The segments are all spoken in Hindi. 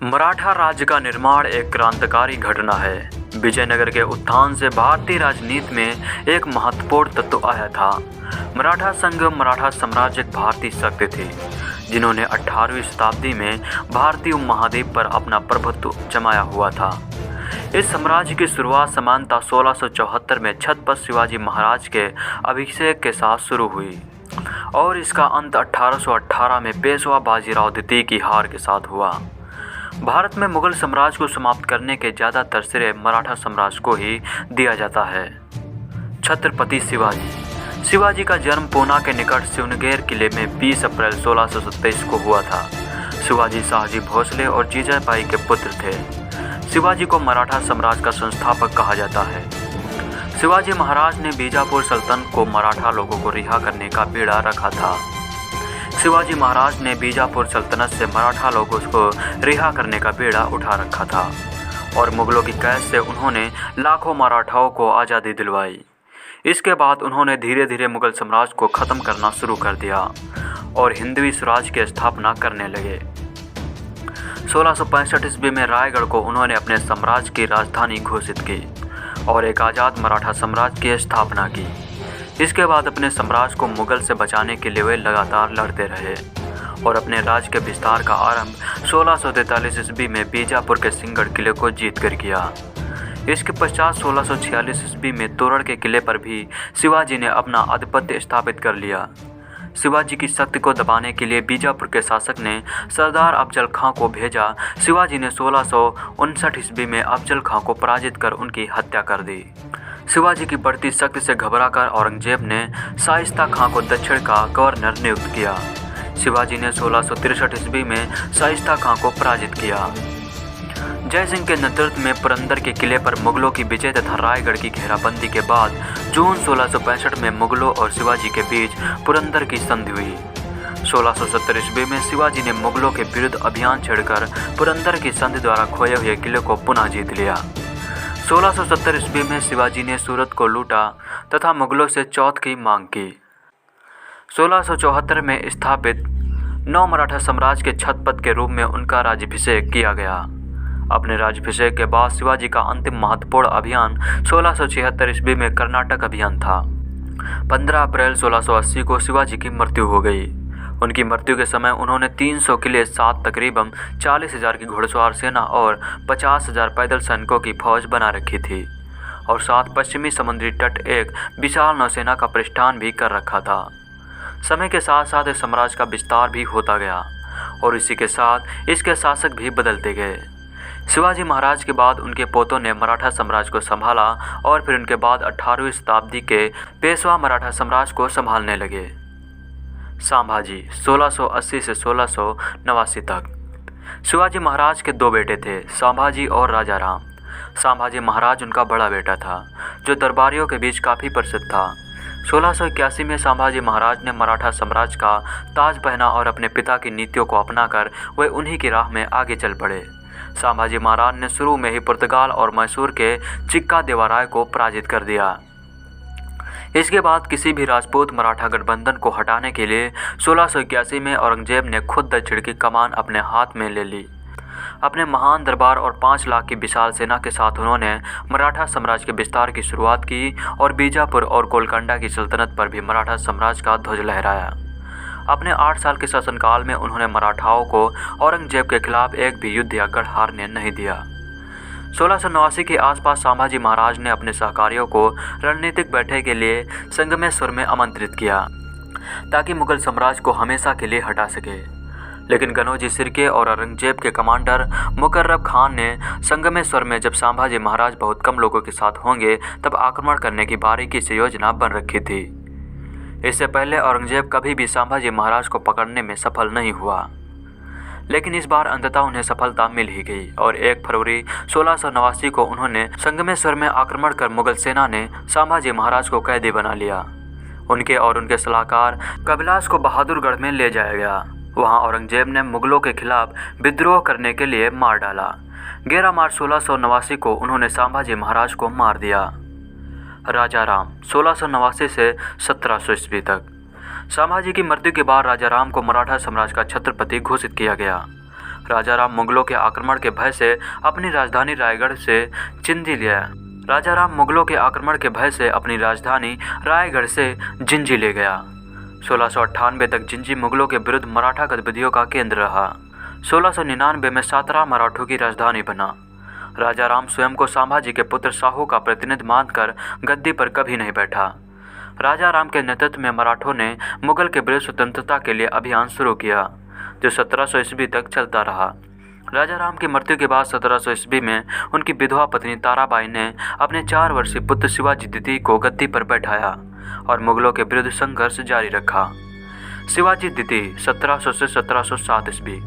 मराठा राज्य का निर्माण एक क्रांतिकारी घटना है। विजयनगर के उत्थान से भारतीय राजनीति में एक महत्वपूर्ण तत्व आया था। मराठा संघ मराठा साम्राज्य एक भारतीय शक्ति थी जिन्होंने 18वीं शताब्दी में भारतीय उपमहाद्वीप पर अपना प्रभुत्व जमाया हुआ था। इस साम्राज्य की शुरुआत सामान्यतः 1674 में छत्रपति शिवाजी महाराज के अभिषेक के साथ शुरू हुई और इसका अंत 1818 में पेशवा बाजीराव द्वितीय की हार के साथ हुआ। भारत में मुगल साम्राज्य को समाप्त करने के ज़्यादातर श्रेय मराठा साम्राज्य को ही दिया जाता है। छत्रपति शिवाजी का जन्म पूना के निकट शिवनगेर किले में 20 अप्रैल 1627 को हुआ था। शिवाजी शाहजी भोसले और जीजाबाई के पुत्र थे। शिवाजी को मराठा साम्राज्य का संस्थापक कहा जाता है। शिवाजी महाराज ने बीजापुर सल्तनत को मराठा लोगों को रिहा करने का बीड़ा रखा था। शिवाजी महाराज ने बीजापुर सल्तनत से मराठा लोगों को रिहा करने का बीड़ा उठा रखा था और मुगलों की कैद से उन्होंने लाखों मराठाओं को आज़ादी दिलवाई। इसके बाद उन्होंने धीरे धीरे मुगल साम्राज्य को ख़त्म करना शुरू कर दिया और हिंदवी स्वराज की स्थापना करने लगे। 1665 ईस्वी में रायगढ़ को उन्होंने अपने साम्राज्य की राजधानी घोषित की और एक आज़ाद मराठा साम्राज्य की स्थापना की। इसके बाद अपने साम्राज्य को मुगल से बचाने के लिए वे लगातार लड़ते रहे और अपने राज्य के विस्तार का आरंभ 1643 ईस्वी में बीजापुर के सिंहगढ़ किले को जीतकर किया। इसके पश्चात 1646 ईस्वी में तोरण के किले पर भी शिवाजी ने अपना आधिपत्य स्थापित कर लिया। शिवाजी की शक्ति को दबाने के लिए बीजापुर के शासक ने सरदार अफजल खां को भेजा। शिवाजी ने 1659 ईस्वी में अफजल खां को पराजित कर उनकी हत्या कर दी। शिवाजी की बढ़ती शक्ति से घबराकर औरंगजेब ने शाइस्ता खां को दक्षिण का गवर्नर नियुक्त किया। शिवाजी ने 1663 ईस्वी में शाइस्ता खां को पराजित किया। जय सिंह के नेतृत्व में पुरंदर के किले पर मुगलों की विजय तथा रायगढ़ की घेराबंदी के बाद जून 1665 में मुगलों और शिवाजी के बीच पुरंदर की संधि हुई। 1670 ईस्वी में शिवाजी ने मुगलों के विरुद्ध अभियान छेड़कर पुरंदर की संधि द्वारा खोए हुए किले को पुनः जीत लिया। 1670 ईस्वी में शिवाजी ने सूरत को लूटा तथा मुगलों से चौथ की मांग की। 1674 में स्थापित नव मराठा साम्राज्य के छत्रपति के रूप में उनका राज्याभिषेक किया गया। अपने राज्याभिषेक के बाद शिवाजी का अंतिम महत्वपूर्ण अभियान 1676 ईस्वी में कर्नाटक अभियान था। 15 अप्रैल 1680 को शिवाजी की मृत्यु हो गई। उनकी मृत्यु के समय उन्होंने 300 किले, 7 तकरीबन 40,000 की घुड़सवार सेना और 50,000 पैदल सैनिकों की फौज बना रखी थी और साथ पश्चिमी समुद्री तट एक विशाल नौसेना का प्रतिष्ठान भी कर रखा था। समय के साथ साथ इस साम्राज्य का विस्तार भी होता गया और इसी के साथ इसके शासक भी बदलते गए। शिवाजी महाराज के बाद उनके पोतों ने मराठा साम्राज्य को संभाला और फिर उनके बाद 18वीं शताब्दी के पेशवा मराठा साम्राज्य को संभालने लगे। संभाजी 1680 से 1689 तक। शिवाजी महाराज के 2 बेटे थे, संभाजी और राजाराम। संभाजी महाराज उनका बड़ा बेटा था जो दरबारियों के बीच काफ़ी प्रसिद्ध था। 1681 में संभाजी महाराज ने मराठा साम्राज्य का ताज पहना और अपने पिता की नीतियों को अपनाकर वे उन्हीं की राह में आगे चल पड़े। संभाजी महाराज ने शुरू में ही पुर्तगाल और मैसूर के चिक्का देवराय को पराजित कर दिया। इसके बाद किसी भी राजपूत मराठा गठबंधन को हटाने के लिए 1681 में औरंगजेब ने खुद दक्षिण की कमान अपने हाथ में ले ली। अपने महान दरबार और 5 लाख की विशाल सेना के साथ उन्होंने मराठा साम्राज्य के विस्तार की शुरुआत की और बीजापुर और गोलकोंडा की सल्तनत पर भी मराठा साम्राज्य का ध्वज लहराया। अपने 8 साल के शासनकाल में उन्होंने मराठाओं को औरंगजेब के खिलाफ एक भी युद्ध या गढ़ हारने नहीं दिया। 1689 के आसपास संभाजी महाराज ने अपने सहकारियों को रणनीतिक बैठक के लिए संगमेश्वर में आमंत्रित किया ताकि मुगल साम्राज्य को हमेशा के लिए हटा सके। लेकिन गनोजी सिरके और औरंगजेब के कमांडर मुकर्रब खान ने संगमेश्वर में जब संभाजी महाराज बहुत कम लोगों के साथ होंगे तब आक्रमण करने की बारीकी से योजना बन रखी थी। इससे पहले औरंगजेब कभी भी संभाजी महाराज को पकड़ने में सफल नहीं हुआ, लेकिन इस बार अंततः उन्हें सफलता मिल ही गई और 1 फरवरी 1689 को उन्होंने संगमेश्वर में आक्रमण कर मुगल सेना ने संभाजी महाराज को कैदी बना लिया। उनके और उनके सलाहकार कबिलास को बहादुरगढ़ में ले जाया गया। वहां औरंगजेब ने मुगलों के खिलाफ विद्रोह करने के लिए मार डाला। 11 मार्च 1689 को उन्होंने संभाजी महाराज को मार दिया। राजाराम 1689 से 1700 ईस्वी तक। संभाजी की मृत्यु के बाद राजाराम को मराठा साम्राज्य का छत्रपति घोषित किया गया। राजाराम मुगलों के आक्रमण के भय से अपनी राजधानी रायगढ़ से जिंजी लिया। राजाराम मुगलों के आक्रमण के भय से अपनी राजधानी रायगढ़ से जिंजी ले गया। 1698 तक जिंजी मुगलों के विरुद्ध मराठा गतिविधियों का केंद्र रहा। 1699 में सातारा मराठों की राजधानी बना। राजाराम स्वयं को संभाजी के पुत्र साहू का प्रतिनिधि मानकर गद्दी पर कभी नहीं बैठा। राजाराम के नेतृत्व में मराठों ने मुगल के विरुद्ध स्वतंत्रता के लिए अभियान शुरू किया, जो 1700 ईस्वी तक चलता रहा। राजाराम की मृत्यु के बाद 1700 ईस्वी में उनकी विधवा पत्नी ताराबाई ने अपने 4 वर्षीय पुत्र शिवाजी द्वितीय को गद्दी पर बैठाया और मुगलों के विरुद्ध संघर्ष जारी रखा। शिवाजी द्वितीय 1700 से 1707 ईस्वी।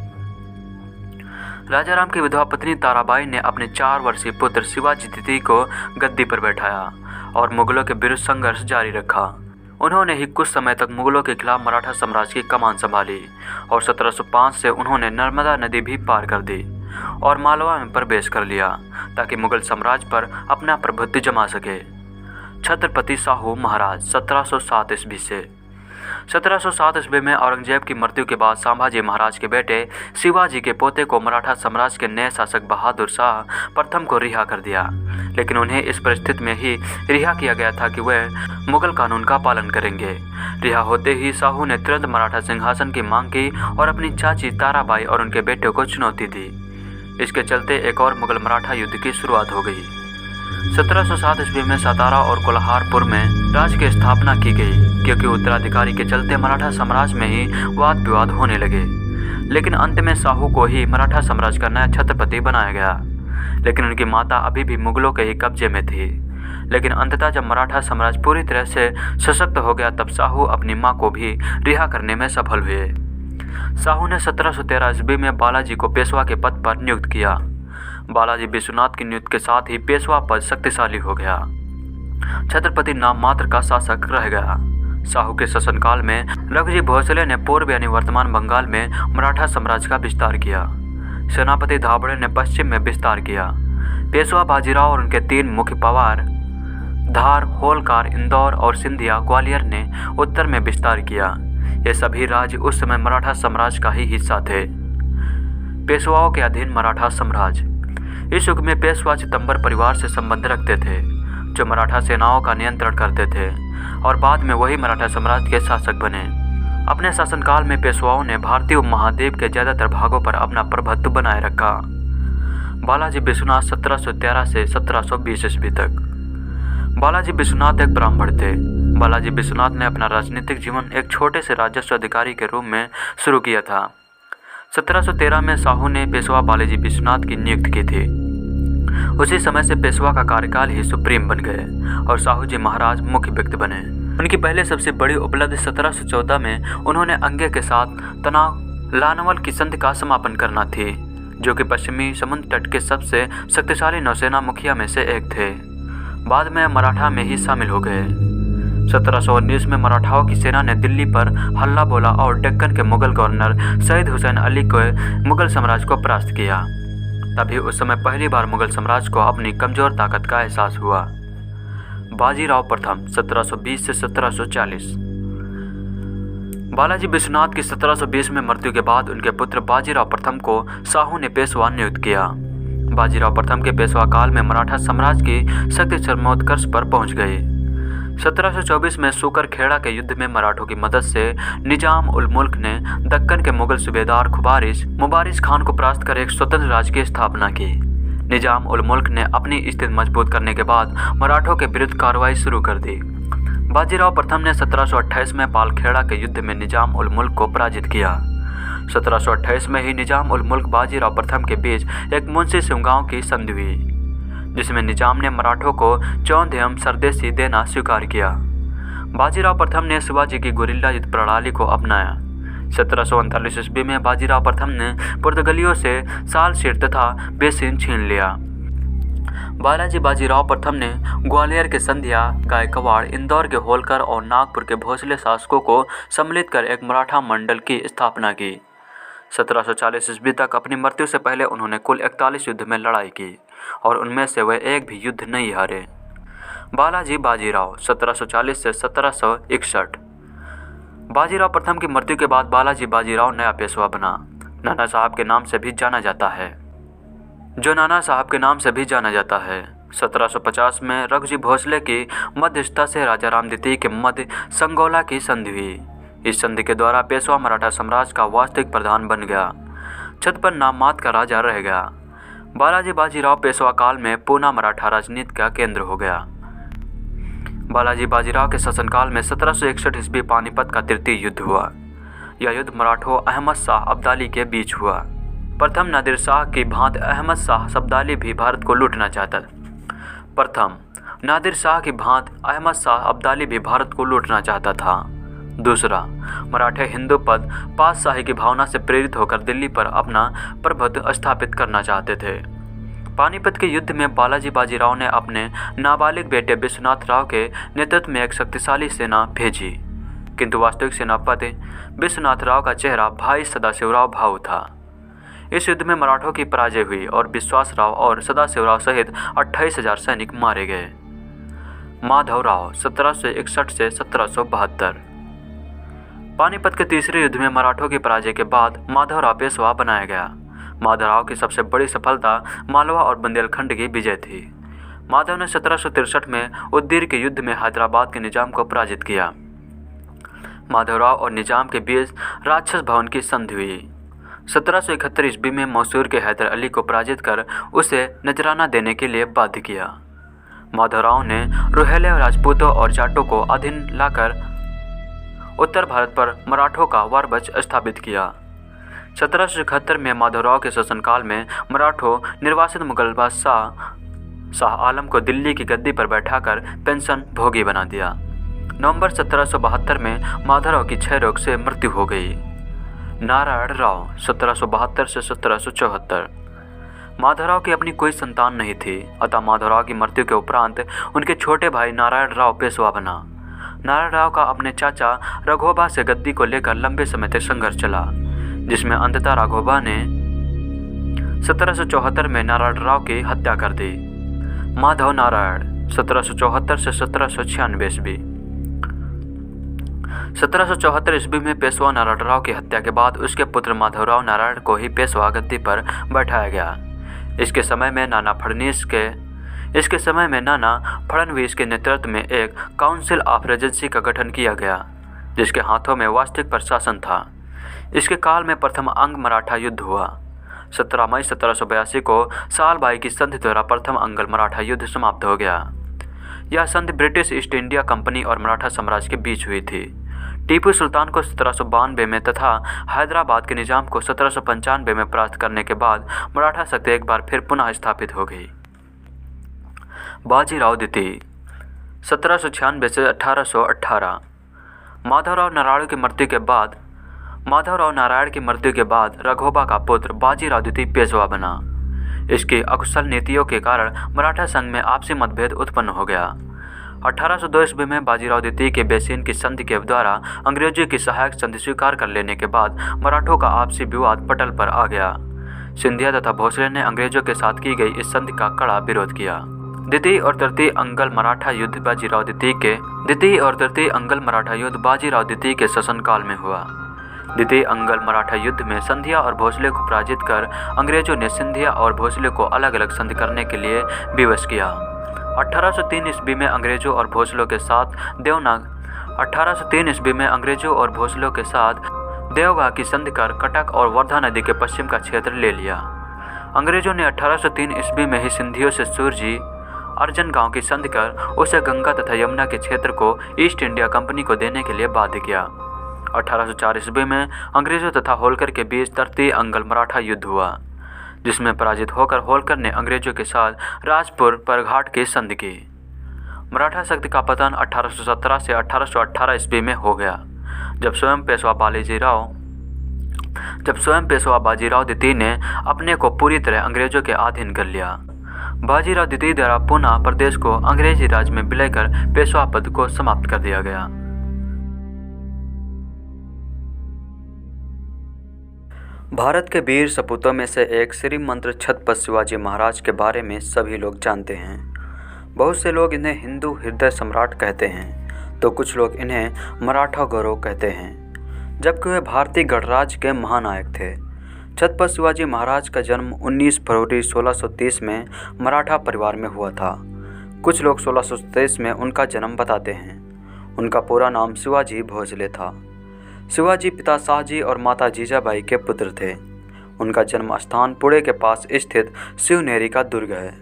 राजाराम की विधवा पत्नी ताराबाई ने अपने 4 वर्षीय पुत्र शिवाजी द्वितीय को गद्दी पर बैठाया और मुगलों के विरुद्ध संघर्ष जारी रखा। उन्होंने ही कुछ समय तक मुगलों के खिलाफ मराठा साम्राज्य की कमान संभाली और 1705 से उन्होंने नर्मदा नदी भी पार कर दी और मालवा में प्रवेश कर लिया ताकि मुगल साम्राज्य पर अपना प्रभुत्व जमा सके। छत्रपति साहू महाराज 1707 ईस्वी से। 1707 ईस्वी में औरंगजेब की मृत्यु के बाद संभाजी महाराज के बेटे शिवाजी के पोते को मराठा साम्राज्य के नए शासक बहादुर शाह प्रथम को रिहा कर दिया, लेकिन उन्हें इस परिस्थिति में ही रिहा किया गया था कि वह मुगल कानून का पालन करेंगे। रिहा होते ही साहू ने तुरंत मराठा सिंहासन की मांग की और अपनी चाची ताराबाई और उनके बेटे को चुनौती दी। इसके चलते एक और मुगल मराठा युद्ध की शुरुआत हो गई। 1707 ईस्वी में सातारा और कोल्हारपुर में राज्य की स्थापना की गई, क्योंकि उत्तराधिकारी के चलते मराठा साम्राज्य में ही वाद विवाद होने लगे। लेकिन अंत में साहू को ही मराठा साम्राज्य का नया छत्रपति बनाया गया, लेकिन उनकी माता अभी भी मुगलों के ही कब्जे में थी। लेकिन अंततः जब मराठा साम्राज्य पूरी तरह से सशक्त हो गया, तब साहू अपनी मां को भी रिहा करने में सफल हुए। साहू ने 1713 ईस्वी में बालाजी को पेशवा के पद पर नियुक्त किया। बालाजी विश्वनाथ की नियुक्ति के साथ ही पेशवा पद शक्तिशाली हो गया। छत्रपति नाम मात्र का शासक रह गया। साहू के शासनकाल में रघुजी भोसले ने पूर्व यानी वर्तमान बंगाल में मराठा साम्राज्य का विस्तार किया। सेनापति धाबड़े ने पश्चिम में विस्तार किया। पेशवा बाजीराव और उनके 3 मुख्य पवार धार, होलकार, इंदौर और सिंधिया ग्वालियर ने उत्तर में विस्तार किया। ये सभी राज्य उस समय मराठा साम्राज्य का ही हिस्सा थे। पेशवाओं के अधीन मराठा साम्राज्य। इस युग में पेशवा चिदंबर परिवार से संबंध रखते थे, जो मराठा सेनाओं का नियंत्रण करते थे और बाद में वही मराठा साम्राज्य के शासक बने। अपने शासनकाल में पेशवाओं ने भारतीय उपमहाद्वीप के ज्यादातर भागों पर अपना प्रभुत्व बनाए रखा। बालाजी विश्वनाथ 1713 से 1720 ईस्वी तक। बालाजी विश्वनाथ एक ब्राह्मण थे। बालाजी विश्वनाथ ने अपना राजनीतिक जीवन एक छोटे से राजस्व अधिकारी के रूप में शुरू किया था। 1713 में साहू ने पेशवा बालाजी विश्वनाथ की नियुक्ति की थी। उसी समय से पेशवा का कार्यकाल ही सुप्रीम बन गए और साहू जी महाराज मुख्य व्यक्ति बने। उनकी पहले सबसे बड़ी उपलब्धि 1714 में उन्होंने अंगे के साथ तनाव लानवल की संधि का समापन करना थी, जो कि पश्चिमी समुद्र तट के सबसे शक्तिशाली नौसेना मुखिया में से एक थे। बाद में मराठा में ही शामिल हो गए। 1719 में मराठाओं की सेना ने दिल्ली पर हल्ला बोला और डेक्कन के मुगल गवर्नर सईद हुसैन अली को मुगल साम्राज्य को परास्त किया। तभी उस समय पहली बार मुगल साम्राज्य को अपनी कमजोर ताकत का एहसास हुआ। बाजीराव प्रथम 1720 से 1740। बालाजी विश्वनाथ की 1720 में मृत्यु के बाद उनके पुत्र बाजीराव प्रथम को साहू ने पेशवा नियुक्त किया। बाजीराव प्रथम के पेशवा काल में मराठा साम्राज्य की शक्ति चरमोत्कर्ष पर पहुंच गई। 1724 में सूकर खेड़ा के युद्ध में मराठों की मदद से निजाम उल मुल्क ने दक्कन के मुगल सूबेदार मुबारिज खान को परास्त कर एक स्वतंत्र राज्य की स्थापना की। निजाम उल मुल्क ने अपनी स्थिति मजबूत करने के बाद मराठों के विरुद्ध कार्रवाई शुरू कर दी। बाजीराव प्रथम ने 1728 में पालखेड़ा के युद्ध में निजाम उल मुल्क को पराजित किया। 1728 में ही निजाम उल मुल्क बाजीराव प्रथम के बीच एक मुंशी सिंहगांव की संधि हुई, जिसमें निजाम ने मराठों को चौंध एवं सरदेशी देना स्वीकार किया। बाजीराव प्रथम ने शिवाजी की गुरिल्ला युद्ध प्रणाली को अपनाया। 1739 ईस्वी में बाजीराव प्रथम ने पुर्तगालियों से सालसीर तथा बेसिन छीन लिया। बालाजी बाजीराव प्रथम ने ग्वालियर के संध्या, गायकवाड़, इंदौर के होलकर और नागपुर के भोसले शासकों को सम्मिलित कर एक मराठा मंडल की स्थापना की। 1740 ईस्वी तक अपनी मृत्यु से पहले उन्होंने कुल 41 युद्ध में लड़ाई की और उनमें से वे एक भी युद्ध नहीं हारे। बालाजी बाजीराव 1740 से 1761। बाजीराव प्रथम की मृत्यु के बाद बालाजी बाजीराव नया पेशवा बना। नाना साहब के नाम से भी जाना जाता है। 1750 में रघुजी भोसले की मध्यस्थता से राजा राम द्वितीय के मध्य संगोला की संधि हुई। इस संधि के द्वारा पेशवा मराठा साम्राज्य का वास्तविक प्रधान बन गया, छत्रपन नाम मात्र का राजा रह गया। बालाजी बाजीराव पेशवा काल में पूना मराठा राजनीति का केंद्र हो गया। बालाजी बाजीराव के शासनकाल में 1761 ईस्वी पानीपत का तृतीय युद्ध हुआ। यह युद्ध मराठों अहमद शाह अब्दाली के बीच हुआ। प्रथम नादिर शाह की भांति अहमद शाह अब्दाली भी भारत को लूटना चाहता था। दूसरा, मराठे हिंदू पद पातशाही की भावना से प्रेरित होकर दिल्ली पर अपना प्रभुत्व स्थापित करना चाहते थे। पानीपत के युद्ध में बालाजी बाजीराव ने अपने नाबालिग बेटे विश्वनाथ राव के नेतृत्व में एक शक्तिशाली सेना भेजी, किंतु वास्तविक सेनापति विश्वनाथ राव का चेहरा भाई सदाशिवराव भाऊ था। इस युद्ध में मराठों की पराजय हुई और विश्वास राव और सदाशिवराव सहित 28,000 सैनिक मारे गए। माधवराव 1761 से 1772। पानीपत के तीसरे युद्ध में मराठों की पराजय के बाद माधवराव पेशवा बनाया गया। माधवराव की सबसे बड़ी सफलता मालवा और बुंदेलखंड की विजय थी। माधव ने 1763 में उदयीर के युद्ध में हैदराबाद के निजाम को पराजित किया। माधवराव और निजाम के बीच राक्षस भवन की संधि हुई। 1771 ईस्वी में मैसूर के हैदर अली को पराजित कर उसे नजराना देने के लिए बाध्य किया। माधवराव ने रोहेले राजपूतों और जाटों को अधीन लाकर उत्तर भारत पर मराठों का वारबच स्थापित किया। 1771 में माधवराव के शासनकाल में मराठों निर्वासित मुगल बादशाह शाह आलम को दिल्ली की गद्दी पर बैठाकर पेंशन भोगी बना दिया। नवंबर 1772 में माधवराव की क्षय रोग से मृत्यु हो गई। नारायण राव 1772 से 1774। माधवराव की अपनी कोई संतान नहीं थी, अतः माधवराव की मृत्यु के उपरांत उनके छोटे भाई नारायण राव पेशवा बना। नारायण राव का अपने चाचा राघोबा से गद्दी को लेकर लंबे समय तक संघर्ष चला, जिसमें अंततः राघोबा ने 1774 में नारायण राव की हत्या कर दी। माधव नारायण 1774 से 1796 ईस्वी। 1774 ईस्वी में पेशवा नारायण राव की हत्या के बाद उसके पुत्र माधवराव नारायण को ही पेशवा गद्दी पर बैठाया गया। इसके समय में नाना फडणवीस के नेतृत्व में एक काउंसिल ऑफ रेजेंसी का गठन किया गया, जिसके हाथों में वास्तविक प्रशासन था। इसके काल में प्रथम अंग मराठा युद्ध हुआ। 17 मई 1782 को सालबाई की संधि द्वारा प्रथम अंगल मराठा युद्ध समाप्त हो गया। यह संधि ब्रिटिश ईस्ट इंडिया कंपनी और मराठा साम्राज्य के बीच हुई थी। टीपू सुल्तान को 1792 में तथा हैदराबाद के निजाम को 1795 में परास्त करने के बाद मराठा शक्ति एक बार फिर पुनः स्थापित हो गई। बाजीराव द्वितीय 1796 से 1818। माधवराव नारायण की मृत्यु के बाद राघोबा का पुत्र बाजीराव द्वितीय पेशवा बना। इसकी अकुशल नीतियों के कारण मराठा संघ में आपसी मतभेद उत्पन्न हो गया। 1802 ईस्वी में बाजीराव द्वितीय के बेसिन की संधि के द्वारा अंग्रेजों की सहायक संधि स्वीकार कर लेने के बाद मराठों का आपसी विवाद पटल पर आ गया। सिंधिया तथा भोसले ने अंग्रेजों के साथ की गई इस संधि का कड़ा विरोध किया। द्वितीय और तृतीय अंगल मराठा युद्ध बाजीराव द्वितीय के शासनकाल में हुआ। द्वितीय अंगल मराठा युद्ध में सिंधिया और भोसले को पराजित कर अंग्रेजों ने सिंधिया और भोसले को अलग अलग संधि करने के लिए विवश किया। 1803 ईस्वी में अंग्रेजों और भोसलों के साथ देवगा की संधि कर कटक और वर्धा नदी के पश्चिम का क्षेत्र ले लिया। अंग्रेजों ने 1803 ईस्वी में ही सिंधियों से सूरजी अर्जन गांव की संधि कर उसे गंगा तथा यमुना के क्षेत्र को ईस्ट इंडिया कंपनी को देने के लिए बाध्य किया। 1804 ईस्वी में अंग्रेजों तथा होलकर के बीच तृतीय अंगल मराठा युद्ध हुआ, जिसमें पराजित होकर होलकर ने अंग्रेजों के साथ राजपुर पर घाट की संधि की। मराठा शक्ति का पतन 1817 से 1818 ईस्वी में हो गया, जब स्वयं पेशवा बाजीराव द्वितीय ने अपने को पूरी तरह अंग्रेजों के अधीन कर लिया। बाजीराव द्वितीय द्वारा पुनः प्रदेश को अंग्रेजी राज में विलय कर पेशवा पद को समाप्त कर दिया गया। भारत के वीर सपूतों में से एक श्रीमंत छत्रपति शिवाजी महाराज के बारे में सभी लोग जानते हैं। बहुत से लोग इन्हें हिंदू हृदय सम्राट कहते हैं, तो कुछ लोग इन्हें मराठा गौरव कहते हैं, जबकि वे भारतीय गणराज्य के महानायक थे। छत्रपति शिवाजी महाराज का जन्म 19 फरवरी 1630 में मराठा परिवार में हुआ था। कुछ लोग 1627 में उनका जन्म बताते हैं। उनका पूरा नाम शिवाजी भोसले था। शिवाजी पिता शाहजी और माता जीजाबाई के पुत्र थे। उनका जन्म स्थान पुणे के पास स्थित शिवनेरी का दुर्ग है।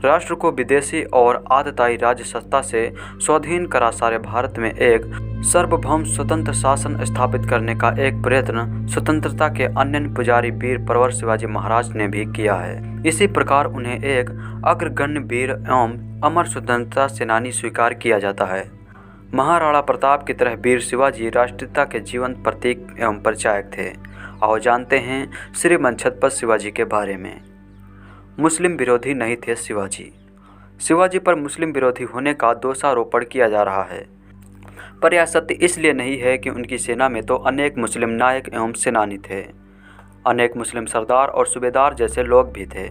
राष्ट्र को विदेशी और आतताई राज्य सत्ता से स्वाधीन करा सारे भारत में एक सार्वभौम स्वतंत्र शासन स्थापित करने का एक प्रयत्न स्वतंत्रता के अनन्य पुजारी वीर प्रवर शिवाजी महाराज ने भी किया है। इसी प्रकार उन्हें एक अग्रगण्य वीर एवं अमर स्वतंत्रता सेनानी स्वीकार किया जाता है। महाराणा प्रताप की तरह वीर शिवाजी राष्ट्रीयता के जीवंत प्रतीक एवं परिचायक थे। आओ जानते हैं श्रीमंत छत्रपति शिवाजी के बारे में। मुस्लिम विरोधी नहीं थे शिवाजी। शिवाजी पर मुस्लिम विरोधी होने का दोषारोपण किया जा रहा है, पर यह सत्य इसलिए नहीं है कि उनकी सेना में तो अनेक मुस्लिम नायक एवं सेनानी थे। अनेक मुस्लिम सरदार और सूबेदार जैसे लोग भी थे।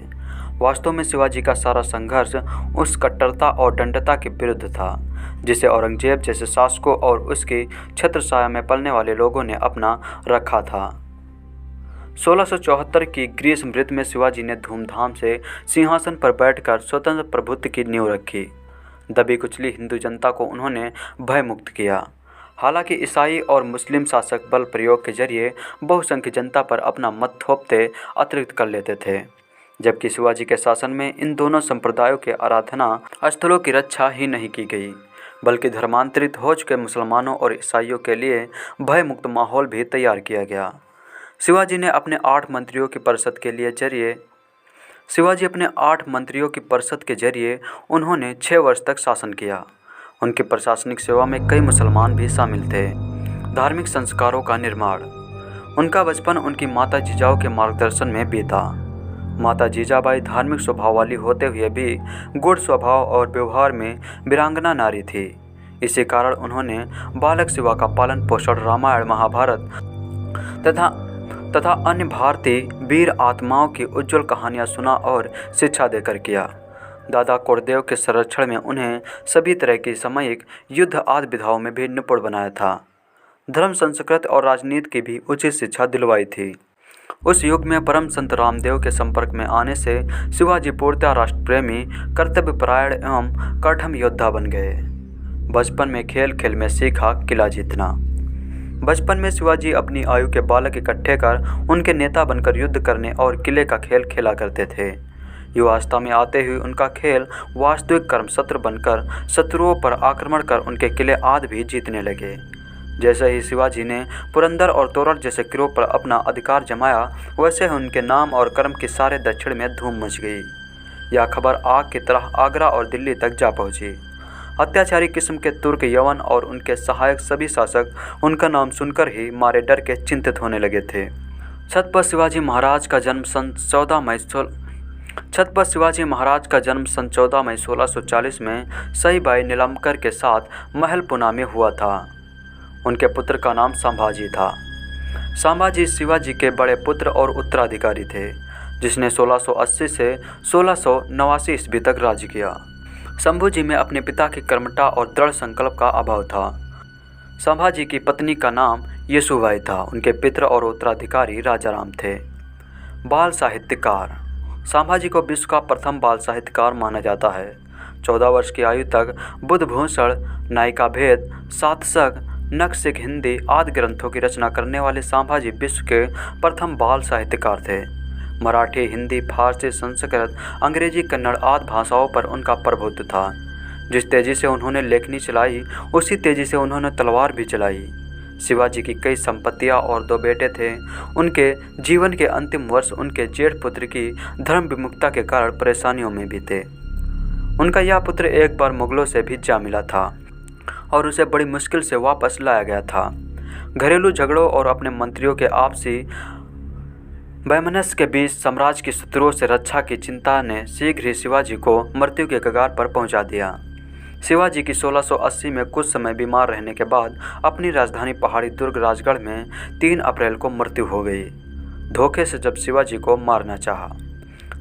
वास्तव में शिवाजी का सारा संघर्ष उस कट्टरता और दंडता के विरुद्ध था जिसे औरंगजेब जैसे शासकों और उसकी छत्रछाया में पलने वाले लोगों ने अपना रखा था। 1674 की ग्रीष्म ऋतु में शिवाजी ने धूमधाम से सिंहासन पर बैठकर स्वतंत्र प्रभुत्व की नींव रखी। दबी कुचली हिंदू जनता को उन्होंने भयमुक्त किया। हालांकि ईसाई और मुस्लिम शासक बल प्रयोग के जरिए बहुसंख्यक जनता पर अपना मत थोपते अतिरिक्त कर लेते थे, जबकि शिवाजी के शासन में इन दोनों संप्रदायों के आराधना स्थलों की रक्षा ही नहीं की गई, बल्कि धर्मांतरित हो चुके मुसलमानों और ईसाइयों के लिए भयमुक्त माहौल भी तैयार किया गया। शिवाजी अपने 8 मंत्रियों की परिषद के जरिए उन्होंने 6 वर्ष तक शासन किया। उनकी प्रशासनिक सेवा में कई मुसलमान भी शामिल थे। धार्मिक संस्कारों का निर्माण। उनका बचपन उनकी माता जीजाऊ के मार्गदर्शन में बीता। माता जीजाबाई धार्मिक स्वभाव वाली होते हुए भी गुण स्वभाव और व्यवहार में वीरांगना नारी थी। इसी कारण उन्होंने बालक शिवा का पालन पोषण रामायण महाभारत तथा अन्य भारतीय वीर आत्माओं की उज्जवल कहानियां सुना और शिक्षा देकर किया। दादा कोरदेव के संरक्षण में उन्हें सभी तरह की सामयिक युद्ध आदि विधाओं में भी निपुण बनाया था। धर्म, संस्कृत और राजनीति की भी उचित शिक्षा दिलवाई थी। उस युग में परम संत रामदेव के संपर्क में आने से शिवाजी पूर्णतः राष्ट्रप्रेमी, कर्तव्यपरायण एवं कठम योद्धा बन गए। बचपन में खेल खेल में सीखा किला जीतना। बचपन में शिवाजी अपनी आयु के बालक इकट्ठे कर उनके नेता बनकर युद्ध करने और किले का खेल खेला करते थे। युवावस्था में आते ही उनका खेल वास्तविक कर्मशस्त्र बनकर शत्रुओं पर आक्रमण कर उनके किले आदि भी जीतने लगे। जैसे ही शिवाजी ने पुरंदर और तोरठ जैसे किलों पर अपना अधिकार जमाया, वैसे ही उनके नाम और कर्म की सारे दक्षिण में धूम मच गई। यह खबर आग की तरह आगरा और दिल्ली तक जा पहुंची। अत्याचारी किस्म के तुर्क यवन और उनके सहायक सभी शासक उनका नाम सुनकर ही मारे डर के चिंतित होने लगे थे। छत्रपति शिवाजी महाराज का जन्म सन 14 मई 1640 में सईबाई नीलमकर के साथ महल पुना में हुआ था। उनके पुत्र का नाम संभाजी था। संभाजी शिवाजी के बड़े पुत्र और उत्तराधिकारी थे, जिसने 1680 से 1689 ईस्वी तक राज्य किया। संभाजी में अपने पिता की कर्मठता और दृढ़ संकल्प का अभाव था। संभाजी की पत्नी का नाम येसुबाई था। उनके पिता और उत्तराधिकारी राजाराम थे। बाल साहित्यकार। संभाजी को विश्व का प्रथम बाल साहित्यकार माना जाता है। 14 वर्ष की आयु तक बुद्धभूषण, नायिका भेद, सातसक, नखशिख हिंदी आदि ग्रंथों की रचना करने वाले संभाजी विश्व के प्रथम बाल साहित्यकार थे। मराठी, हिंदी, फारसी, संस्कृत, अंग्रेजी, कन्नड़ आदि भाषाओं पर उनका प्रभुत्व था। जिस तेजी से उन्होंने लेखनी चलाई, उसी तेजी से उन्होंने तलवार भी चलाई। शिवाजी की कई संपत्तियां और 2 बेटे थे। उनके जीवन के अंतिम वर्ष उनके जेठ पुत्र की धर्म विमुखता के कारण परेशानियों में बीते। उनका यह पुत्र एक बार मुगलों से भी जा मिला था और उसे बड़ी मुश्किल से वापस लाया गया था। घरेलू झगड़ों और अपने मंत्रियों के आपसी वैमनस्य के बीच साम्राज्य की शत्रुओं से रक्षा की चिंता ने शीघ्र ही शिवाजी को मृत्यु के कगार पर पहुंचा दिया। शिवाजी की 1680 में कुछ समय बीमार रहने के बाद अपनी राजधानी पहाड़ी दुर्ग राजगढ़ में 3 अप्रैल को मृत्यु हो गई। धोखे से जब शिवाजी को मारना चाहा।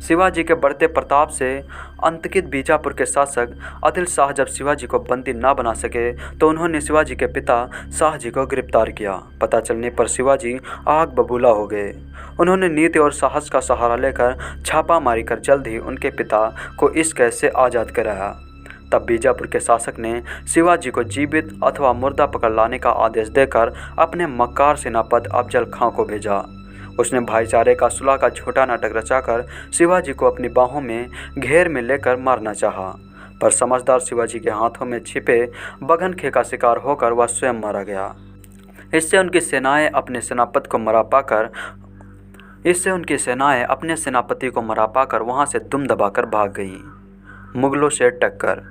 शिवाजी के बढ़ते प्रताप से अंतकित बीजापुर के शासक आदिल शाह जब शिवाजी को बंदी न बना सके तो उन्होंने शिवाजी के पिता शाहजी को गिरफ्तार किया। पता चलने पर शिवाजी आग बबूला हो गए। उन्होंने नीति और साहस का सहारा लेकर छापामारी कर जल्द ही उनके पिता को इस कैद से आज़ाद कराया। तब बीजापुर के शासक ने शिवाजी को जीवित अथवा मुर्दा पकड़ लाने का आदेश देकर अपने मक्कार सेनापति अफजल खां को भेजा। उसने भाईचारे का सुलह का झूठा नाटक रचाकर शिवाजी को अपनी बाहों में घेर में लेकर मारना चाहा, पर समझदार शिवाजी के हाथों में छिपे बगनखे का शिकार होकर वह स्वयं मारा गया। इससे उनकी सेनाएं अपने सेनापति को मरा पाकर वहां से दुम दबाकर भाग गईं। मुगलों से टक्कर।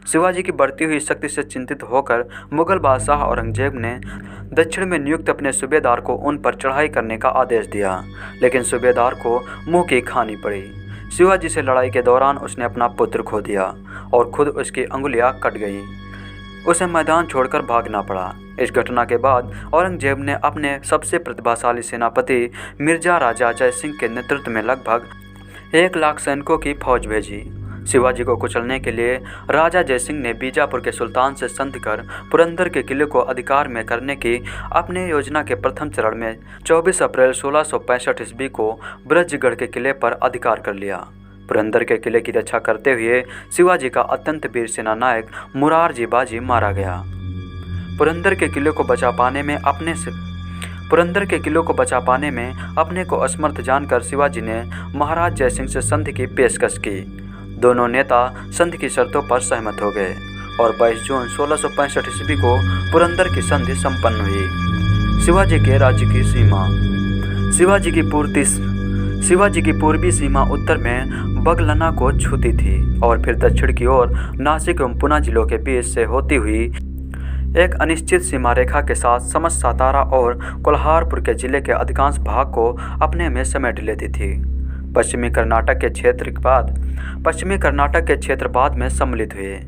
शिवाजी की बढ़ती हुई शक्ति से चिंतित होकर मुगल बादशाह औरंगजेब ने दक्षिण में नियुक्त अपने सूबेदार को उन पर चढ़ाई करने का आदेश दिया, लेकिन सूबेदार को मुंह की खानी पड़ी। शिवाजी से लड़ाई के दौरान उसने अपना पुत्र खो दिया और खुद उसकी अंगुलियां कट गईं। उसे मैदान छोड़कर भागना पड़ा। इस घटना के बाद औरंगजेब ने अपने सबसे प्रतिभाशाली सेनापति मिर्जा राजा जय सिंह के नेतृत्व में लगभग 1 लाख सैनिकों की फौज भेजी। शिवाजी को कुचलने के लिए राजा जयसिंह ने बीजापुर के सुल्तान से संधि कर पुरंदर के किले को अधिकार में करने की अपने योजना के प्रथम चरण में 24 अप्रैल 1665 ईस्वी को ब्रजगढ़ के किले पर अधिकार कर लिया। पुरंदर के किले की रक्षा करते हुए शिवाजी का अत्यंत वीर सेना नायक मुरारजी बाजी मारा गया। पुरंदर के किले को बचा पाने में अपने को असमर्थ जानकर शिवाजी ने महाराज जयसिंह से संधि की पेशकश की। दोनों नेता संधि की शर्तों पर सहमत हो गए और 22 जून 1665 ईस्वी को पुरंदर की संधि संपन्न हुई। शिवाजी के राज्य की सीमा। शिवाजी की पूर्वी सीमा उत्तर में बगलना को छूती थी और फिर दक्षिण की ओर नासिक एवं पुणे जिलों के बीच से होती हुई एक अनिश्चित सीमा रेखा के साथ समस्त सातारा और कोल्हारपुर के जिले के अधिकांश भाग को अपने में समेट लेती थी। पश्चिमी कर्नाटक के क्षेत्र बाद में सम्मिलित हुए।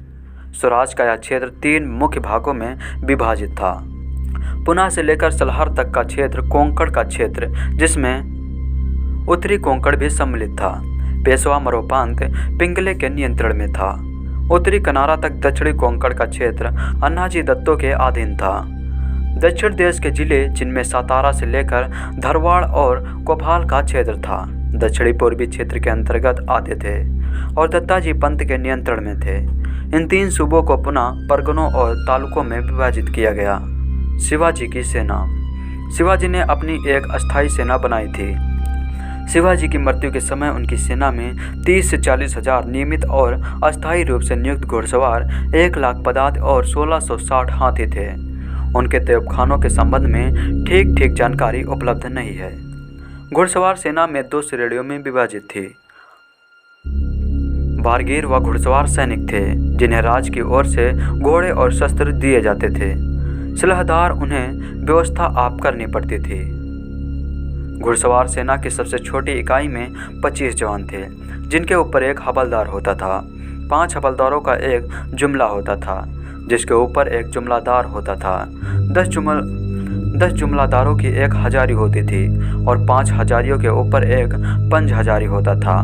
स्वराज का यह क्षेत्र 3 मुख्य भागों में विभाजित था। पुणे से लेकर सलहर तक का क्षेत्र कोंकण का क्षेत्र, जिसमें उत्तरी कोंकण भी सम्मिलित था, पेशवा मरोपांत पिंगले के नियंत्रण में था। उत्तरी कनारा तक दक्षिणी कोंकण का क्षेत्र अन्नाजी दत्तों के अधीन था। दक्षिण देश के जिले, जिनमें सातारा से लेकर धारवाड़ और कोभाल का क्षेत्र था, दक्षिणी पूर्वी क्षेत्र के अंतर्गत आते थे और दत्ताजी पंत के नियंत्रण में थे। इन 3 सूबों को पुनः परगनों और तालुकों में विभाजित किया गया। शिवाजी की सेना। शिवाजी ने अपनी एक अस्थायी सेना बनाई थी। शिवाजी की मृत्यु के समय उनकी सेना में 30 से 40 हजार नियमित और अस्थायी रूप से नियुक्त घुड़सवार, 1 लाख पदाति और 1660 हाथी थे। उनके तोपखानों के संबंध में ठीक जानकारी उपलब्ध नहीं है। घुड़सवार सेना में 2 श्रेणियों में विभाजित थी। बारगीर व घुड़सवार सैनिक थे, जिन्हें राज की ओर से घोड़े और शस्त्र दिए जाते थे। सलाहदार उन्हें व्यवस्था आप करनी पड़ती थी। घुड़सवार सेना की सबसे छोटी इकाई में 25 जवान थे, जिनके ऊपर एक हवलदार होता था। 5 हवलदारों का एक जुमला होता था, जिसके ऊपर एक जुमलादार होता था। 10 जुमलादारों की एक हजारी होती थी और 5 हजारियों के ऊपर एक पंज हजारी होता था।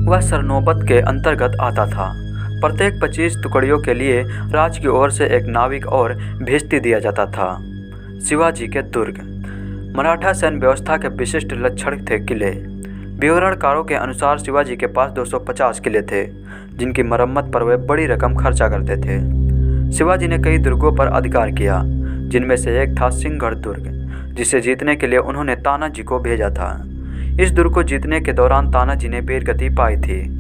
वह सरनोबत के अंतर्गत आता था। प्रत्येक 25 टुकड़ियों के लिए राज की ओर से एक नाविक और भेस्ती दिया जाता था। शिवाजी के दुर्ग। मराठा सैन्य व्यवस्था के विशिष्ट लक्षण थे किले। विवरणकारों के अनुसार शिवाजी के पास 250 किले थे, जिनकी मरम्मत पर वे बड़ी रकम खर्चा करते थे। शिवाजी ने कई दुर्गों पर अधिकार किया, जिनमें से एक था सिंहगढ़ दुर्ग, जिसे जीतने के लिए उन्होंने तानाजी को भेजा था। इस दुर्ग को जीतने के दौरान तानाजी ने वीरगति पाई थी।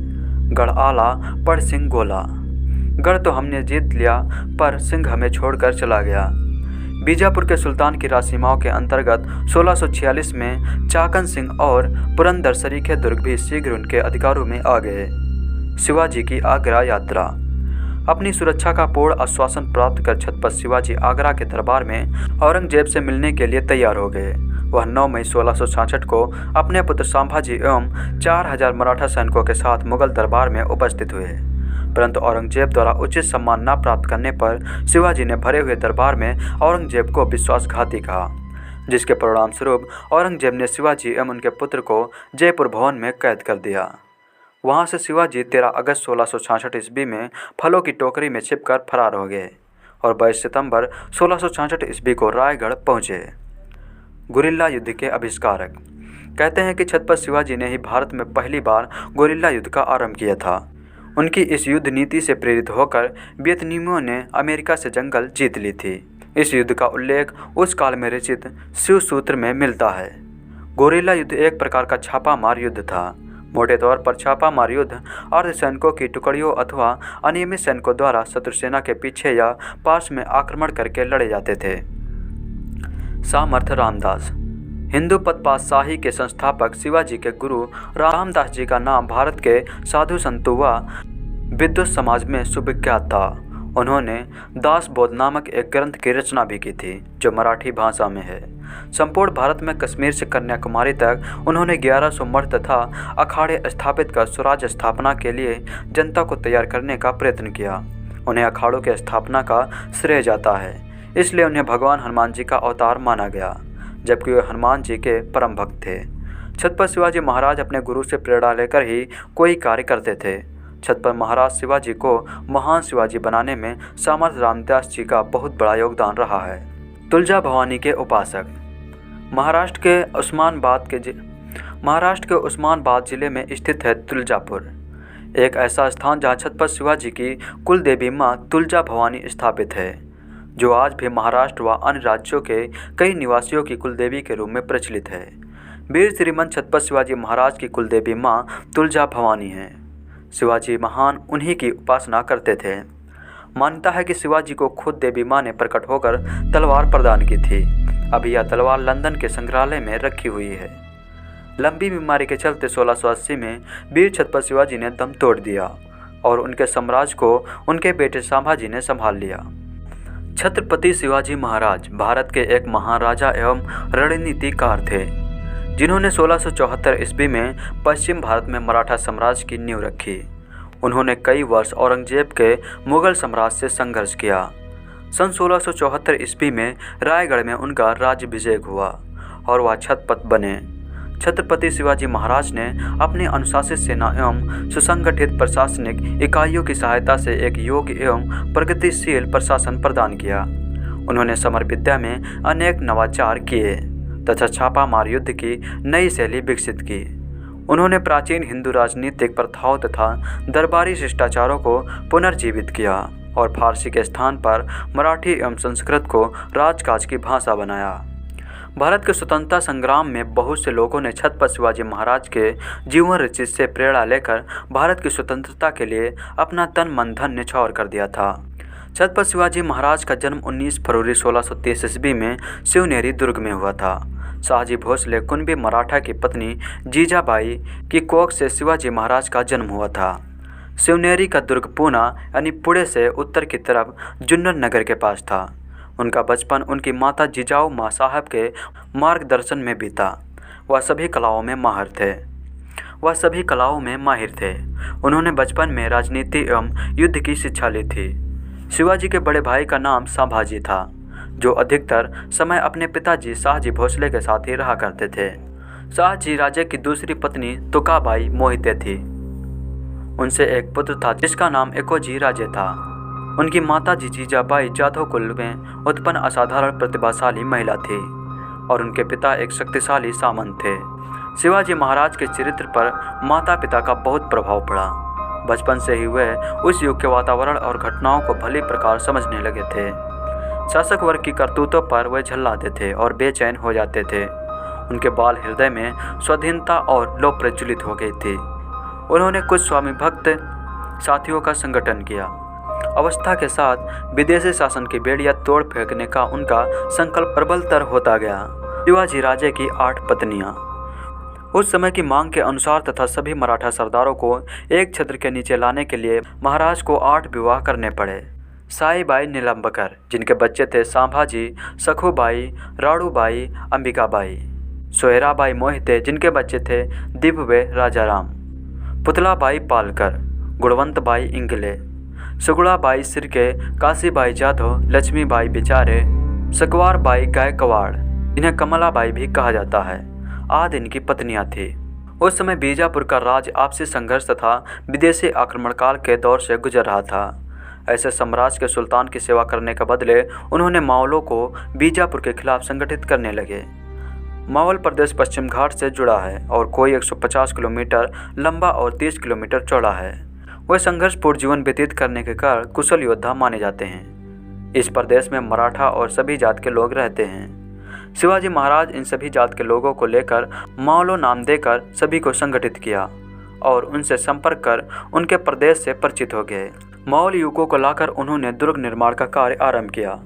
गढ़ आला पर सिंह गोला। गढ़ तो हमने जीत लिया, पर सिंह हमें छोड़कर चला गया। बीजापुर के सुल्तान की राजसीमाओं के अंतर्गत 1646 में चाकन सिंह और पुरंदर सरीखे दुर्ग भी शीघ्र उनके अधिकारों में आ गए। शिवाजी की आगरा यात्रा। अपनी सुरक्षा का पूर्ण आश्वासन प्राप्त कर छत्रपति शिवाजी आगरा के दरबार में औरंगजेब से मिलने के लिए तैयार हो गए। वह 9 मई 1666 को अपने पुत्र संभाजी एवं 4000 मराठा सैनिकों के साथ मुगल दरबार में उपस्थित हुए, परंतु औरंगजेब द्वारा उचित सम्मान न प्राप्त करने पर शिवाजी ने भरे हुए दरबार में औरंगजेब को विश्वासघाती कहा, जिसके परिणाम स्वरूप औरंगजेब ने शिवाजी एवं उनके पुत्र को जयपुर भवन में कैद कर दिया। वहाँ से शिवाजी 13 अगस्त 1666 ईस्वी में फलों की टोकरी में छिपकर फरार हो गए और 22 सितंबर 1666 ईस्वी को रायगढ़ पहुँचे। गुरिल्ला युद्ध के आविष्कारक कहते हैं कि छत्रपति शिवाजी ने ही भारत में पहली बार गुरिल्ला युद्ध का आरंभ किया था। उनकी इस युद्ध नीति से प्रेरित होकर वियतनामियों ने अमेरिका से जंगल जीत ली थी। इस युद्ध का उल्लेख उस काल में रचित शिव सूत्र में मिलता है। गुरिल्ला युद्ध एक प्रकार का छापामार युद्ध था। मोटे तौर पर छापामार युद्ध अर्धसैनिकों की टुकड़ियों अथवा अनियमित सैनिकों द्वारा शत्रु सेना के पीछे या पास में आक्रमण करके लड़े जाते थे। सामर्थ रामदास हिंदू पदपातशाही के संस्थापक शिवाजी के गुरु रामदास जी का नाम भारत के साधु संतों व विद्वत समाज में सुविख्यात था। उन्होंने दास बोध नामक एक ग्रंथ की रचना भी की थी जो मराठी भाषा में है। संपूर्ण भारत में कश्मीर से कन्याकुमारी तक उन्होंने 1100 मठ तथा अखाड़े स्थापित कर स्वराज्य स्थापना के लिए जनता को तैयार करने का प्रयत्न किया। उन्हें अखाड़ों की स्थापना का श्रेय जाता है, इसलिए उन्हें भगवान हनुमान जी का अवतार माना गया, जबकि वे हनुमान जी के परम भक्त थे। छत्रपति शिवाजी महाराज अपने गुरु से प्रेरणा लेकर ही कोई कार्य करते थे। छत्रपति महाराज शिवाजी को महान शिवाजी बनाने में सामर्थ रामदास जी का बहुत बड़ा योगदान रहा है। तुलजा भवानी के उपासक महाराष्ट्र के उस्मानाबाद जिले में स्थित है तुलजापुर, एक ऐसा स्थान जहाँ छत्रपति शिवाजी की कुल देवी माँ तुलजा भवानी स्थापित है, जो आज भी महाराष्ट्र व अन्य राज्यों के कई निवासियों की कुलदेवी के रूप में प्रचलित है। वीर श्रीमंत छत्रपति शिवाजी महाराज की कुलदेवी माँ तुलजा भवानी हैं। शिवाजी महान उन्हीं की उपासना करते थे। मान्यता है कि शिवाजी को खुद देवी माँ ने प्रकट होकर तलवार प्रदान की थी। अभी यह तलवार लंदन के संग्रहालय में रखी हुई है। लंबी बीमारी के चलते 1680 में वीर छत्रपति शिवाजी ने दम तोड़ दिया और उनके साम्राज्य को उनके बेटे संभाजी ने संभाल लिया। छत्रपति शिवाजी महाराज भारत के एक महान राजा एवं रणनीतिकार थे, जिन्होंने 1674 ईस्वी में पश्चिम भारत में मराठा साम्राज्य की नींव रखी। उन्होंने कई वर्ष औरंगजेब के मुगल साम्राज्य से संघर्ष किया। सन 1674 ईस्वी में रायगढ़ में उनका राज्याभिषेक हुआ और वह छत्रपति बने। छत्रपति शिवाजी महाराज ने अपनी अनुशासित सेना एवं सुसंगठित प्रशासनिक इकाइयों की सहायता से एक योग्य एवं प्रगतिशील प्रशासन प्रदान किया। उन्होंने समर विद्या में अनेक नवाचार किए तथा छापामार युद्ध की नई शैली विकसित की। उन्होंने प्राचीन हिंदू राजनीतिक प्रथाओं तथा दरबारी शिष्टाचारों को पुनर्जीवित किया और फारसी के स्थान पर मराठी एवं संस्कृत को राजकाज की भाषा बनाया। भारत के स्वतंत्रता संग्राम में बहुत से लोगों ने छत्रपति शिवाजी महाराज के जीवन रचित से प्रेरणा लेकर भारत की स्वतंत्रता के लिए अपना तन मन धन न्यौछावर कर दिया था। छत्रपति शिवाजी महाराज का जन्म 19 फरवरी 1630 ईस्वी में शिवनेरी दुर्ग में हुआ था। शाहजी भोसले कुंभी मराठा की पत्नी जीजाबाई की कोख से शिवाजी महाराज का जन्म हुआ था। शिवनेरी का दुर्ग पूना यानी पुणे से उत्तर की तरफ जुन्नर नगर के पास था। उनका बचपन उनकी माता जिजाऊ माँ साहब के मार्गदर्शन में बीता। वह सभी कलाओं में माहिर थे। उन्होंने बचपन में राजनीति एवं युद्ध की शिक्षा ली थी। शिवाजी के बड़े भाई का नाम संभाजी था, जो अधिकतर समय अपने पिताजी शाहजी भोसले के साथ ही रहा करते थे। शाहजी राजे की दूसरी पत्नी तुकाबाई मोहिते थी। उनसे एक पुत्र था जिसका नाम एकोजी राजे था। उनकी माता जी जीजाबाई जाधव कुल में उत्पन्न असाधारण प्रतिभाशाली महिला थी और उनके पिता एक शक्तिशाली सामंत थे। शिवाजी महाराज के चरित्र पर माता पिता का बहुत प्रभाव पड़ा। बचपन से ही वे उस युग के वातावरण और घटनाओं को भली प्रकार समझने लगे थे। शासक वर्ग की करतूतों पर वे झल्लाते थे और बेचैन हो जाते थे। उनके बाल हृदय में स्वाधीनता और लोभ प्रज्वलित हो गई थी। उन्होंने कुछ स्वामी भक्त साथियों का संगठन किया। अवस्था के साथ विदेशी शासन की बेड़ियां तोड़ फेंकने का उनका संकल्प प्रबलतर होता गया। शिवाजी राजे की 8 पत्नियां। उस समय की मांग के अनुसार तथा सभी मराठा सरदारों को एक छत्र के नीचे लाने के लिए महाराज को 8 विवाह करने पड़े। साईबाई निलंबकर, जिनके बच्चे थे संभाजी, सखुबाई, राड़ूबाई, अंबिकाबाई, सोहराबाई मोहिते, जिनके बच्चे थे दिव्य राजाराम, पुतलाबाई पालकर, गुणवंतबाई इंगले, सुगुड़ाबाई सिरके, काशीबाई जाधव, लक्ष्मीबाई बिचारे, सकवारबाई गायकवाड़, जिन्हें कमलाबाई भी कहा जाता है, आदि इनकी पत्नियां थीं। उस समय बीजापुर का राज्य आपसी संघर्ष तथा विदेशी आक्रमण काल के दौर से गुजर रहा था। ऐसे साम्राज्य के सुल्तान की सेवा करने के बदले उन्होंने मावलों को बीजापुर के खिलाफ संगठित करने लगे। मावल प्रदेश पश्चिम घाट से जुड़ा है और कोई 150 किलोमीटर लंबा और 30 किलोमीटर चौड़ा है। वे संघर्षपूर्ण जीवन व्यतीत करने के कारण कुशल योद्धा माने जाते हैं। इस प्रदेश में मराठा और सभी जात के लोग रहते हैं। शिवाजी महाराज इन सभी जात के लोगों को लेकर मावलो नाम देकर सभी को संगठित किया और उनसे संपर्क कर उनके प्रदेश से परिचित हो गए। मावल युवकों को लाकर उन्होंने दुर्ग निर्माण का कार्य आरंभ किया।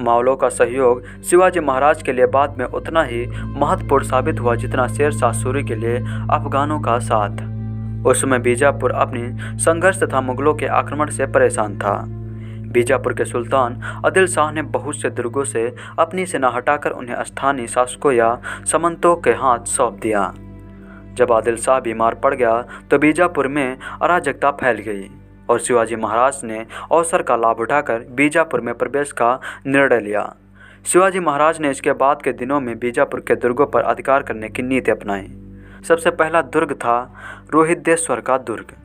मावलों का सहयोग शिवाजी महाराज के लिए बाद में उतना ही महत्वपूर्ण साबित हुआ जितना शेर शाह सूरी के लिए अफगानों का साथ। उस समय बीजापुर अपनी संघर्ष तथा मुगलों के आक्रमण से परेशान था। बीजापुर के सुल्तान आदिल शाह ने बहुत से दुर्गों से अपनी सेना हटाकर उन्हें स्थानीय शासकों या सामंतों के हाथ सौंप दिया। जब आदिल शाह बीमार पड़ गया तो बीजापुर में अराजकता फैल गई और शिवाजी महाराज ने अवसर का लाभ उठाकर बीजापुर में प्रवेश का निर्णय लिया। शिवाजी महाराज ने इसके बाद के दिनों में बीजापुर के दुर्गों पर अधिकार करने की नीति अपनाई। सबसे पहला दुर्ग था रोहितेश्वर का दुर्ग।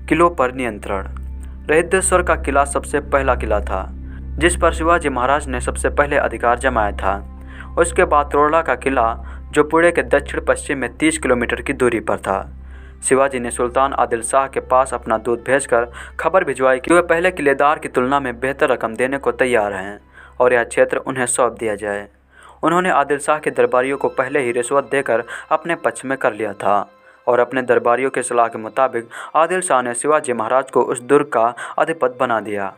किलों पर नियंत्रण। रोहितेश्वर का किला सबसे पहला किला था जिस पर शिवाजी महाराज ने सबसे पहले अधिकार जमाया था। उसके बाद तोरला का किला जो पुणे के दक्षिण पश्चिम में 30 किलोमीटर की दूरी पर था। शिवाजी ने सुल्तान आदिल शाह के पास अपना दूत भेजकर खबर भिजवाई कि वे पहले किलेदार की तुलना में बेहतर रकम देने को तैयार हैं और यह क्षेत्र उन्हें सौंप दिया जाए। उन्होंने आदिल शाह के दरबारियों को पहले ही रिश्वत देकर अपने पक्ष में कर लिया था और अपने दरबारियों के सलाह के मुताबिक आदिल शाह ने शिवाजी महाराज को उस दुर्ग का अधिपति बना दिया।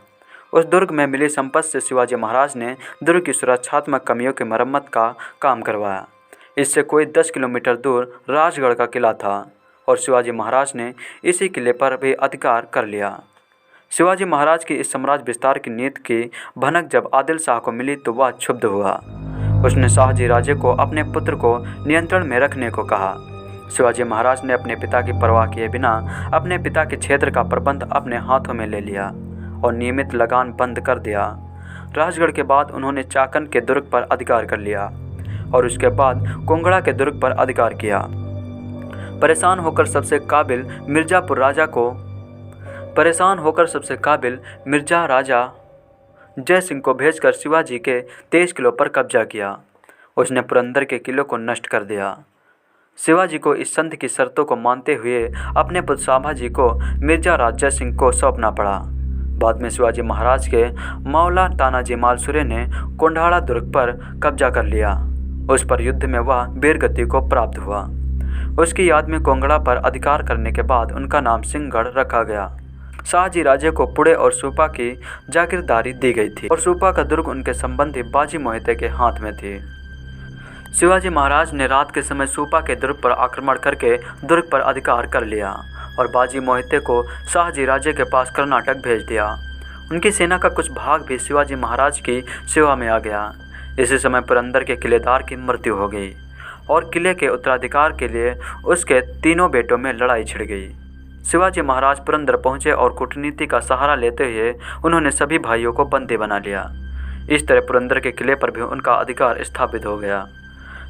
उस दुर्ग में मिली संपत्ति से शिवाजी महाराज ने दुर्ग की सुरक्षात्मक कमियों की मरम्मत का काम करवाया। इससे कोई 10 किलोमीटर दूर राजगढ़ का किला था और शिवाजी महाराज ने इसी किले पर भी अधिकार कर लिया। शिवाजी महाराज की इस साम्राज्य विस्तार की नीति की भनक जब आदिल शाह को मिली तो वह क्षुब्ध हुआ। उसने शाहजी राजे को अपने पुत्र को नियंत्रण में रखने को कहा। शिवाजी महाराज ने अपने पिता की परवाह किए बिना अपने पिता के क्षेत्र का प्रबंध अपने हाथों में ले लिया और नियमित लगान बंद कर दिया। राजगढ़ के बाद उन्होंने चाकन के दुर्ग पर अधिकार कर लिया और उसके बाद कोंगड़ा के दुर्ग पर अधिकार किया। परेशान होकर सबसे काबिल मिर्जा राजा जय सिंह को भेजकर शिवाजी के 23 किलों पर कब्जा किया। उसने पुरंदर के किलों को नष्ट कर दिया। शिवाजी को इस संधि की शर्तों को मानते हुए अपने पुत्र संभाजी को मिर्जा राजा सिंह को सौंपना पड़ा। बाद में शिवाजी महाराज के मौला तानाजी मालसुरे ने कोंढाड़ा दुर्ग पर कब्जा कर लिया। उस पर युद्ध में वह वीरगति को प्राप्त हुआ। उसकी याद में कोंगड़ा पर अधिकार करने के बाद उनका नाम सिंहगढ़ रखा गया। शाहजी राजे को पुणे और सूपा की जागीरदारी दी गई थी और सूपा का दुर्ग उनके संबंधी बाजी मोहिते के हाथ में थी। शिवाजी महाराज ने रात के समय सूपा के दुर्ग पर आक्रमण करके दुर्ग पर अधिकार कर लिया और बाजी मोहिते को शाहजी राजे के पास कर्नाटक भेज दिया। उनकी सेना का कुछ भाग भी शिवाजी महाराज की सेवा में आ गया। इसी समय पुरंदर के किलेदार की मृत्यु हो गई और किले के उत्तराधिकार के लिए उसके तीनों बेटों में लड़ाई छिड़ गई। शिवाजी महाराज पुरंदर पहुंचे और कूटनीति का सहारा लेते हुए उन्होंने सभी भाइयों को बंदी बना लिया। इस तरह पुरंदर के किले पर भी उनका अधिकार स्थापित हो गया।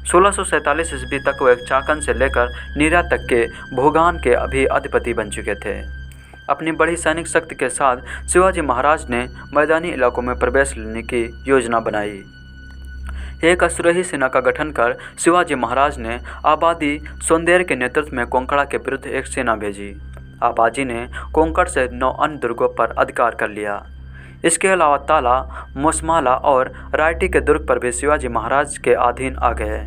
1647 ईस्वी तक वे चाकन से लेकर नीरा तक के भोगान के अभी अधिपति बन चुके थे। अपनी बड़ी सैनिक शक्ति के साथ शिवाजी महाराज ने मैदानी इलाकों में प्रवेश लेने की योजना बनाई। एक अश्वरोही सेना का गठन कर शिवाजी महाराज ने आबादी सोंदेर के नेतृत्व में कोंकड़ा के विरुद्ध एक सेना भेजी। आबाजी ने कोंकण से 9 अन्य दुर्गों पर अधिकार कर लिया। इसके अलावा ताला, मोसमाला और रायटी के दुर्ग पर भी शिवाजी महाराज के अधीन आ गए।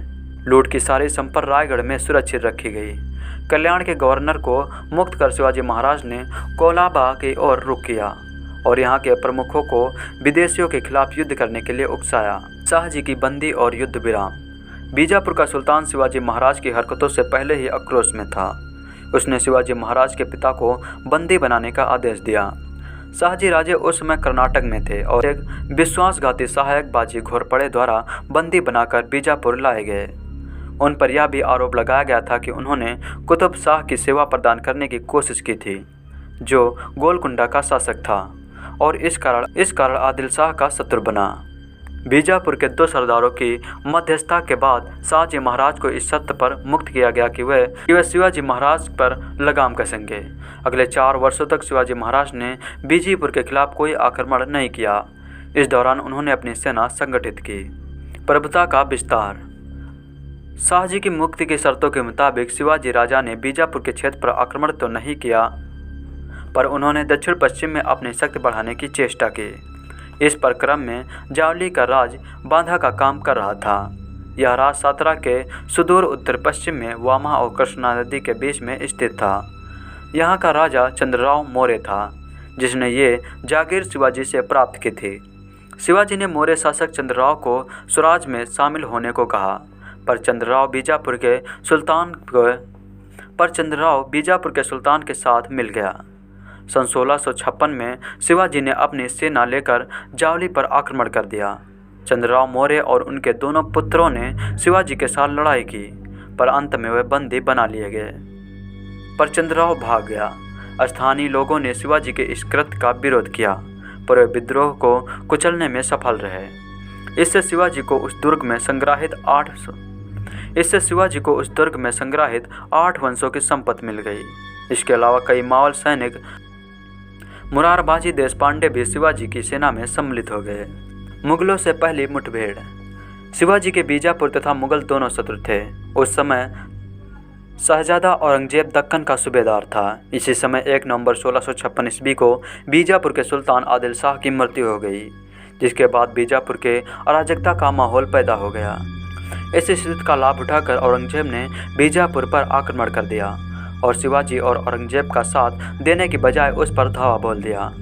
लूट की सारी संपत्ति रायगढ़ में सुरक्षित रखी गई। कल्याण के गवर्नर को मुक्त कर शिवाजी महाराज ने कोलाबा की ओर रुख किया और यहाँ के प्रमुखों को विदेशियों के खिलाफ युद्ध करने के लिए उकसाया। शाहजी की बंदी और युद्ध विराम। बीजापुर का सुल्तान शिवाजी महाराज की हरकतों से पहले ही आक्रोश में था। उसने शिवाजी महाराज के पिता को बंदी बनाने का आदेश दिया। शाहजी राजे उस समय कर्नाटक में थे और एक विश्वासघाती सहायक बाजी घोरपड़े द्वारा बंदी बनाकर बीजापुर लाए गए। उन पर यह भी आरोप लगाया गया था कि उन्होंने कुतुब शाह की सेवा प्रदान करने की कोशिश की थी, जो गोलकुंडा का शासक था और इस कारण आदिल शाह का शत्रु बना। बीजापुर के 2 सरदारों की मध्यस्थता के बाद शहाजी महाराज को इस शर्त पर मुक्त किया गया कि वे शिवाजी महाराज पर लगाम कसेंगे। अगले 4 वर्षों तक शिवाजी महाराज ने बीजापुर के खिलाफ कोई आक्रमण नहीं किया। इस दौरान उन्होंने अपनी सेना संगठित की। प्रभुता का विस्तार। शाहजी की मुक्ति की शर्तों के मुताबिक शिवाजी राजा ने बीजापुर के क्षेत्र पर आक्रमण तो नहीं किया, पर उन्होंने दक्षिण पश्चिम में अपनी शक्ति बढ़ाने की चेष्टा की। इस प्रक्रम में जावली का राज बांधा का काम कर रहा था। यह राज सातारा के सुदूर उत्तर पश्चिम में वामा और कृष्णा नदी के बीच में स्थित था। यहाँ का राजा चंद्रराव मौर्य था, जिसने ये जागीर शिवाजी से प्राप्त की थी। शिवाजी ने मौर्य शासक चंद्रराव को स्वराज में शामिल होने को कहा, पर चंद्रराव बीजापुर के सुल्तान के साथ मिल गया। सन 1656 में शिवाजी ने अपनी सेना लेकर जावली पर आक्रमण कर दिया। चंद्रराव मौर्य और उनके दोनों पुत्रों ने शिवाजी के साथ लड़ाई की, पर अंत में वे बंदी बना लिए गए। पर चंद्रराव भाग गया। स्थानीय लोगों ने शिवाजी के इस कृत्य का विरोध किया, पर वे विद्रोह को कुचलने में सफल रहे। इससे शिवाजी को उस दुर्ग में संग्रहित 8 वंशों की संपत्ति मिल गई। इसके अलावा कई मावल सैनिक मुरारबाजी देशपांडे भी शिवाजी की सेना में सम्मिलित हो गए। मुगलों से पहली मुठभेड़। शिवाजी के बीजापुर तथा मुगल दोनों शत्रु थे। उस समय शहजादा औरंगजेब दक्कन का सूबेदार था। इसी समय 1 नवंबर 1656 ईस्वी को बीजापुर के सुल्तान आदिल शाह की मृत्यु हो गई, जिसके बाद बीजापुर के अराजकता का माहौल पैदा हो गया। इस स्थिति का लाभ उठाकर औरंगजेब ने बीजापुर पर आक्रमण कर दिया और शिवाजी और औरंगजेब का साथ देने की बजाय उस पर धावा बोल दिया।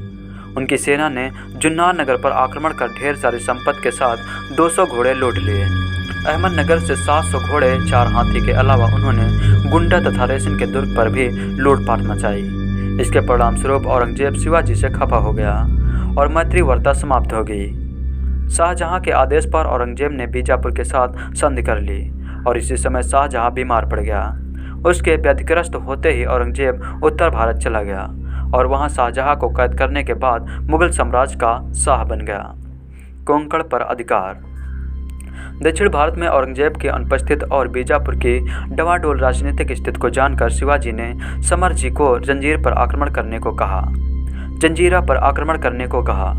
उनकी सेना ने जुन्नर नगर पर आक्रमण कर ढेर सारी संपत्ति के साथ 200 घोड़े लूट लिए। अहमदनगर से 700 घोड़े, 4 हाथी के अलावा उन्होंने गुंडा तथा रेसिन के दुर्ग पर भी लूटपाट मचाई। इसके परिणामस्वरूप औरंगजेब शिवाजी से खफा हो गया और मैत्री वार्ता समाप्त हो गई। शाहजहां के आदेश पर औरंगजेब ने बीजापुर के साथ संधि कर ली और इसी समय शाहजहां बीमार पड़ गया। उसके व्याधिग्रस्त होते ही औरंगजेब उत्तर भारत चला गया और वहां शाहजहां को कैद करने के बाद मुगल साम्राज्य का शाह बन गया। कोंकण पर अधिकार। दक्षिण भारत में औरंगजेब की अनुपस्थित और बीजापुर की डवाडोल राजनीतिक स्थिति को जानकर शिवाजी ने समरजी को जंजीरा पर आक्रमण करने को कहा,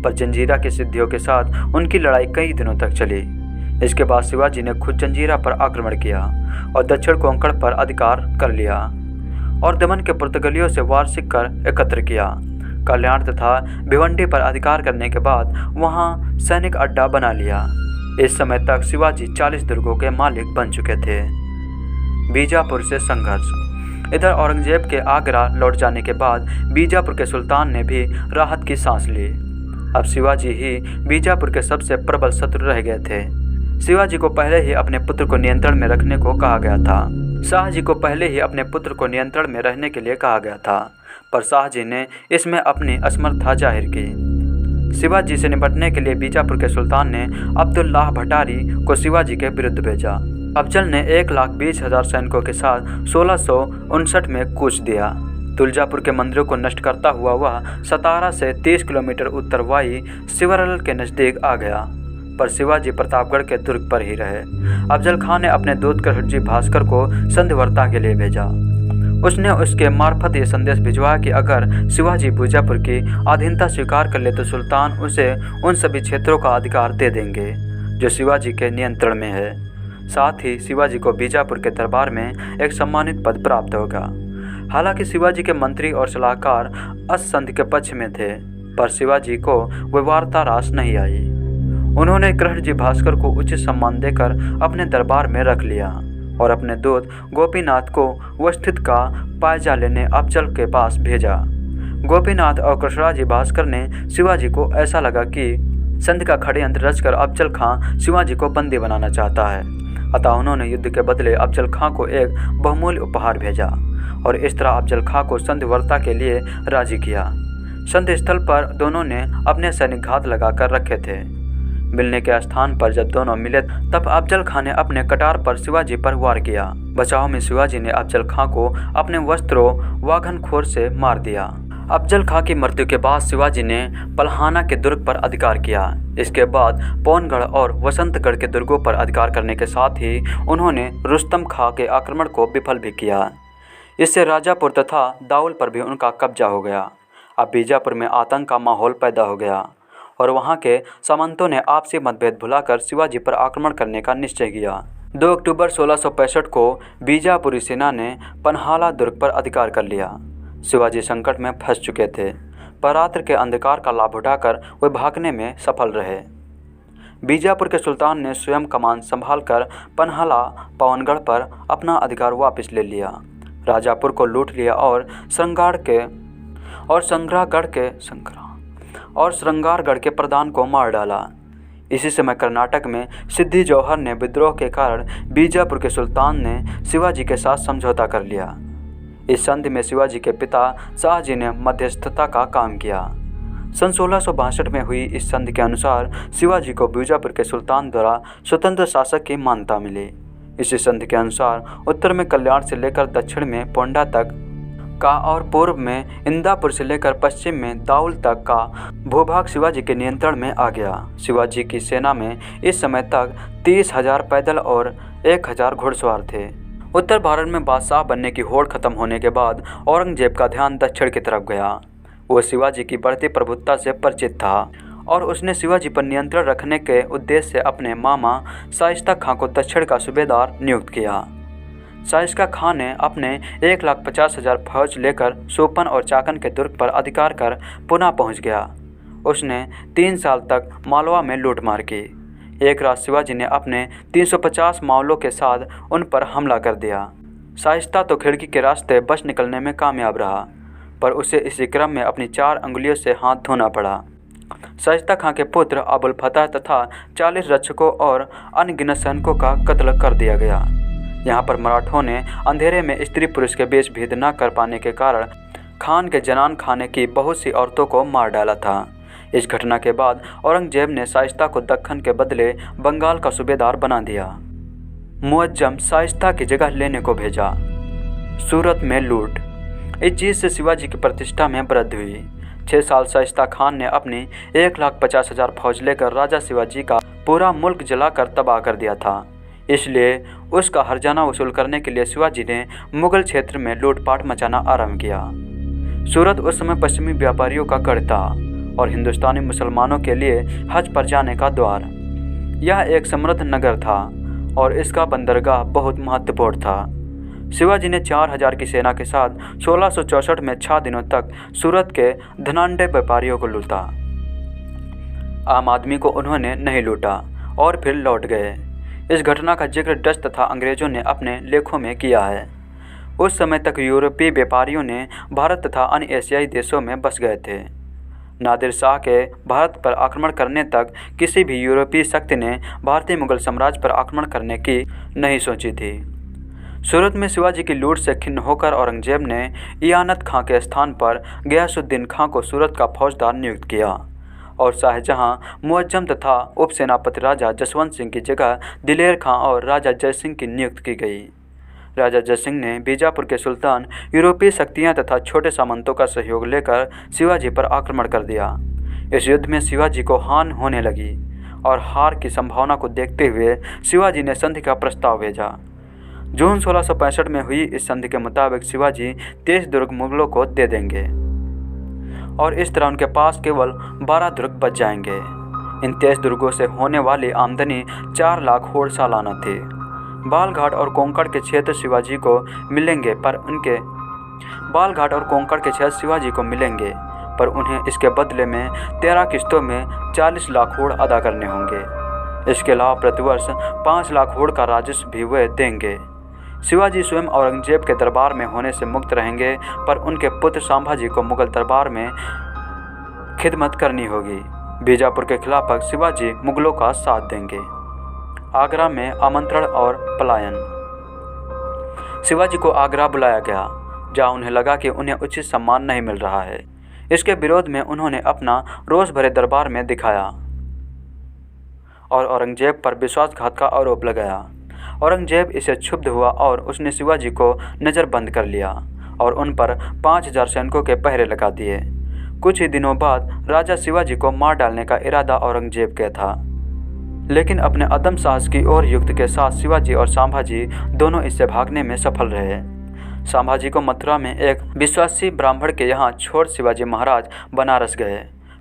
पर जंजीरा की सिद्धियों के साथ उनकी लड़ाई कई दिनों तक चली। इसके बाद शिवाजी ने खुद जंजीरा पर आक्रमण किया और दक्षिण कोंकण पर अधिकार कर लिया और दमन के पुर्तगालियों से वार्षिक कर एकत्र किया। कल्याण तथा भिवंडी पर अधिकार करने के बाद वहां सैनिक अड्डा बना लिया। इस समय तक शिवाजी 40 दुर्गों के मालिक बन चुके थे। बीजापुर से संघर्ष। इधर औरंगजेब के आगरा लौट जाने के बाद बीजापुर के सुल्तान ने भी राहत की सांस ली। अब शिवाजी ही बीजापुर के सबसे प्रबल शत्रु रह गए थे। शिवाजी को पहले ही अपने पुत्र को नियंत्रण में रखने को कहा गया था। शाहजी को पहले ही अपने पुत्र को नियंत्रण में रहने के लिए कहा गया था, पर शाहजी ने इसमें अपनी असमर्थता जाहिर की। शिवाजी से निपटने के लिए बीजापुर के सुल्तान ने अब्दुल्लाह भटारी को शिवाजी के विरुद्ध भेजा। अफजल ने 1,20,000 सैनिकों के साथ 1659 में कूच दिया। तुलजापुर के मंदिरों को नष्ट करता हुआ वह सतारा से 30 किलोमीटर उत्तरवाही सिवरल के नज़दीक आ गया, पर शिवाजी प्रतापगढ़ के दुर्ग पर ही रहे। अफजल खान ने अपने दूत कृष्णजी भास्कर को संधिवार्ता के लिए भेजा। उसने उसके मार्फत ये संदेश भिजवाया कि अगर शिवाजी बीजापुर की अधीनता स्वीकार कर ले तो सुल्तान उसे उन सभी क्षेत्रों का अधिकार दे देंगे जो शिवाजी के नियंत्रण में है। साथ ही शिवाजी को बीजापुर के दरबार में एक सम्मानित पद प्राप्त होगा। हालांकि शिवाजी के मंत्री और सलाहकार असंधि के पक्ष में थे, पर शिवाजी को वह वार्ता रास नहीं आई। उन्होंने कृष्णजी भास्कर को उचित सम्मान देकर अपने दरबार में रख लिया और अपने दूत गोपीनाथ को वस्थित का पायजा लेने अफजल के पास भेजा। गोपीनाथ और कृष्णजी भास्कर ने शिवाजी को ऐसा लगा कि संधि का षड्यंत्र रचकर अफजल खां शिवाजी को बंदी बनाना चाहता है, अतः उन्होंने युद्ध के बदले अफजल खां को एक बहुमूल्य उपहार भेजा और इस तरह अफजल खां को संधिवार्ता के लिए राजी किया। संधि स्थल पर दोनों ने अपने सैनिक घात लगाकर रखे थे। मिलने के स्थान पर जब दोनों मिले तब अफजल खां ने अपने कटार पर शिवाजी पर वार किया। बचाव में शिवाजी ने अफजल खां को अपने वस्त्रों वाघनखोर से मार दिया। अफजल खां की मृत्यु के बाद शिवाजी ने पलहाना के दुर्ग पर अधिकार किया। इसके बाद पौनगढ़ और वसंतगढ़ के दुर्गों पर अधिकार करने के साथ ही उन्होंने रुस्तम खां के आक्रमण को विफल भी किया। इससे राजापुर तथा दाउल पर भी उनका कब्जा हो गया। अब बीजापुर में आतंक का माहौल पैदा हो गया और वहां के सामंतों ने आपसी मतभेद भुलाकर शिवाजी पर आक्रमण करने का निश्चय किया। 2 अक्टूबर 1665 को बीजापुरी सेना ने पन्हाला दुर्ग पर अधिकार कर लिया। शिवाजी संकट में फंस चुके थे, पर रात्रि के अंधकार का लाभ उठाकर वे भागने में सफल रहे। बीजापुर के सुल्तान ने स्वयं कमान संभालकर पन्हाला पवनगढ़ पर अपना अधिकार वापस ले लिया, राजापुर को लूट लिया और श्रृंगारगढ़ के प्रधान को मार डाला। इसी समय कर्नाटक में सिद्दी जौहर ने विद्रोह के कारण बीजापुर के सुल्तान ने शिवाजी के साथ समझौता कर लिया। इस संधि में शिवाजी के पिता शाहजी ने मध्यस्थता का काम किया। सन 1662 में हुई इस संधि के अनुसार शिवाजी को बीजापुर के सुल्तान द्वारा स्वतंत्र शासक की मान्यता मिली। इसी संधि के अनुसार उत्तर में कल्याण से लेकर दक्षिण में पोंडा तक का और पूर्व में इंदापुर से लेकर पश्चिम में दाउल तक का भूभाग शिवाजी के नियंत्रण में आ गया। शिवाजी की सेना में इस समय तक 30,000 पैदल और 1,000 घुड़सवार थे। उत्तर भारत में बादशाह बनने की होड़ खत्म होने के बाद औरंगजेब का ध्यान दक्षिण की तरफ गया। वो शिवाजी की बढ़ती प्रभुत्ता से परिचित था और उसने शिवाजी पर नियंत्रण रखने के उद्देश्य से अपने मामा शाइस्ता खां को दक्षिण का सूबेदार नियुक्त किया। शाइस्ता खां ने अपने 1,50,000 फौज लेकर सोपन और चाकन के दुर्ग पर अधिकार कर पुनः पहुंच गया। उसने 3 साल तक मालवा में लूटमार की। एक रात शिवाजी ने अपने 350 मावलों के साथ उन पर हमला कर दिया। शाइस्ता तो खिड़की के रास्ते बच निकलने में कामयाब रहा, पर उसे इसी क्रम में अपनी 4 अंगुलियों से हाथ धोना पड़ा। शाइस्ता खां के पुत्र अबुल फतह तथा 40 रक्षकों और अनगिनत सैनिकों का कत्ल कर दिया गया। यहाँ पर मराठों ने अंधेरे में स्त्री पुरुष के भेष भेद न कर पाने के कारण खान के जनान खाने की बहुत सी औरतों को मार डाला था। इस घटना के बाद औरंगजेब ने शाइस्ता को दक्खन के बदले बंगाल का सूबेदार बना दिया। मुअज्जम शाइस्ता की जगह लेने को भेजा। सूरत में लूट। इस चीज़ से शिवाजी की प्रतिष्ठा में वृद्धि हुई। 6 साल शाइस्ता खान ने अपनी 1,50,000 फौज लेकर राजा शिवाजी का पूरा मुल्क जलाकर तबाह कर दिया था। इसलिए उसका हर्जाना वसूल करने के लिए शिवाजी ने मुगल क्षेत्र में लूटपाट मचाना आरंभ किया। सूरत उस समय पश्चिमी व्यापारियों का गढ़ था और हिंदुस्तानी मुसलमानों के लिए हज पर जाने का द्वार। यह एक समृद्ध नगर था और इसका बंदरगाह बहुत महत्वपूर्ण था। शिवाजी ने 4,000 की सेना के साथ 1664 में 6 दिनों तक सूरत के धनाढ्य व्यापारियों को लूटा। आम आदमी को उन्होंने नहीं लूटा और फिर लौट गए। इस घटना का जिक्र डच तथा अंग्रेजों ने अपने लेखों में किया है। उस समय तक यूरोपीय व्यापारियों ने भारत तथा अन्य एशियाई देशों में बस गए थे। नादिर शाह के भारत पर आक्रमण करने तक किसी भी यूरोपीय शक्ति ने भारतीय मुगल साम्राज्य पर आक्रमण करने की नहीं सोची थी। सूरत में शिवाजी की लूट से खिन्न होकर औरंगजेब ने इयानत खां के स्थान पर गयासुद्दीन खां को सूरत का फौजदार नियुक्त किया और शाहजहां मुअज्जम तथा उपसेनापति राजा जसवंत सिंह की जगह दिलेर खां और राजा जयसिंह की नियुक्त की गई। राजा जयसिंह ने बीजापुर के सुल्तान, यूरोपीय शक्तियां तथा छोटे सामंतों का सहयोग लेकर शिवाजी पर आक्रमण कर दिया। इस युद्ध में शिवाजी को हानि होने लगी और हार की संभावना को देखते हुए शिवाजी ने संधि का प्रस्ताव भेजा। जून 1665 में हुई इस संधि के मुताबिक शिवाजी 23 दुर्ग मुगलों को दे देंगे और इस तरह उनके पास केवल 12 दुर्ग बच जाएंगे। इन 23 दुर्गों से होने वाली आमदनी 4 लाख होड़ सालाना थी। बालघाट और कोंकण के क्षेत्र शिवाजी को मिलेंगे, पर उन्हें इसके बदले में 13 किस्तों में 40 लाख होड़ अदा करने होंगे। इसके अलावा प्रतिवर्ष 5 लाख होड़ का राजस्व भी वे देंगे। शिवाजी स्वयं औरंगजेब के दरबार में होने से मुक्त रहेंगे, पर उनके पुत्र संभाजी को मुगल दरबार में खिदमत करनी होगी। बीजापुर के खिलाफत शिवाजी मुगलों का साथ देंगे। आगरा में आमंत्रण और पलायन। शिवाजी को आगरा बुलाया गया, जहां उन्हें लगा कि उन्हें उचित सम्मान नहीं मिल रहा है। इसके विरोध में उन्होंने अपना रोष भरे दरबार में दिखाया और औरंगजेब पर विश्वासघात का आरोप लगाया। औरंगजेब इसे क्षुब्ध हुआ और उसने शिवाजी को नज़रबंद कर लिया और उन पर 5000 सैनिकों के पहरे लगा दिए। कुछ ही दिनों बाद राजा शिवाजी को मार डालने का इरादा औरंगजेब का था, लेकिन अपने अदम साहस की और युक्त के साथ शिवाजी और संभाजी दोनों इससे भागने में सफल रहे। संभाजी को मथुरा में एक विश्वासी ब्राह्मण के यहाँ छोड़ शिवाजी महाराज बनारस गए।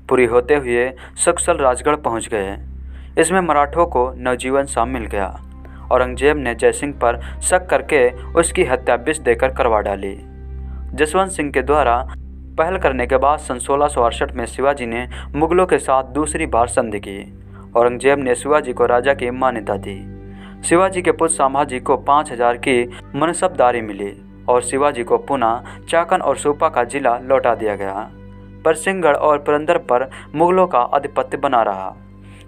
पूरी होते हुए सक्सल राजगढ़ पहुँच गए। इसमें मराठों को नवजीवन सा मिल गया। औरंगजेब ने जयसिंह पर शक करके उसकी हत्या विष देकर करवा डाली। जसवंत सिंह के द्वारा पहल करने के बाद सन 1668 में शिवाजी ने मुगलों के साथ दूसरी बार संधि की। औरंगजेब ने शिवाजी को राजा की मान्यता दी। शिवाजी के पुत्र संभाजी को 5000 की मनसबदारी मिली और शिवाजी को पुनः चाकन और सुपा का जिला लौटा दिया गया, पर सिंहगढ़ और पुरंदर पर मुगलों का आधिपत्य बना रहा।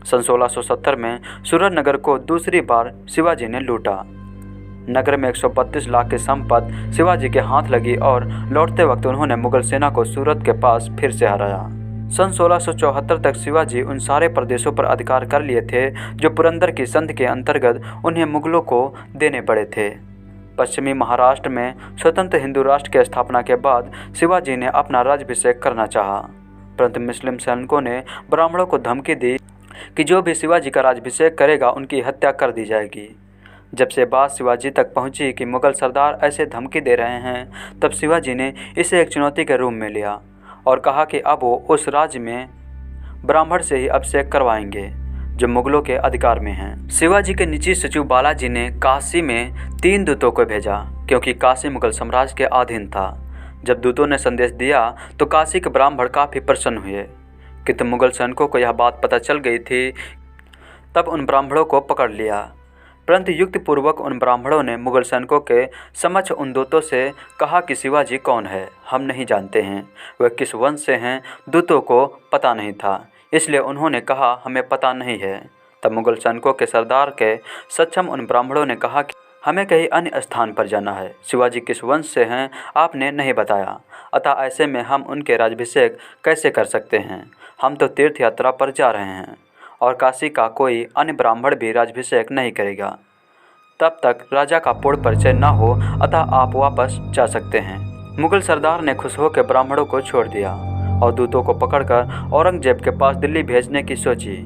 सन 1670 में सूरजनगर को दूसरी बार शिवाजी ने लूटा। नगर में 132 लाख की संपत्ति शिवाजी के हाथ लगी और लौटते वक्त उन्होंने मुगल सेना को सूरत के पास फिर से हराया। सन 1674 तक शिवाजी उन सारे प्रदेशों पर अधिकार कर लिए थे जो पुरंदर की संधि के अंतर्गत उन्हें मुगलों को देने पड़े थे। पश्चिमी महाराष्ट्र में स्वतंत्र हिंदू राष्ट्र की स्थापना के बाद शिवाजी ने अपना राज्याभिषेक करना चाहा, परंतु मुस्लिम सैनिकों ने ब्राह्मणों को धमकी दी कि जो भी शिवाजी का राज्याभिषेक करेगा उनकी हत्या कर दी जाएगी। जब से बात शिवाजी तक पहुंची कि मुगल सरदार ऐसे धमकी दे रहे हैं, तब शिवाजी ने इसे एक चुनौती के रूप में लिया और कहा कि अब वो उस राज्य में ब्राह्मण से ही अभिषेक करवाएंगे जो मुगलों के अधिकार में हैं। शिवाजी के निजी सचिव बालाजी ने काशी में 3 दूतों को भेजा, क्योंकि काशी मुगल साम्राज्य के अधीन था। जब दूतों ने संदेश दिया तो काशी के ब्राह्मण काफ़ी प्रसन्न हुए, किंतु मुगल सैनिकों को यह बात पता चल गई थी। तब उन ब्राह्मणों को पकड़ लिया, परंतु युक्तिपूर्वक उन ब्राह्मणों ने मुगल सैनिकों के समक्ष उन दूतों से कहा कि शिवाजी कौन है, हम नहीं जानते हैं, वह किस वंश से हैं। दूतों को पता नहीं था, इसलिए उन्होंने कहा हमें पता नहीं है। तब मुगल सैनिकों के सरदार के सक्षम उन ब्राह्मणों ने कहा कि हमें कहीं अन्य स्थान पर जाना है, शिवाजी किस वंश से हैं आपने नहीं बताया, अतः ऐसे में हम उनके राज्याभिषेक कैसे कर सकते हैं। हम तो तीर्थ यात्रा पर जा रहे हैं और काशी का कोई अन्य ब्राह्मण भी राज्याभिषेक नहीं करेगा। तब तक राजा का पूर्ण परिचय न हो, अतः आप वापस जा सकते हैं। मुगल सरदार ने खुश होकर ब्राह्मणों को छोड़ दिया और दूतों को पकड़कर औरंगजेब के पास दिल्ली भेजने की सोची,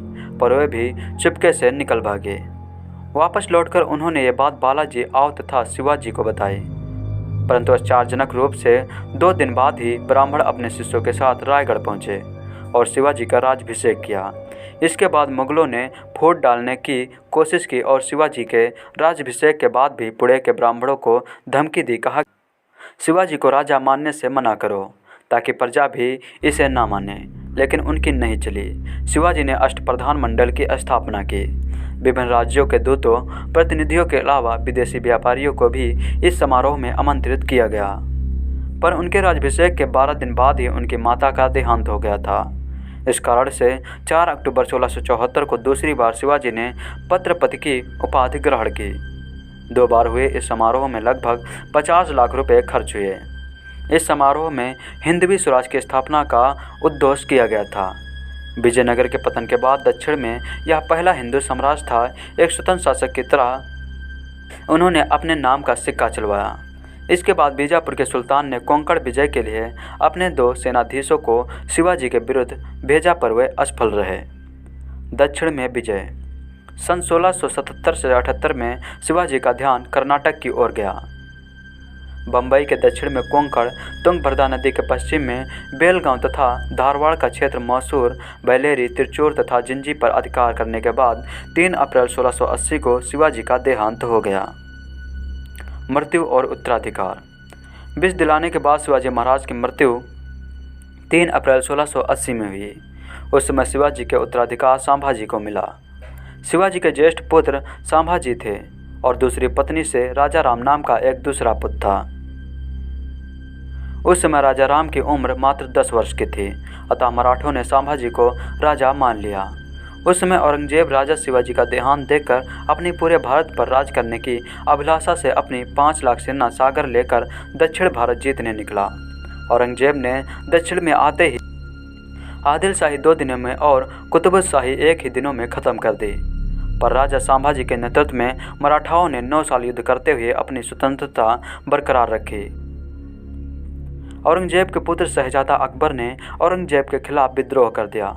पर वे भी चुपके से निकल भागे। वापस लौटकर उन्होंने ये बात बालाजी आओ तथा शिवाजी को बताई, परंतु आश्चर्यजनक रूप से 2 दिन बाद ही ब्राह्मण अपने शिष्यों के साथ रायगढ़ पहुँचे और शिवाजी का राज्याभिषेक किया। इसके बाद मुगलों ने फूट डालने की कोशिश की और शिवाजी के राज्याभिषेक के बाद भी पुणे के ब्राह्मणों को धमकी दी, कहा शिवाजी को राजा मानने से मना करो ताकि प्रजा भी इसे ना माने, लेकिन उनकी नहीं चली। शिवाजी ने अष्टप्रधान मंडल की स्थापना की। विभिन्न राज्यों के दूतों प्रतिनिधियों के अलावा विदेशी व्यापारियों को भी इस समारोह में आमंत्रित किया गया, पर उनके राज्याभिषेक के 12 दिन बाद ही उनकी माता का देहांत हो गया था। इस कारण से 4 अक्टूबर 1674 को दूसरी बार शिवाजी ने पत्रपति की उपाधि ग्रहण की। 2 बार हुए इस समारोह में लगभग 50 लाख रुपए खर्च हुए। इस समारोह में हिंदवी स्वराज की स्थापना का उद्घोष किया गया था। विजयनगर के पतन के बाद दक्षिण में यह पहला हिंदू साम्राज्य था। एक स्वतंत्र शासक की तरह उन्होंने अपने नाम का सिक्का चलवाया। इसके बाद बीजापुर के सुल्तान ने कोंकण विजय के लिए अपने 2 सेनाधीशों को शिवाजी के विरुद्ध भेजा, पर वे असफल रहे। दक्षिण में विजय। सन 1677 से 78 में शिवाजी का ध्यान कर्नाटक की ओर गया। बम्बई के दक्षिण में कोंकण, तुंगभद्रा नदी के पश्चिम में बेलगांव तथा धारवाड़ का क्षेत्र मैसूर, बेलेरी, तिरचूर तथा जिंजी पर अधिकार करने के बाद 3 अप्रैल 1680 को शिवाजी का देहांत हो गया। मृत्यु और उत्तराधिकार। विष दिलाने के बाद शिवाजी महाराज की मृत्यु 3 अप्रैल 1680 में हुई। उस समय शिवाजी के उत्तराधिकार संभाजी को मिला। शिवाजी के ज्येष्ठ पुत्र संभाजी थे और दूसरी पत्नी से राजा राम नाम का एक दूसरा पुत्र था। उस समय राजा राम की उम्र मात्र 10 वर्ष की थी, अतः मराठों ने संभाजी को राजा मान लिया। उस समय औरंगजेब राजा शिवाजी का देहांत देखकर अपनी पूरे भारत पर राज करने की अभिलाषा से अपनी 5 लाख सेना सागर लेकर दक्षिण भारत जीतने निकला। औरंगजेब ने दक्षिण में आते ही आदिल शाही 2 दिनों में और कुतुब शाही 1 ही दिनों में ख़त्म कर दी, पर राजा संभाजी के नेतृत्व में मराठाओं ने 9 साल युद्ध करते हुए अपनी स्वतंत्रता बरकरार रखी। औरंगजेब के पुत्र शहजादा अकबर ने औरंगजेब के खिलाफ विद्रोह कर दिया।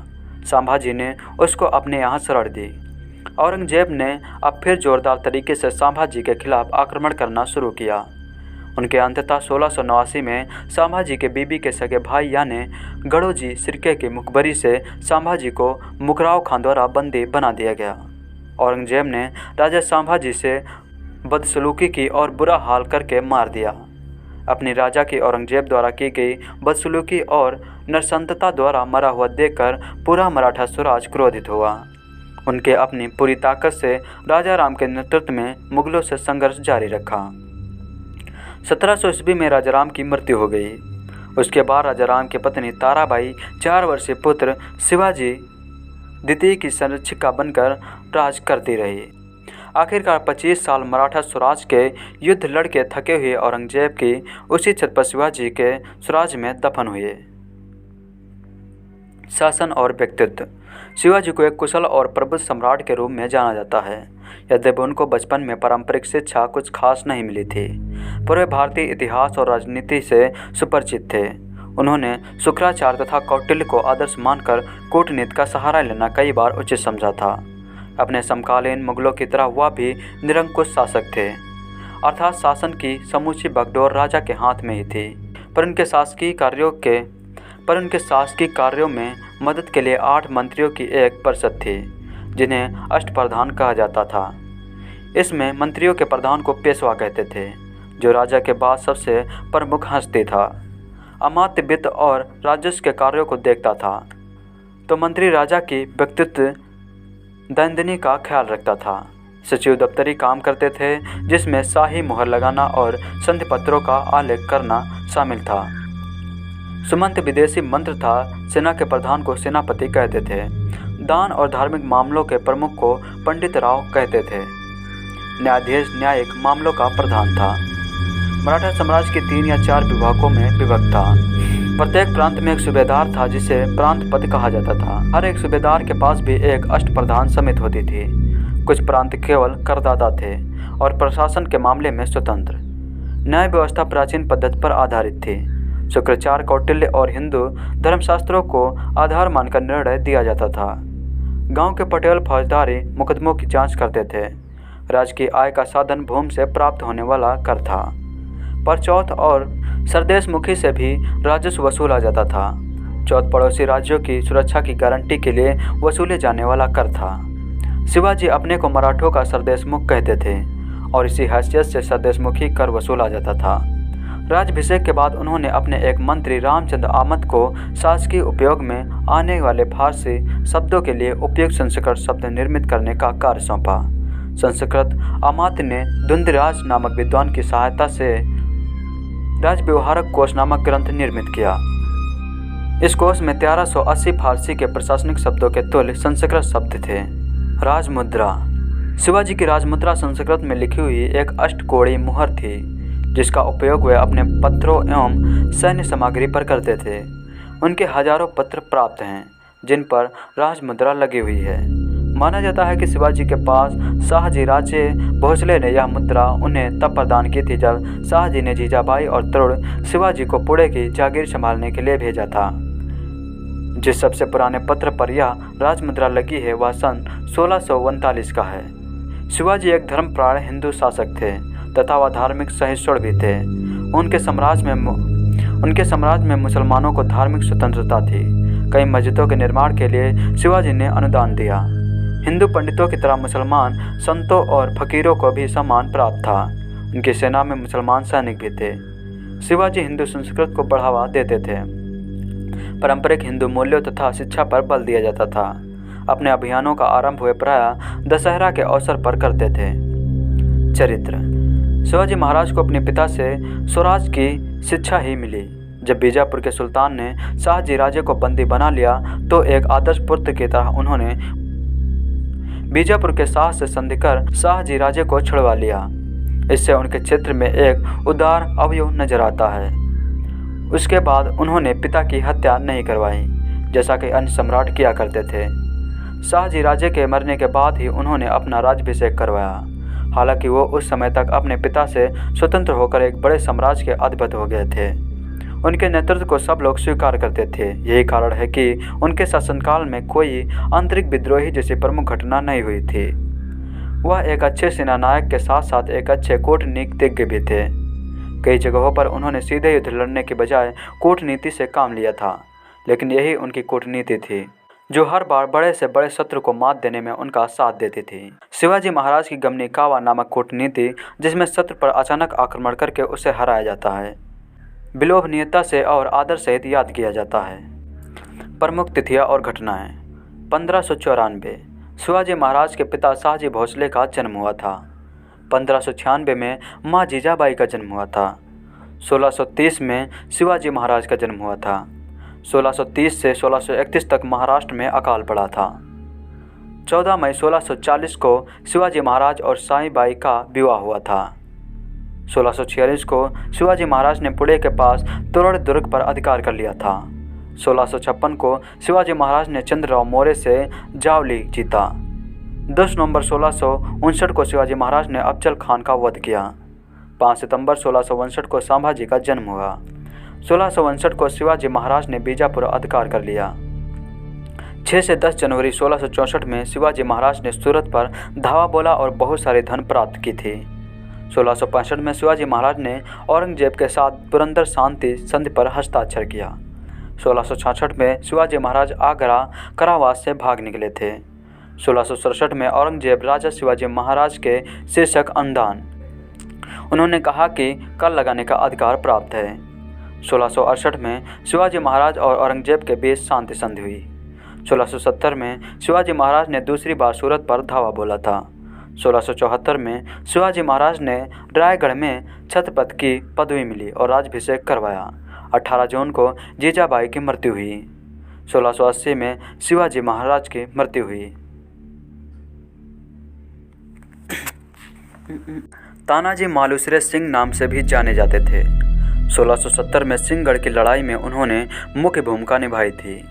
संभाजी ने उसको अपने यहाँ शरण दी। औरंगजेब ने अब फिर जोरदार तरीके से संभाजी के खिलाफ आक्रमण करना शुरू किया। उनके अंततः 1689 में संभाजी के बीबी के सगे भाई यानी गड़ोजी सिरके की मुखबरी से संभाजी को मुकराव खां द्वारा बंदी बना दिया गया। औरंगजेब ने राजा संभाजी से बदसलूकी की और बुरा हाल करके मार दिया। अपनी राजा की औरंगजेब द्वारा की गई बदसलूकी और नरसंतता द्वारा मरा हुआ देखकर पूरा मराठा स्वराज क्रोधित हुआ। उनके अपनी पूरी ताकत से राजा राम के नेतृत्व में मुगलों से संघर्ष जारी रखा। 1700 ईस्वी में राजा राम की मृत्यु हो गई। उसके बाद राजा राम की पत्नी ताराबाई 4 वर्षीय पुत्र शिवाजी द्वितीय की संरक्षिका बनकर राज करती रही। आखिरकार 25 साल मराठा स्वराज के युद्ध लड़के थके हुए औरंगजेब की उसी छत पर शिवाजी के स्वराज में दफन हुए। शासन और व्यक्तित्व। शिवाजी को एक कुशल और प्रबुद्ध सम्राट के रूप में जाना जाता है। यद्यपि उनको बचपन में पारंपरिक शिक्षा कुछ खास नहीं मिली थी, पर वे भारतीय इतिहास और राजनीति से सुपरिचित थे। उन्होंने शुक्राचार्य तथा कौटिल्य को आदर्श मानकर कूटनीति का सहारा लेना कई बार उचित समझा था। अपने समकालीन मुगलों की तरह वह भी निरंकुश शासक थे, अर्थात शासन की समूची बागडोर राजा के हाथ में ही थी। पर उनके शासकीय कार्यों में मदद के लिए 8 मंत्रियों की एक परिषद थी, जिन्हें अष्टप्रधान कहा जाता था। इसमें मंत्रियों के प्रधान को पेशवा कहते थे, जो राजा के बाद सबसे प्रमुख हस्ती था। अमात्य वित्त और राजस्व के कार्यों को देखता था, तो मंत्री राजा की व्यक्तित्व दैनंदिनी का ख्याल रखता था। सचिव दफ्तरी काम करते थे, जिसमें शाही मोहर लगाना और संधि पत्रों का आलेख करना शामिल था। सुमंत विदेशी मंत्र था। सेना के प्रधान को सेनापति कहते थे। दान और धार्मिक मामलों के प्रमुख को पंडित राव कहते थे। न्यायाधीश न्यायिक मामलों का प्रधान था। मराठा साम्राज्य के 3 या 4 विभागों में विभक्त था। प्रत्येक प्रांत में एक सूबेदार था, जिसे प्रांत पद कहा जाता था। हर एक सूबेदार के पास भी एक अष्टप्रधान समिति होती थी। कुछ प्रांत केवल करदाता थे और प्रशासन के मामले में स्वतंत्र। न्याय व्यवस्था प्राचीन पद्धति पर आधारित थी। शुक्राचार्य, कौटिल्य और हिंदू धर्मशास्त्रों को आधार मानकर निर्णय दिया जाता था। गांव के पटेल फौजदारी मुकदमों की जांच करते थे। राज्य की आय का साधन भूमि से प्राप्त होने वाला कर था। पर चौथ और सरदेशमुखी से भी राजस्व वसूला जाता था। चौथ पड़ोसी राज्यों की सुरक्षा की गारंटी के लिए वसूले जाने वाला कर था। शिवाजी अपने को मराठों का सरदेशमुख कहते थे और इसी हैसियत से सरदेशमुखी कर वसूला जाता था। राज्याभिषेक के बाद उन्होंने अपने एक मंत्री रामचंद्र आमद को शासकीय उपयोग में आने वाले फारसी शब्दों के लिए उपयुक्त संस्कृत शब्द निर्मित करने का कार्य सौंपा। संस्कृत आमात्य ने धुंधराज नामक विद्वान की सहायता से राजव्यवहारक कोश नामक ग्रंथ निर्मित किया। इस कोश में 1380 फारसी के प्रशासनिक शब्दों के तुल्य संस्कृत शब्द थे। राजमुद्रा। शिवाजी की राजमुद्रा संस्कृत में लिखी हुई एक अष्टकोणीय मुहर थी, जिसका उपयोग वे अपने पत्रों एवं सैन्य सामग्री पर करते थे। उनके हजारों पत्र प्राप्त हैं, जिन पर राजमुद्रा लगी हुई है। माना जाता है कि शिवाजी के पास शाहजी राजे भोसले ने यह मुद्रा उन्हें तब प्रदान की थी जब शाहजी ने जीजाबाई और तरुण शिवाजी को पुणे की जागीर संभालने के लिए भेजा था। जिस सबसे पुराने पत्र पर यह राजमुद्रा लगी है वह सन 1639 का है। शिवाजी एक धर्मप्राण हिंदू शासक थे तथा वह धार्मिक सहिष्णु भी थे। उनके साम्राज्य में मुसलमानों को धार्मिक स्वतंत्रता थी। कई मस्जिदों के निर्माण के लिए शिवाजी ने अनुदान दिया। हिंदू पंडितों की तरह मुसलमान संतों और फकीरों को भी सम्मान प्राप्त था। उनकी सेना में मुसलमान सैनिक भी थे। शिवाजी हिंदू संस्कृति को बढ़ावा देते थे। पारंपरिक हिंदू मूल्यों तथा शिक्षा पर बल दिया जाता था। अपने अभियानों का आरंभ हुए प्रायः दशहरा के अवसर पर करते थे। चरित्र। शिवाजी महाराज को अपने पिता से स्वराज की शिक्षा ही मिली। जब बीजापुर के सुल्तान ने शाहजी राजे को बंदी बना लिया तो एक आदर्श पुत्र की तरह उन्होंने बीजापुर के शाह से संधि कर शाहजी राजे को छुड़वा लिया। इससे उनके चित्र में एक उदार अवयव नजर आता है। उसके बाद उन्होंने पिता की हत्या नहीं करवाई, जैसा कि अन्य सम्राट किया करते थे। शाहजी राजे के मरने के बाद ही उन्होंने अपना राज्याभिषेक करवाया। हालांकि वो उस समय तक अपने पिता से स्वतंत्र होकर एक बड़े साम्राज्य के अधिपति हो गए थे। उनके नेतृत्व को सब लोग स्वीकार करते थे। यही कारण है कि उनके शासनकाल में कोई आंतरिक विद्रोही जैसी प्रमुख घटना नहीं हुई थी। वह एक अच्छे सेनानायक के साथ साथ एक अच्छे कूटनीतिज्ञ भी थे। कई जगहों पर उन्होंने सीधे युद्ध लड़ने के बजाय कूटनीति से काम लिया था, लेकिन यही उनकी कूटनीति थी जो हर बार बड़े से बड़े शत्रु को मात देने में उनका साथ देती थी। शिवाजी महाराज की गमनी कावा नामक कूटनीति, जिसमें शत्रु पर अचानक आक्रमण करके उसे हराया जाता है, विलोभनीयता से और आदर सहित याद किया जाता है। प्रमुख तिथियां और घटनाएं। 1594 शिवाजी महाराज के पिता शाहजी भोसले का जन्म हुआ था। 1596 में माँ जीजाबाई का जन्म हुआ था। 1630 में शिवाजी महाराज का जन्म हुआ था। 1630 से 1631 तक महाराष्ट्र में अकाल पड़ा था। 14 मई 1640 को शिवाजी महाराज और साईबाई का विवाह हुआ था। 1646 को शिवाजी महाराज ने पुणे के पास तोरण दुर्ग पर अधिकार कर लिया था। 1656 को शिवाजी महाराज ने चंद्रराव मौर्य से जावली जीता। 10 नवंबर 1659 को शिवाजी महाराज ने अफजल खान का वध किया। 5 सितंबर 1659 को संभाजी का जन्म हुआ। 1659 को शिवाजी महाराज ने बीजापुर अधिकार कर लिया। 6 से 10 जनवरी 1664 में शिवाजी महाराज ने सूरत पर धावा बोला और बहुत सारी धन प्राप्त की थी। 1665 में शिवाजी महाराज ने औरंगजेब के साथ पुरंदर शांति संधि पर हस्ताक्षर किया। 1666 में शिवाजी महाराज आगरा कारावास से भाग निकले थे। 1667 में औरंगजेब राजा शिवाजी महाराज के शीर्षक अनुदान, उन्होंने कहा कि कर लगाने का अधिकार प्राप्त है। 1668 में शिवाजी महाराज और औरंगजेब के बीच शांति संधि हुई। 1670 में शिवाजी महाराज ने दूसरी बार सूरत पर धावा बोला था। 1674 में शिवाजी महाराज ने रायगढ़ में छत्रपति की पदवी मिली और राज्याभिषेक करवाया। 18 जून को जीजाबाई की मृत्यु हुई। 1680 में शिवाजी महाराज की मृत्यु हुई। तानाजी मालुसरे सिंह नाम से भी जाने जाते थे। 1670 में सिंहगढ़ की लड़ाई में उन्होंने मुख्य भूमिका निभाई थी।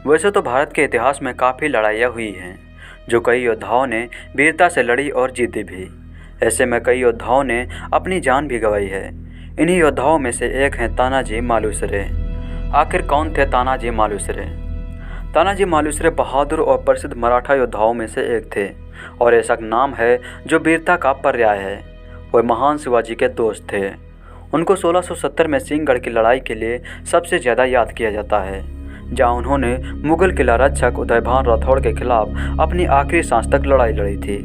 वैसे तो भारत के इतिहास में काफ़ी लड़ाइयाँ हुई हैं, जो कई योद्धाओं ने वीरता से लड़ी और जीती भी। ऐसे में कई योद्धाओं ने अपनी जान भी गंवाई है। इन्हीं योद्धाओं में से एक हैं तानाजी मालुसरे। आखिर कौन थे तानाजी मालुसरे? तानाजी मालुसरे बहादुर और प्रसिद्ध मराठा योद्धाओं में से एक थे और ऐसा नाम है जो वीरता का पर्याय है। वह महान शिवाजी के दोस्त थे। उनको 1670 में सिंहगढ़ की लड़ाई के लिए सबसे ज़्यादा याद किया जाता है, जहां उन्होंने मुगल किला रक्षक उदयभान राठौड़ के खिलाफ अपनी आखिरी सांस तक लड़ाई लड़ी थी,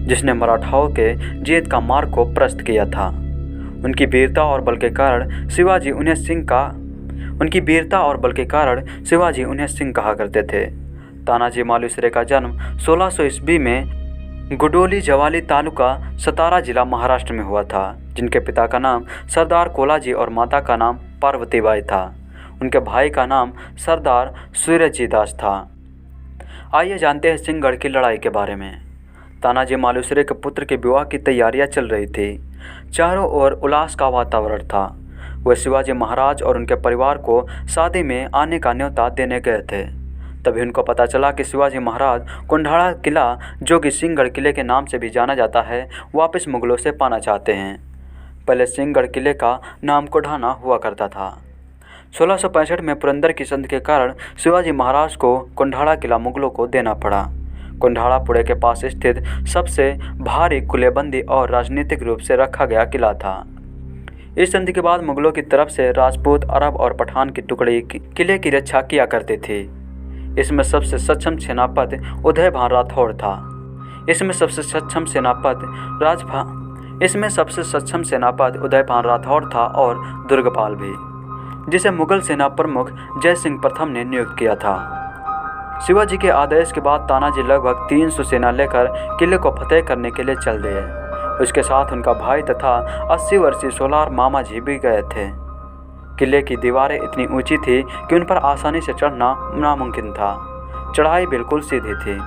जिसने मराठाओं के जीत का मार्ग को प्रशस्त किया था। उनकी वीरता और बल के कारण शिवाजी उन्हें सिंह कहा करते थे। तानाजी मालुसरे का जन्म 1600 ईस्वी में गुडोली जवाली तालुका सतारा जिला महाराष्ट्र में हुआ था, जिनके पिता का नाम सरदार कोलाजी और माता का नाम पार्वतीबाई था। उनके भाई का नाम सरदार सूर्यजी दास था। आइए जानते हैं सिंहगढ़ की लड़ाई के बारे में। तानाजी मालुसरे के पुत्र के विवाह की तैयारियां चल रही थी। चारों ओर उल्लास का वातावरण था। वह शिवाजी महाराज और उनके परिवार को शादी में आने का न्योता देने गए थे। तभी उनको पता चला कि शिवाजी महाराज कुंडाला किला, जो कि सिंहगढ़ किले के नाम से भी जाना जाता है, वापस मुगलों से पाना चाहते हैं। पहले सिंहगढ़ किले का नाम कोढ़ाना हुआ करता था। 1665 में पुरंदर की संधि के कारण शिवाजी महाराज को कुंडाला किला मुगलों को देना पड़ा। कुंडाला पुणे के पास स्थित सबसे भारी किलेबंदी और राजनीतिक रूप से रखा गया किला था। इस संधि के बाद मुगलों की तरफ से राजपूत, अरब और पठान की टुकड़ी किले की रक्षा किया करती थी। इसमें सबसे सक्षम सेनापति उदयभान राठौड़ था। इसमें सबसे सक्षम सेनापति उदयभान राठौड़ था और दुर्गपाल भी, जिसे मुगल सेना प्रमुख जय सिंह प्रथम ने नियुक्त किया था। शिवाजी के आदेश के बाद तानाजी लगभग 300 सेना लेकर किले को फतेह करने के लिए चल दिए। उसके साथ उनका भाई तथा 80 वर्षीय सोलार मामा जी भी गए थे। किले की दीवारें इतनी ऊंची थी कि उन पर आसानी से चढ़ना नामुमकिन था। चढ़ाई बिल्कुल सीधी थी।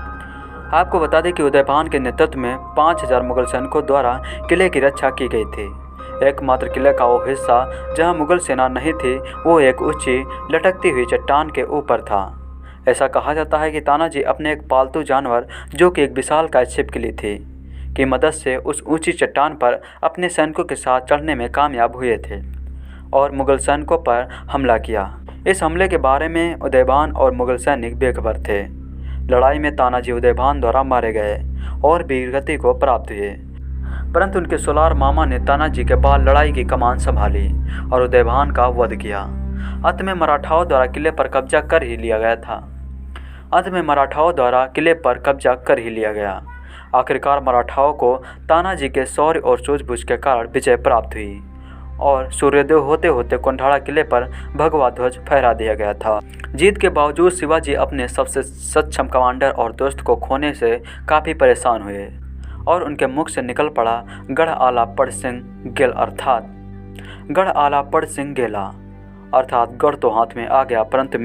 आपको बता दें कि उदयभान के नेतृत्व में 5000 मुगल सैनिकों द्वारा किले की रक्षा की गई थी। एकमात्र किले का वो हिस्सा जहां मुगल सेना नहीं थी, वो एक ऊंची लटकती हुई चट्टान के ऊपर था। ऐसा कहा जाता है कि तानाजी अपने एक पालतू जानवर, जो कि एक विशालकाय छिपकली थी, की मदद से उस ऊंची चट्टान पर अपने सैनिकों के साथ चढ़ने में कामयाब हुए थे। और मुगल सैनिकों पर हमला किया। इस हमले के बारे में उदयभान और मुगल सैनिक बेखबर थे। लड़ाई में तानाजी उदयभान द्वारा मारे गए और वीरगति को प्राप्त हुए, परंतु उनके सोलार मामा ने तानाजी के बाद लड़ाई की कमान संभाली और उदयभान का वध किया। अंत में मराठाओं द्वारा किले पर कब्जा कर ही लिया गया। आखिरकार मराठाओं को तानाजी के शौर्य और सूझबूझ के कारण विजय प्राप्त हुई और सूर्योदय होते होते कोंढाड़ा किले पर भगवा ध्वज फहरा दिया गया था। जीत के बावजूद शिवाजी अपने सबसे सक्षम कमांडर और दोस्त को खोने से काफ़ी परेशान हुए और उनके मुख से निकल पड़ा गढ़ आला पड़ सिंह गेला अर्थात गढ़ तो हाथ में आ गया, परंतु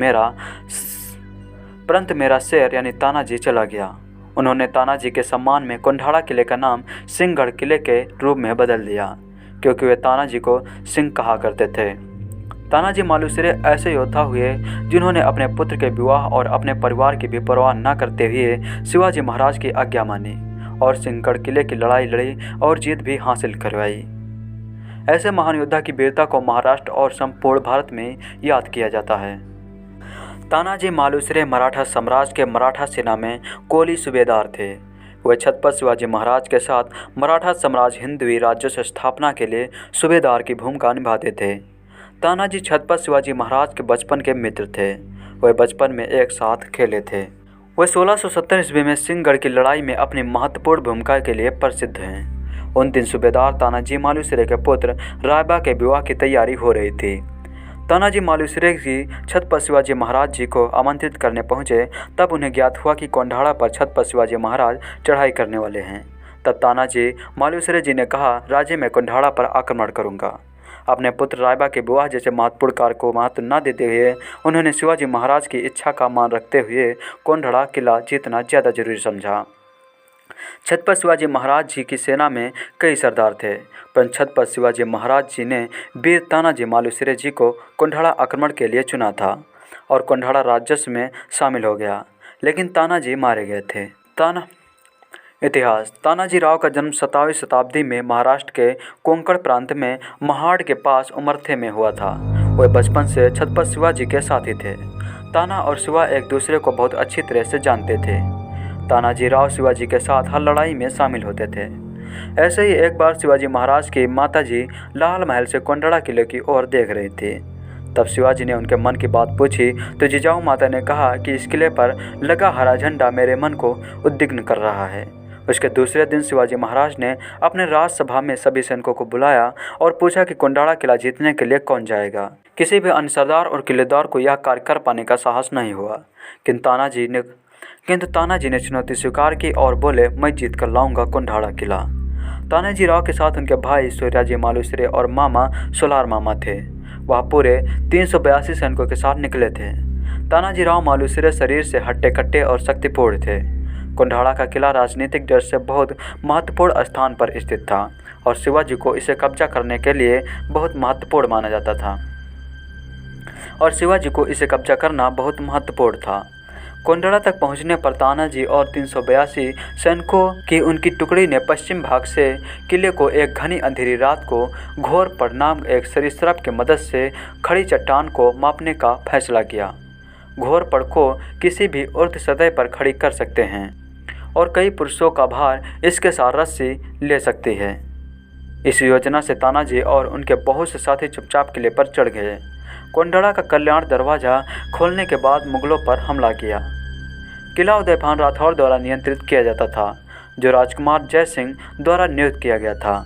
मेरा शेर यानी तानाजी चला गया। उन्होंने तानाजी के सम्मान में कोंढाड़ा किले का नाम सिंहगढ़ किले के रूप में बदल दिया, क्योंकि वे तानाजी को सिंह कहा करते थे। तानाजी मालुसरे ऐसे योद्धा हुए जिन्होंने अपने पुत्र के विवाह और अपने परिवार की भी परवाह न करते हुए शिवाजी महाराज की आज्ञा मानी और सिंहगढ़ किले की लड़ाई लड़ी और जीत भी हासिल करवाई। ऐसे महान योद्धा की वीरता को महाराष्ट्र और संपूर्ण भारत में याद किया जाता है। तानाजी मालुसरे मराठा साम्राज्य के मराठा सेना में कोली सूबेदार थे। वे छत्रपति शिवाजी महाराज के साथ मराठा साम्राज्य हिंदवी राज्यों से स्थापना के लिए सूबेदार की भूमिका निभाते थे। तानाजी छत्रपति शिवाजी महाराज के बचपन के मित्र थे। वे बचपन में एक साथ खेले थे। वे 1670 ईस्वी में सिंहगढ़ की लड़ाई में अपनी महत्वपूर्ण भूमिका के लिए प्रसिद्ध हैं। उन दिन सूबेदार तानाजी मालुसरे के पुत्र रायबा के विवाह की तैयारी हो रही थी। तानाजी मालुसरे जी छत्रपति शिवाजी महाराज जी को आमंत्रित करने पहुंचे, तब उन्हें ज्ञात हुआ कि कोंढाड़ा पर छत्रपति शिवाजी महाराज चढ़ाई करने वाले हैं। तब तानाजी मालुसरे जी ने कहा, राज्य में कोंढाड़ा पर आक्रमण करूंगा। अपने पुत्र रायबा के विवाह जैसे महत्वपूर्ण कार्य को महत्व न देते हुए उन्होंने शिवाजी महाराज की इच्छा का मान रखते हुए कोंढाड़ा किला जीतना ज़्यादा जरूरी समझा। छत्रपति शिवाजी महाराज जी की सेना में कई सरदार थे, परंतु छत्रपति शिवाजी महाराज जी ने वीर तानाजी मालुसरे जी को कोंढाड़ा आक्रमण के लिए चुना था और कोंढाड़ा राजस्व में शामिल हो गया, लेकिन तानाजी मारे गए थे। इतिहास। तानाजी राव का जन्म 17वीं शताब्दी में महाराष्ट्र के कोंकण प्रांत में महाड़ के पास उमरथे में हुआ था। वे बचपन से छत्रपति शिवाजी के साथी थे। ताना और शिवा एक दूसरे को बहुत अच्छी तरह से जानते थे। तानाजी राव शिवाजी के साथ हर लड़ाई में शामिल होते थे। ऐसे ही एक बार शिवाजी महाराज की माताजी लाल महल से कोंढाड़ा किले की ओर देख रही थी। तब शिवाजी ने उनके मन की बात पूछी तो जिजाऊ माता ने कहा कि इस किले पर लगा हरा झंडा मेरे मन को उद्विग्न कर रहा है। उसके दूसरे दिन शिवाजी महाराज ने अपने राजसभा में सभी सैनिकों को बुलाया और पूछा कि कोंढाड़ा किला जीतने के लिए कौन जाएगा। किसी भी अन्य सरदार और किलेदार को यह कार्य कर पाने का साहस नहीं हुआ, किंतु तानाजी ने चुनौती स्वीकार की और बोले, मैं जीत कर लाऊंगा कोंढाड़ा किला। तानाजी राव के साथ उनके भाई सूर्याजी मालुसरे और मामा सोलार मामा थे। वह पूरे 382 सैनिकों के साथ निकले थे। तानाजी राव मालुसरे शरीर से हट्टे कट्टे और शक्तिपूर्ण थे। कोंढाड़ा का किला राजनीतिक दृष्टि से बहुत महत्वपूर्ण स्थान पर स्थित था और शिवाजी को इसे कब्जा करने के लिए बहुत महत्वपूर्ण माना जाता था। कोंढाड़ा तक पहुंचने पर तानाजी और 382 सैनिकों की उनकी टुकड़ी ने पश्चिम भाग से किले को एक घनी अंधेरी रात को घोरपड़ नाम एक सरीसृप की मदद से खड़ी चट्टान को मापने का फैसला किया। घोरपड़ को किसी भी ऊर्ध्व सतह पर खड़ी कर सकते हैं और कई पुरुषों का भार इसके साथ रस्सी ले सकती है। इस योजना से तानाजी और उनके बहुत से साथी चुपचाप किले पर चढ़ गए। कोंढाड़ा का कल्याण दरवाज़ा खोलने के बाद मुगलों पर हमला किया। किला उदयभान राठौर द्वारा नियंत्रित किया जाता था, जो राजकुमार जय सिंह द्वारा नियुक्त किया गया था।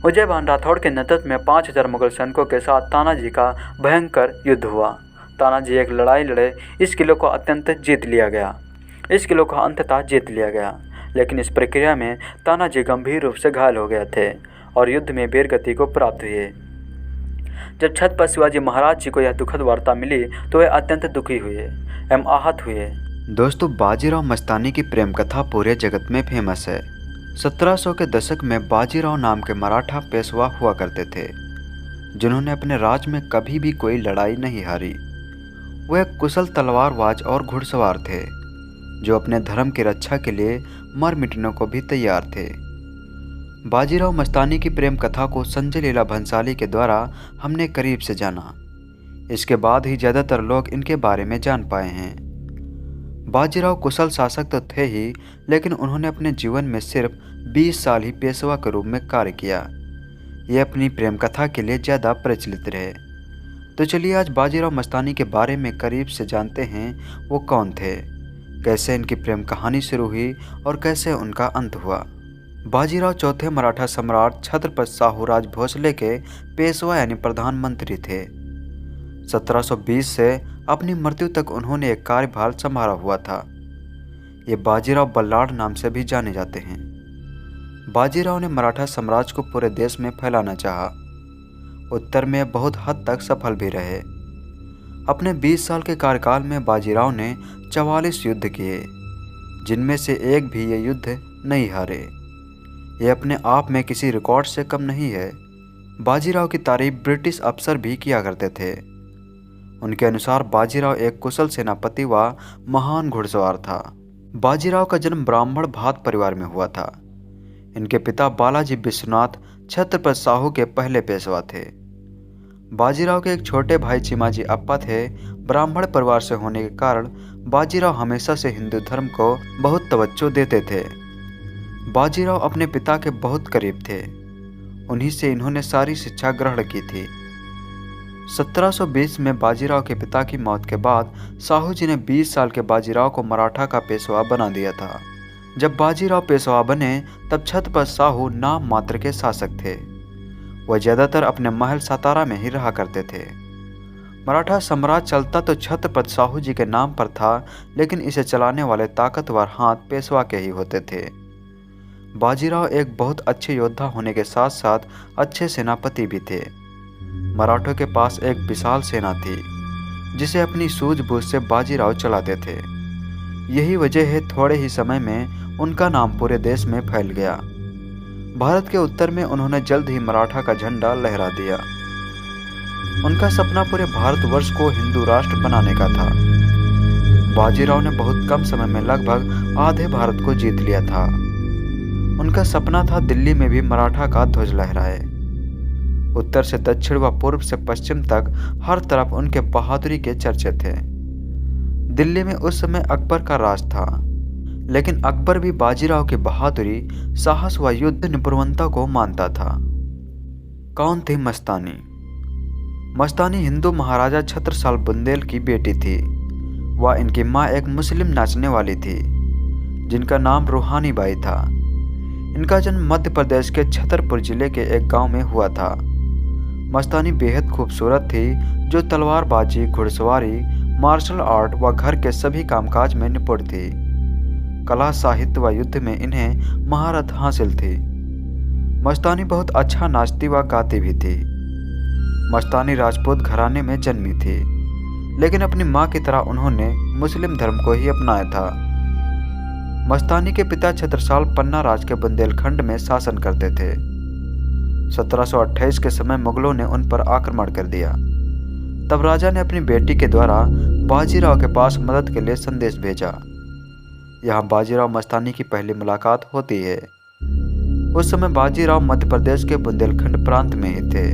उदयभान राठौर के नेतृत्व में 5000 मुगल सैनिकों के साथ तानाजी का भयंकर युद्ध हुआ। तानाजी एक लड़ाई लड़े, इस किले को अंततः जीत लिया गया, लेकिन इस प्रक्रिया में तानाजी गंभीर रूप से घायल हो गए थे और युद्ध में वीरगति को प्राप्त हुए। जब छत्रपति शिवाजी महाराज जी को यह दुखद वार्ता मिली तो वे अत्यंत दुखी हुए एवं आहत हुए। दोस्तों, बाजीराव मस्तानी की प्रेम कथा पूरे जगत में फेमस है। 1700 के दशक में बाजीराव नाम के मराठा पेशवा हुआ करते थे, जिन्होंने अपने राज में कभी भी कोई लड़ाई नहीं हारी। वह एक कुशल तलवारबाज और घुड़सवार थे, जो अपने धर्म की रक्षा के लिए मर मिटने को भी तैयार थे। बाजीराव मस्तानी की प्रेम कथा को संजय लीला भंसाली के द्वारा हमने करीब से जाना। इसके बाद ही ज़्यादातर लोग इनके बारे में जान पाए हैं। बाजीराव कुशल शासक तो थे ही, लेकिन उन्होंने अपने जीवन में सिर्फ 20 साल ही पेशवा के रूप में कार्य किया। ये अपनी प्रेम कथा के लिए ज़्यादा प्रचलित रहे। तो चलिए आज बाजीराव मस्तानी के बारे में करीब से जानते हैं वो कौन थे, कैसे इनकी प्रेम कहानी शुरू हुई और कैसे उनका अंत हुआ। बाजीराव चौथे मराठा सम्राट छत्रपति शाहू राज भोसले के पेशवा यानी प्रधानमंत्री थे। 1720 से अपनी मृत्यु तक उन्होंने एक कार्यभार संभाला हुआ था। ये बाजीराव बल्लाढ़ नाम से भी जाने जाते हैं। बाजीराव ने मराठा साम्राज्य को पूरे देश में फैलाना चाहा। उत्तर में बहुत हद तक सफल भी रहे। अपने 20 साल के कार्यकाल में बाजीराव ने 44 युद्ध किए, जिनमें से एक भी ये युद्ध नहीं हारे। ये अपने आप में किसी रिकॉर्ड से कम नहीं है। बाजीराव की तारीफ ब्रिटिश अफसर भी किया करते थे। उनके अनुसार बाजीराव एक कुशल सेनापति व महान घुड़सवार था। बाजीराव का जन्म ब्राह्मण भात परिवार में हुआ था। इनके पिता बालाजी विश्वनाथ छत्रपति शाहू के पहले पेशवा थे। बाजीराव के एक छोटे भाई चिमाजी अप्पा थे। ब्राह्मण परिवार से होने के कारण बाजीराव हमेशा से हिंदू धर्म को बहुत तवज्जो देते थे। बाजीराव अपने पिता के बहुत करीब थे। उन्हीं से इन्होंने सारी शिक्षा ग्रहण की थी। 1720 में बाजीराव के पिता की मौत के बाद शाहू जी ने 20 साल के बाजीराव को मराठा का पेशवा बना दिया था। जब बाजीराव पेशवा बने तब छत्रपति शाहू नाम मात्र के शासक थे। वह ज़्यादातर अपने महल सातारा में ही रहा करते थे। मराठा साम्राज्य चलता तो छत्रपति शाहू जी के नाम पर था, लेकिन इसे चलाने वाले ताकतवर हाथ पेशवा के ही होते थे। बाजीराव एक बहुत अच्छे योद्धा होने के साथ साथ अच्छे सेनापति भी थे। मराठों के पास एक विशाल सेना थी, जिसे अपनी सूझबूझ से बाजीराव चलाते थे। यही वजह है थोड़े ही समय में उनका नाम पूरे देश में फैल गया। भारत के उत्तर में उन्होंने जल्द ही मराठा का झंडा लहरा दिया। उनका सपना पूरे भारतवर्ष को हिंदू राष्ट्र बनाने का था। बाजीराव ने बहुत कम समय में लगभग आधे भारत को जीत लिया था। उनका सपना था दिल्ली में भी मराठा का ध्वज लहराए। उत्तर से दक्षिण व पूर्व से पश्चिम तक हर तरफ उनके बहादुरी के चर्चे थे। दिल्ली में उस समय अकबर का राज था, लेकिन अकबर भी बाजीराव की बहादुरी, साहस व युद्ध निपुणता को मानता था। कौन थी मस्तानी? मस्तानी हिंदू महाराजा छत्रसाल बुंदेल की बेटी थी। वह इनकी माँ एक मुस्लिम नाचने वाली थी, जिनका नाम रूहानी बाई था। इनका जन्म मध्य प्रदेश के छतरपुर जिले के एक गांव में हुआ था। मस्तानी बेहद खूबसूरत थी, जो तलवारबाजी, घुड़सवारी, मार्शल आर्ट व घर के सभी कामकाज में निपुण थी। कला, साहित्य व युद्ध में इन्हें महारत हासिल थी। मस्तानी बहुत अच्छा नाचती व गाती भी थी। मस्तानी राजपूत घराने में जन्मी थी, लेकिन अपनी माँ की तरह उन्होंने मुस्लिम धर्म को ही अपनाया था। मस्तानी के पिता छत्रसाल पन्ना राज के बुंदेलखंड में शासन करते थे। 1728 के समय मुगलों ने उन पर आक्रमण कर दिया। तब राजा ने अपनी बेटी के द्वारा बाजीराव के पास मदद के लिए संदेश भेजा। यहाँ बाजीराव मस्तानी की पहली मुलाकात होती है। उस समय बाजीराव मध्य प्रदेश के बुंदेलखंड प्रांत में ही थे।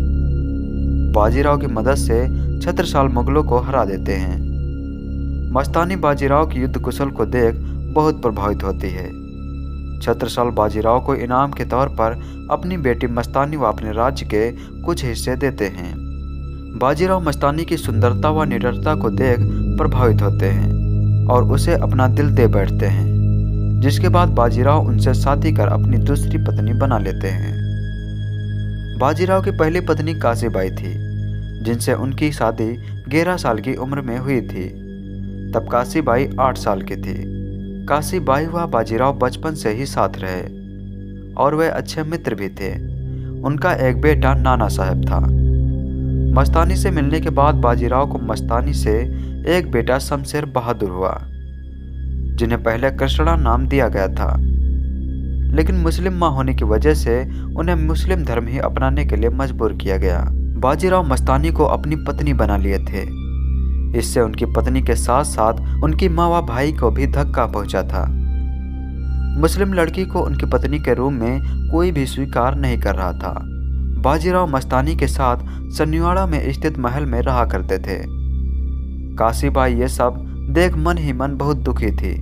बाजीराव की मदद से छत्रसाल मुगलों को हरा देते हैं। मस्तानी बाजीराव की युद्ध कुशल को देख बहुत प्रभावित होती है। छत्रसाल बाजीराव को इनाम के तौर पर अपनी बेटी मस्तानी व अपने राज्य के कुछ हिस्से देते हैं। बाजीराव मस्तानी की सुंदरता व निडरता को देख प्रभावित होते हैं और उसे अपना दिल दे बैठते हैं, जिसके बाद बाजीराव उनसे शादी कर अपनी दूसरी पत्नी बना लेते हैं। बाजीराव की पहली पत्नी काशीबाई थी, जिनसे उनकी शादी 11 साल की उम्र में हुई थी। तब काशीबाई 8 साल की थी। काशीबाई व बाजीराव बचपन से ही साथ रहे और वे अच्छे मित्र भी थे। उनका एक बेटा नाना साहब था। मस्तानी से मिलने के बाद बाजीराव को मस्तानी से एक बेटा शमशेर बहादुर हुआ, जिन्हें पहले कृष्णा नाम दिया गया था, लेकिन मुस्लिम मां होने की वजह से उन्हें मुस्लिम धर्म ही अपनाने के लिए मजबूर किया गया। बाजीराव मस्तानी को अपनी पत्नी बना लिए थे। इससे उनकी पत्नी के साथ साथ उनकी माँ व भाई को भी धक्का पहुंचा था। मुस्लिम लड़की को उनकी पत्नी के रूम में कोई भी स्वीकार नहीं कर रहा था। बाजीराव मस्तानी के साथ सन्निवाड़ा में स्थित महल में रहा करते थे। काशीबाई ये सब देख मन ही मन बहुत दुखी थी,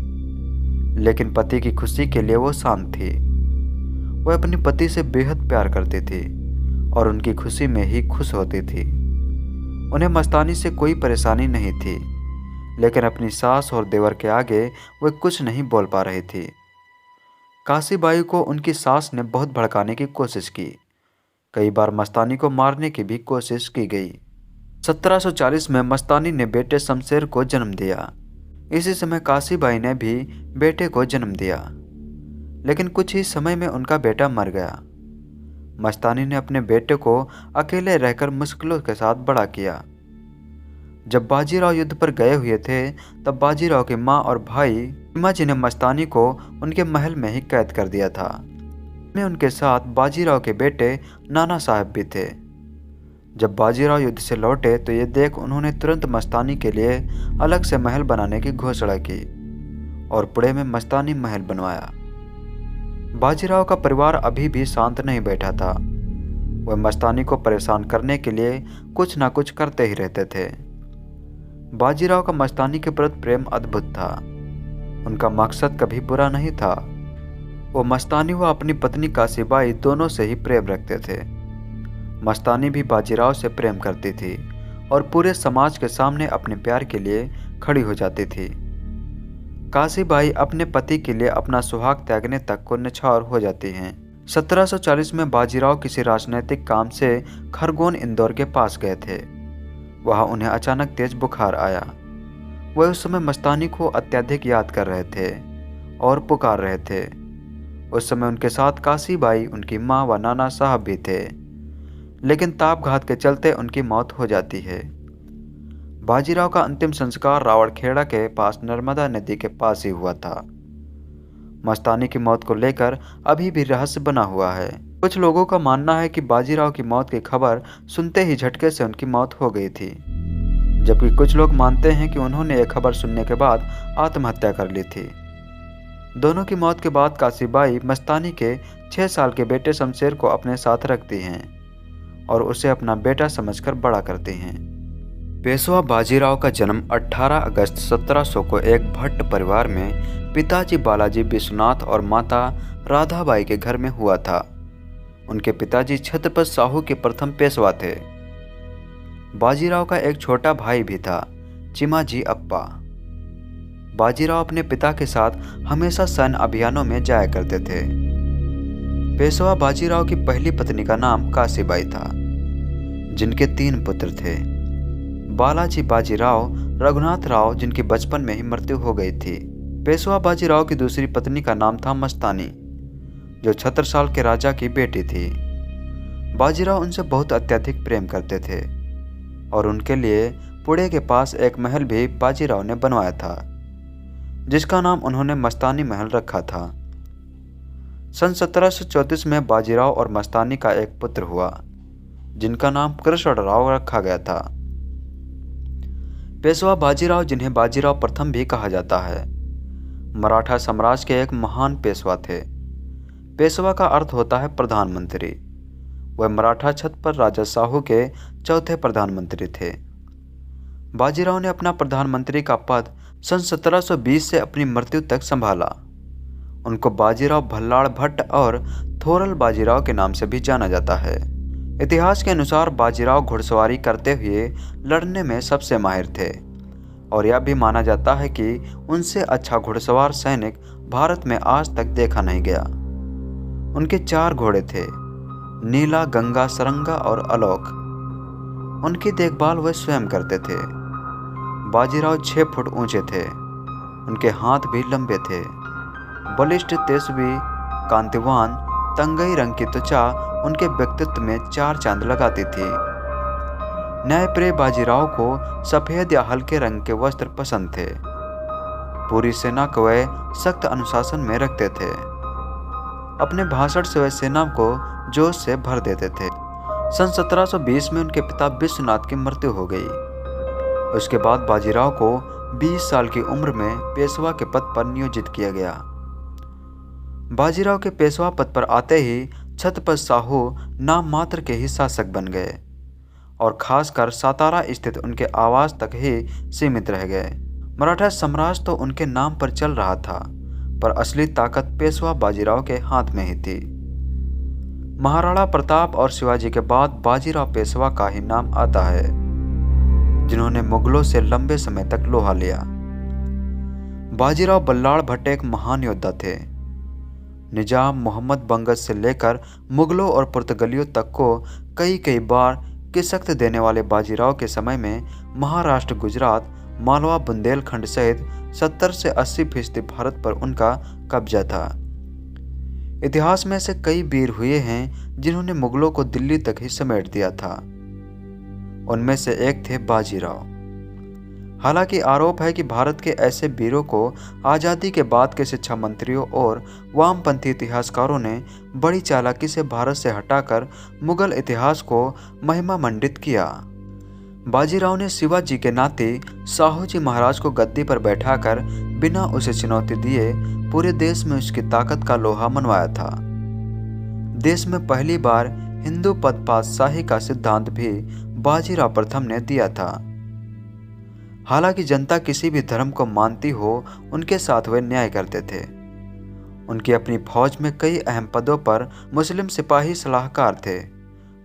लेकिन पति की खुशी के लिए वो शांत थी। वह अपनी पति से बेहद प्यार करती थी और उनकी खुशी में ही खुश होती थी। उन्हें मस्तानी से कोई परेशानी नहीं थी, लेकिन अपनी सास और देवर के आगे वह कुछ नहीं बोल पा रही थी। काशीबाई को उनकी सास ने बहुत भड़काने की कोशिश की। कई बार मस्तानी को मारने की भी कोशिश की गई। 1740 में मस्तानी ने बेटे शमशेर को जन्म दिया। इसी समय काशीबाई ने भी बेटे को जन्म दिया, लेकिन कुछ ही समय में उनका बेटा मर गया। मस्तानी ने अपने बेटे को अकेले रहकर मुश्किलों के साथ बड़ा किया। जब बाजीराव युद्ध पर गए हुए थे, तब बाजीराव की माँ और भाई चिमाजी ने मस्तानी को उनके महल में ही कैद कर दिया था। में उनके साथ बाजीराव के बेटे नाना साहब भी थे। जब बाजीराव युद्ध से लौटे तो ये देख उन्होंने तुरंत मस्तानी के लिए अलग से महल बनाने की घोषणा की और पुणे में मस्तानी महल बनवाया। बाजीराव का परिवार अभी भी शांत नहीं बैठा था। वह मस्तानी को परेशान करने के लिए कुछ ना कुछ करते ही रहते थे। बाजीराव का मस्तानी के प्रति प्रेम अद्भुत था। उनका मकसद कभी बुरा नहीं था। वो मस्तानी व अपनी पत्नी काशीबाई दोनों से ही प्रेम रखते थे। मस्तानी भी बाजीराव से प्रेम करती थी और पूरे समाज के सामने अपने प्यार के लिए खड़ी हो जाती थी। काशीबाई अपने पति के लिए अपना सुहाग त्यागने तक को निछावर हो जाती हैं। 1740 में बाजीराव किसी राजनीतिक काम से खरगोन इंदौर के पास गए थे। वहाँ उन्हें अचानक तेज बुखार आया। वह उस समय मस्तानी को अत्यधिक याद कर रहे थे और पुकार रहे थे। उस समय उनके साथ काशीबाई, उनकी माँ व नाना साहब भी थे, लेकिन तापघात के चलते उनकी मौत हो जाती है। बाजीराव का अंतिम संस्कार रावड़खेड़ा के पास नर्मदा नदी के पास ही हुआ था। मस्तानी की मौत को लेकर अभी भी रहस्य बना हुआ है। कुछ लोगों का मानना है कि बाजीराव की मौत की खबर सुनते ही झटके से उनकी मौत हो गई थी, जबकि कुछ लोग मानते हैं कि उन्होंने यह खबर सुनने के बाद आत्महत्या कर ली थी। दोनों की मौत के बाद काशीबाई मस्तानी के 6 साल के बेटे शमशेर को अपने साथ रखती हैं और उसे अपना बेटा समझकर बड़ा करती हैं। पेशवा बाजीराव का जन्म 18 अगस्त 1700 को एक भट्ट परिवार में पिताजी बालाजी विश्वनाथ और माता राधाबाई के घर में हुआ था। उनके पिताजी छत्रपति साहू के प्रथम पेशवा थे। बाजीराव का एक छोटा भाई भी था, चिमाजी अप्पा। बाजीराव अपने पिता के साथ हमेशा सैन्य अभियानों में जाया करते थे। पेशवा बाजीराव की पहली पत्नी का नाम काशीबाई था, जिनके 3 पुत्र थे। बालाजी बाजीराव, रघुनाथ राव, जिनकी बचपन में ही मृत्यु हो गई थी। पेशवा बाजीराव की दूसरी पत्नी का नाम था मस्तानी, जो छत्रसाल के राजा की बेटी थी। बाजीराव उनसे बहुत अत्यधिक प्रेम करते थे और उनके लिए पुणे के पास एक महल भी बाजीराव ने बनवाया था, जिसका नाम उन्होंने मस्तानी महल रखा था। सन 1734 में बाजीराव और मस्तानी का एक पुत्र हुआ, जिनका नाम कृष्णराव रखा गया था। पेशवा बाजीराव, जिन्हें बाजीराव प्रथम भी कहा जाता है, मराठा साम्राज्य के एक महान पेशवा थे। पेशवा का अर्थ होता है प्रधानमंत्री। वह मराठा छत्र पर राजा साहू के 4थे प्रधानमंत्री थे। बाजीराव ने अपना प्रधानमंत्री का पद सन 1720 से अपनी मृत्यु तक संभाला। उनको बाजीराव भल्लाड़ भट्ट और थोरल बाजीराव के नाम से भी जाना जाता है। इतिहास के अनुसार बाजीराव घुड़सवारी करते हुए लड़ने में सबसे माहिर थे और यह भी माना जाता है कि उनसे अच्छा घुड़सवार सैनिक भारत में आज तक देखा नहीं गया। उनके 4 घोड़े थे, नीला, गंगा, सरंगा और आलोक। उनकी देखभाल वे स्वयं करते थे। बाजीराव 6 फुट ऊंचे थे। उनके हाथ भी लंबे थे। बलिष्ठ, तेजस्वी, कांतिवान, तंगई रंग की त्वचा उनके व्यक्तित्व में 4 चांद लगाती थी। न्यायप्रिय बाजीराव को सफेद या हल्के रंग के वस्त्र पसंद थे। पूरी सेना को वे सख्त अनुशासन में रखते थे। अपने भाषण से वे सेना को जोश से भर देते थे। सन 1720 में उनके पिता विश्वनाथ की मृत्यु हो गई। उसके बाद बाजीराव को 20 साल की उम्र में पेशवा के पद पर नियोजित किया गया। बाजीराव के पेशवा पद पर आते ही छत्रपति साहू नाम मात्र के ही शासक बन गए और खासकर सातारा स्थित उनके आवास तक ही सीमित रह गए। मराठा साम्राज्य तो उनके नाम पर चल रहा था, पर असली ताकत पेशवा बाजीराव के हाथ में ही थी। महाराणा प्रताप और शिवाजी के बाद बाजीराव पेशवा का ही नाम आता है, जिन्होंने मुगलों से लंबे समय तक लोहा लिया। बाजीराव बल्लाळ भट्ट एक महान योद्धा थे। निजाम मोहम्मद बंगश से लेकर मुगलों और पुर्तगालियों तक को कई बार किसक्त देने वाले बाजीराव के समय में महाराष्ट्र, गुजरात, मालवा, बुंदेलखंड सहित 70 से 80% भारत पर उनका कब्जा था। इतिहास में ऐसे कई वीर हुए हैं जिन्होंने मुगलों को दिल्ली तक ही समेट दिया था। उनमें से एक थे बाजीराव। हालांकि आरोप है कि भारत के ऐसे वीरों को आज़ादी के बाद के शिक्षा मंत्रियों और वामपंथी इतिहासकारों ने बड़ी चालाकी से भारत से हटाकर मुगल इतिहास को महिमा मंडित किया। बाजीराव ने शिवाजी के नाते साहू जी महाराज को गद्दी पर बैठाकर बिना उसे चुनौती दिए पूरे देश में उसकी ताकत का लोहा मनवाया था। देश में पहली बार हिंदू पद पातशाही का सिद्धांत भी बाजीराव प्रथम ने दिया था। हालांकि जनता किसी भी धर्म को मानती हो, उनके साथ वे न्याय करते थे। उनकी अपनी फौज में कई अहम पदों पर मुस्लिम सिपाही सलाहकार थे,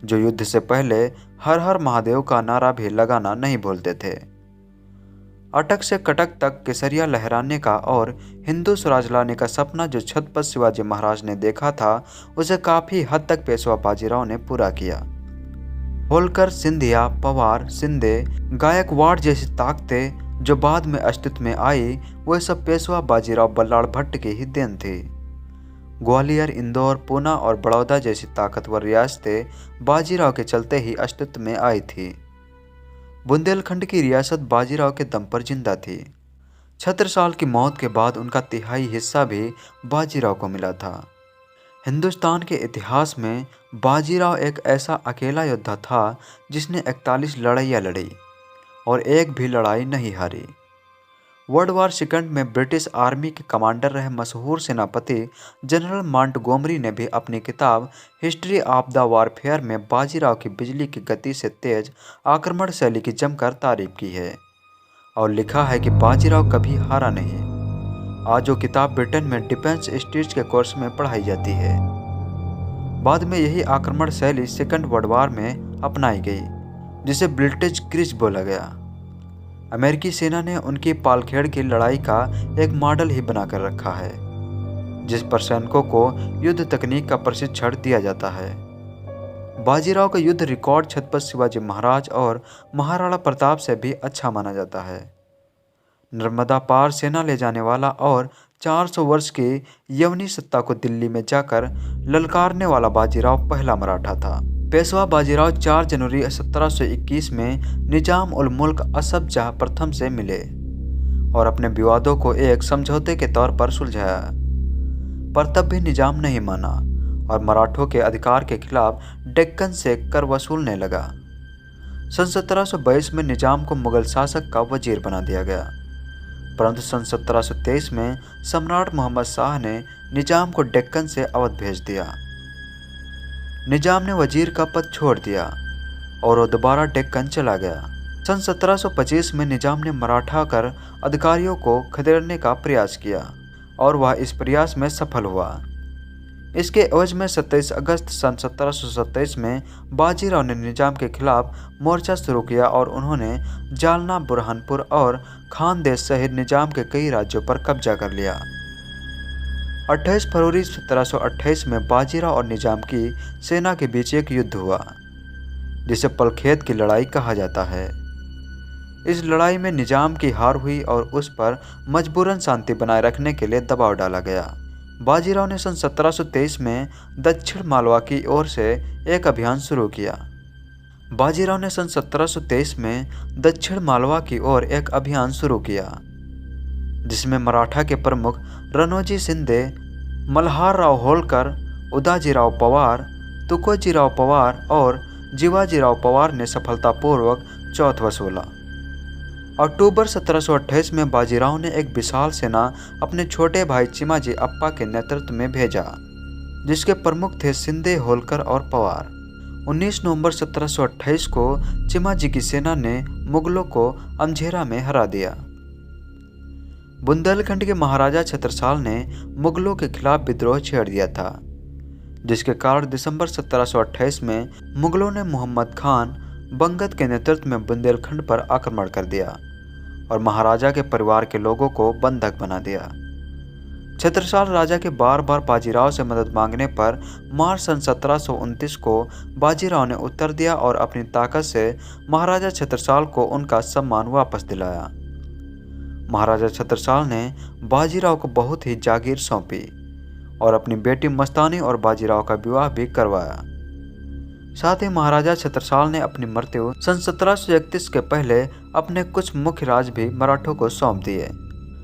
जो युद्ध से पहले हर हर महादेव का नारा भी लगाना नहीं भूलते थे। अटक से कटक तक केसरिया लहराने का और हिंदू स्वराज लाने का सपना जो छत्रपति शिवाजी महाराज ने देखा था, उसे काफी हद तक पेशवा बाजीराव ने पूरा किया। होलकर, सिंधिया, पवार, शिंदे, गायकवाड़ जैसी ताकतें जो बाद में अस्तित्व में आई, वह सब पेशवा बाजीराव बल्लाळ भट्ट की ही देन थी। ग्वालियर, इंदौर, पूना और बड़ौदा जैसी ताकतवर रियासतें बाजीराव के चलते ही अस्तित्व में आई थी। बुंदेलखंड की रियासत बाजीराव के दम पर जिंदा थी। छत्रसाल की मौत के बाद उनका तिहाई हिस्सा भी बाजीराव को मिला था। हिंदुस्तान के इतिहास में बाजीराव एक ऐसा अकेला योद्धा था जिसने 41 लड़ाइयाँ लड़ी और एक भी लड़ाई नहीं हारी। वर्ल्ड वार सेकंड में ब्रिटिश आर्मी के कमांडर रहे मशहूर सेनापति जनरल मॉन्टगोमरी ने भी अपनी किताब हिस्ट्री ऑफ द वॉरफेयर में बाजीराव की बिजली की गति से तेज आक्रमण शैली की जमकर तारीफ की है और लिखा है कि बाजीराव कभी हारा नहीं। आज वो किताब ब्रिटेन में डिफेंस स्टडीज के कोर्स में पढ़ाई जाती है। बाद में यही आक्रमण शैली सेकंड वर्ल्ड वार में अपनाई गई, जिसे ब्लिट्ज क्रीज बोला गया। अमेरिकी सेना ने उनकी पालखेड़ की लड़ाई का एक मॉडल ही बनाकर रखा है, जिस पर सैनिकों को युद्ध तकनीक का प्रशिक्षण दिया जाता है। बाजीराव का युद्ध रिकॉर्ड छत्रपति शिवाजी महाराज और महाराणा प्रताप से भी अच्छा माना जाता है। नर्मदा पार सेना ले जाने वाला और 400 वर्ष की यवनी सत्ता को दिल्ली में जाकर ललकारने वाला बाजीराव पहला मराठा था। पेशवा बाजीराव 4 जनवरी 1721 में निजाम उल मुल्क असफ जाह प्रथम से मिले और अपने विवादों को एक समझौते के तौर पर सुलझाया, पर तब भी निजाम नहीं माना और मराठों के अधिकार के खिलाफ डेक्कन से कर वसूलने लगा। सन 1722 में निजाम को मुगल शासक का वजीर बना दिया गया, परंतु सन 1723 में सम्राट मोहम्मद शाह ने निजाम को डेक्कन से अवध भेज दिया। निजाम ने वजीर का पद छोड़ दिया और वो दोबारा डेक्कन चला गया। सन 1725 में निजाम ने मराठा कर अधिकारियों को खदेड़ने का प्रयास किया और वह इस प्रयास में सफल हुआ। इसके एवज में 27 अगस्त सन 1727 में बाजीराव ने निजाम के खिलाफ मोर्चा शुरू किया और उन्होंने जालना, बुरहानपुर और खानदेश सहित निजाम के कई राज्यों पर कब्जा कर लिया। 28 फरवरी 1728 में बाजीराव और निजाम की सेना के बीच एक युद्ध हुआ, जिसे पलखेत की लड़ाई कहा जाता है। इस लड़ाई में निजाम की हार हुई और उस पर मजबूरन शांति बनाए रखने के लिए दबाव डाला गया। बाजीराव ने सन 1723 में दक्षिण मालवा की ओर से एक अभियान शुरू किया। बाजीराव ने सन 1723 में दक्षिण मालवा की ओर एक अभियान शुरू किया, जिसमें मराठा के प्रमुख रनोजी शिंदे, मल्हारराव होलकर, उदाजीराव पवार, तुकोजीराव पवार और जीवाजीराव पवार ने सफलतापूर्वक चौथ वसूला। अक्टूबर 1728 में बाजीराव ने एक विशाल सेना अपने छोटे भाई चिमाजी अप्पा के नेतृत्व में भेजा, जिसके प्रमुख थे शिंदे, होलकर और पवार। 19 नवंबर 1728 को चिमाजी की सेना ने मुगलों को अमझेरा में हरा दिया। बुंदेलखंड के महाराजा छत्रसाल ने मुगलों के खिलाफ विद्रोह छेड़ दिया था, जिसके कारण दिसंबर 1728 में मुगलों ने मोहम्मद खान बंगत के नेतृत्व में बुंदेलखंड पर आक्रमण कर दिया और महाराजा के परिवार के लोगों को बंधक बना दिया। छत्रसाल राजा के बार बार बाजीराव से मदद मांगने पर मार्च सन 1729 को बाजीराव ने उत्तर दिया और अपनी ताकत से महाराजा छत्रसाल को उनका सम्मान वापस दिलाया। महाराजा छत्रसाल ने बाजीराव को बहुत ही जागीर सौंपी और अपनी बेटी मस्तानी और बाजीराव का विवाह भी करवाया। साथ ही महाराजा छत्रसाल ने अपनी मृत्यु सन 1731 के पहले अपने कुछ मुख्य राज भी मराठों को सौंप दिए।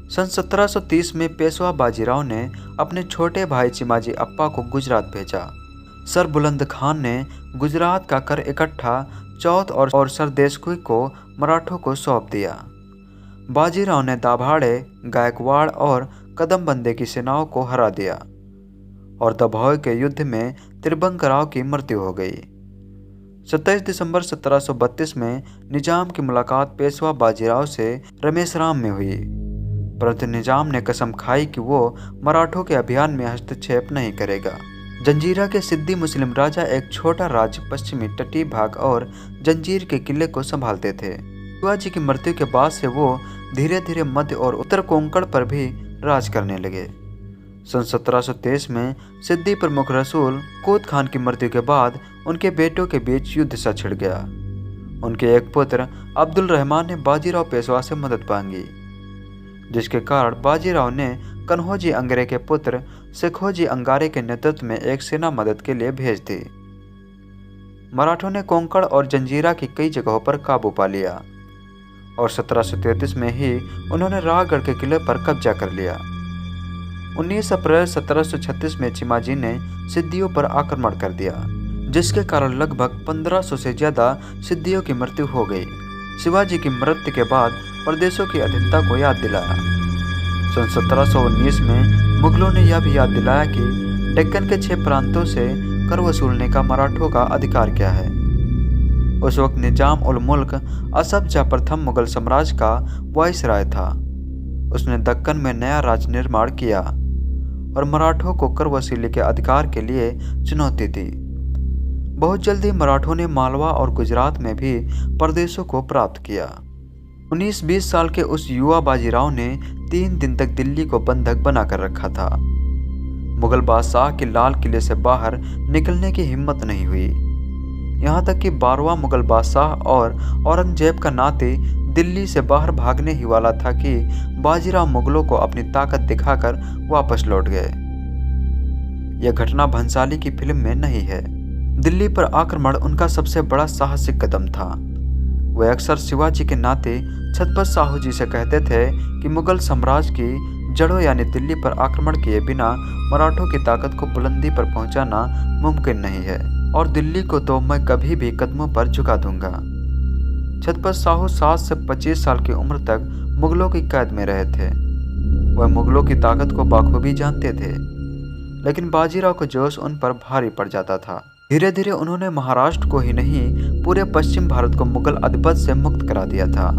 सन 1730 में पेशवा बाजीराव ने अपने छोटे भाई चिमाजी अप्पा को गुजरात भेजा। सर बुलंद खान ने गुजरात का कर इकट्ठा चौथ और सरदेशकुई को मराठों को सौंप दिया। बाजीराव ने दाभाड़े, गायकवाड़ और कदमबंदे की सेनाओं को हरा दिया और दभौय के युद्ध में त्रिभंगराव की मृत्यु हो गई। 27 दिसंबर 1732 में निजाम की मुलाकात पेशवा बाजीराव से रमेशराम में हुई, परंतु निजाम ने कसम खाई कि वो मराठों के अभियान में हस्तक्षेप नहीं करेगा। जंजीरा के सिद्दी मुस्लिम राजा एक छोटा राज्य पश्चिमी तटीय भाग और जंजीर के किले को संभालते थे। शिवाजी की मृत्यु के बाद से वो धीरे धीरे मध्य और उत्तर कोंकण पर भी राज करने लगे। सन 1723 में सिद्दी प्रमुख रसूल कोत खान की मृत्यु के बाद उनके बेटों के बीच युद्ध सा छिड़ गया। उनके एक पुत्र अब्दुल रहमान ने बाजीराव पेशवा से मदद मांगी, जिसके कारण बाजीराव ने कन्होजी अंगरे के पुत्र शेखोजी अंगारे के नेतृत्व में एक सेना मदद के लिए भेज दी। मराठों ने कोंकण और जंजीरा की कई जगहों पर काबू पा लिया और 1733 में ही उन्होंने रायगढ़ के किले पर कब्जा कर लिया। 19 अप्रैल 1736 में चिमाजी ने सिद्दियों पर आक्रमण कर दिया, जिसके कारण लगभग 1500 से ज्यादा सिद्दियों की मृत्यु हो गई। शिवाजी की मृत्यु के बाद प्रदेशों की अधीनता को याद दिलाया। सन 1719 में मुगलों ने यह भी याद दिलाया कि डेक्कन के 6 प्रांतों से कर वसूलने का मराठों का अधिकार क्या है। उस वक्त निजाम उल मुल्क असफ जाह प्रथम मुगल साम्राज्य का वाइसराय था। उसने दक्कन में नया राज्य निर्माण किया और मराठों को कर वसूली के अधिकार के लिए चुनौती दी। बहुत जल्दी मराठों ने मालवा और गुजरात में भी प्रदेशों को प्राप्त किया। 19-20 साल के उस युवा बाजीराव ने 3 दिन तक दिल्ली को बंधक बनाकर रखा था। मुगल बादशाह के लाल किले से बाहर निकलने की हिम्मत नहीं हुई। यहाँ तक कि 12वां मुगल बादशाह और औरंगजेब का नाते दिल्ली से बाहर भागने ही वाला था कि बाजीराव मुगलों को अपनी ताकत दिखाकर वापस लौट गए। यह घटना भंसाली की फिल्म में नहीं है। दिल्ली पर आक्रमण उनका सबसे बड़ा साहसिक कदम था। वे अक्सर शिवाजी के नाते छत्रपति साहू जी से कहते थे कि मुगल साम्राज्य की जड़ों यानी दिल्ली पर आक्रमण किए बिना मराठों की ताकत को बुलंदी पर पहुंचाना मुमकिन नहीं है और दिल्ली को तो मैं कभी भी कदमों पर झुका दूंगा। छत्रपति साहू 7 से 25 साल की उम्र तक मुगलों की कैद में रहे थे। वह मुगलों की ताकत को बाखूबी जानते थे, लेकिन बाजीराव का जोश उन पर भारी पड़ जाता था। धीरे धीरे उन्होंने महाराष्ट्र को ही नहीं पूरे पश्चिम भारत को मुगल आधिपत्य से मुक्त करा दिया था।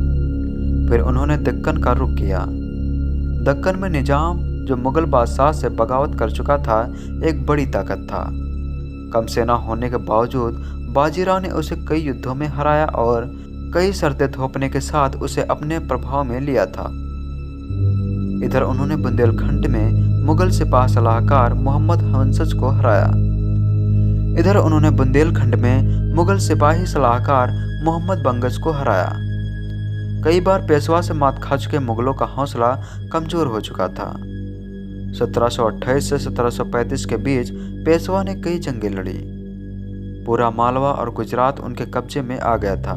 फिर उन्होंने दक्कन का रुख किया। दक्कन में निजाम, जो मुगल बादशाह से बगावत कर चुका था, एक बड़ी ताकत था। कम सेना होने के बावजूद बाजीराव ने उसे कई युद्धों में हराया और कई शर्तें थोपने के साथ उसे अपने प्रभाव में लिया था। इधर उन्होंने बुंदेलखंड में मुगल सिपाह सलाहकार मोहम्मद हंसज को हराया। इधर उन्होंने बुंदेलखंड में मुगल सिपाही सलाहकार मोहम्मद बंगज को हराया। कई बार पेशवा से मात खा चुके मुगलों का हौसला कमजोर हो चुका था। 1728 से 1735 के बीच पेशवा ने कई जंगें लड़ी। पूरा मालवा और गुजरात उनके कब्जे में आ गया था।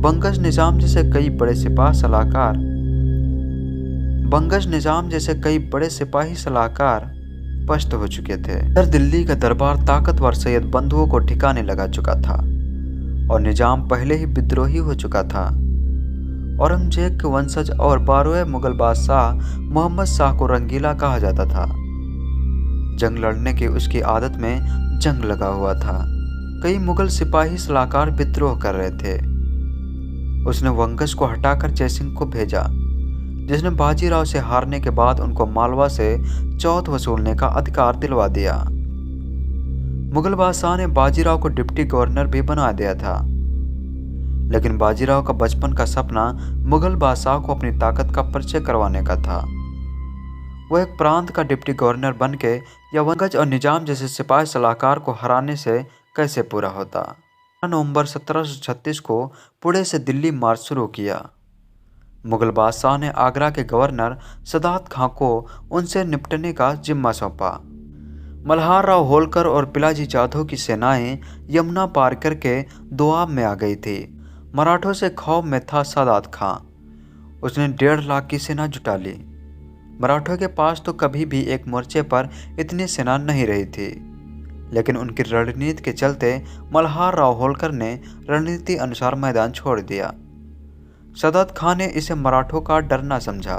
बंगज निजाम जैसे कई बड़े सिपाही सलाहकार पस्त हो चुके थे। इधर दिल्ली का दरबार ताकतवर सैयद बंधुओं को ठिकाने लगा चुका था और निजाम पहले ही विद्रोही हो चुका था औरंगजेब के वंशज और 12वें मुगल बादशाह मोहम्मद शाह को रंगीला कहा जाता था। जंग लड़ने की उसकी आदत में जंग लगा हुआ था। कई मुगल सिपाही सलाहकार विद्रोह कर रहे थे। उसने वंगश को हटाकर जयसिंह को भेजा, जिसने बाजीराव से हारने के बाद उनको मालवा से चौथ वसूलने का अधिकार दिलवा दिया। मुगल बादशाह ने बाजीराव को डिप्टी गवर्नर भी बना दिया था, लेकिन बाजीराव का बचपन का सपना मुगल बादशाह को अपनी ताकत का परिचय करवाने का था। वो एक प्रांत का डिप्टी गवर्नर बनके या वंगज और निजाम जैसे सिपाही सलाहकार को हराने से कैसे पूरा होता। नवंबर 1736 को पुणे से दिल्ली मार्च शुरू किया। मुगल बादशाह ने आगरा के गवर्नर सदात खां को उनसे निपटने का जिम्मा सौंपा। मल्हार राव होलकर और पिलाजी जाधव की सेनाएं यमुना पार करके दोआब में आ गई थी। मराठों से खौफ में था सादात खां। उसने 1.5 लाख की सेना जुटा ली। मराठों के पास तो कभी भी एक मोर्चे पर इतनी सेना नहीं रही थी, लेकिन उनकी रणनीति के चलते मल्हार राव होलकर ने रणनीति अनुसार मैदान छोड़ दिया। सदात खां ने इसे मराठों का डर न समझा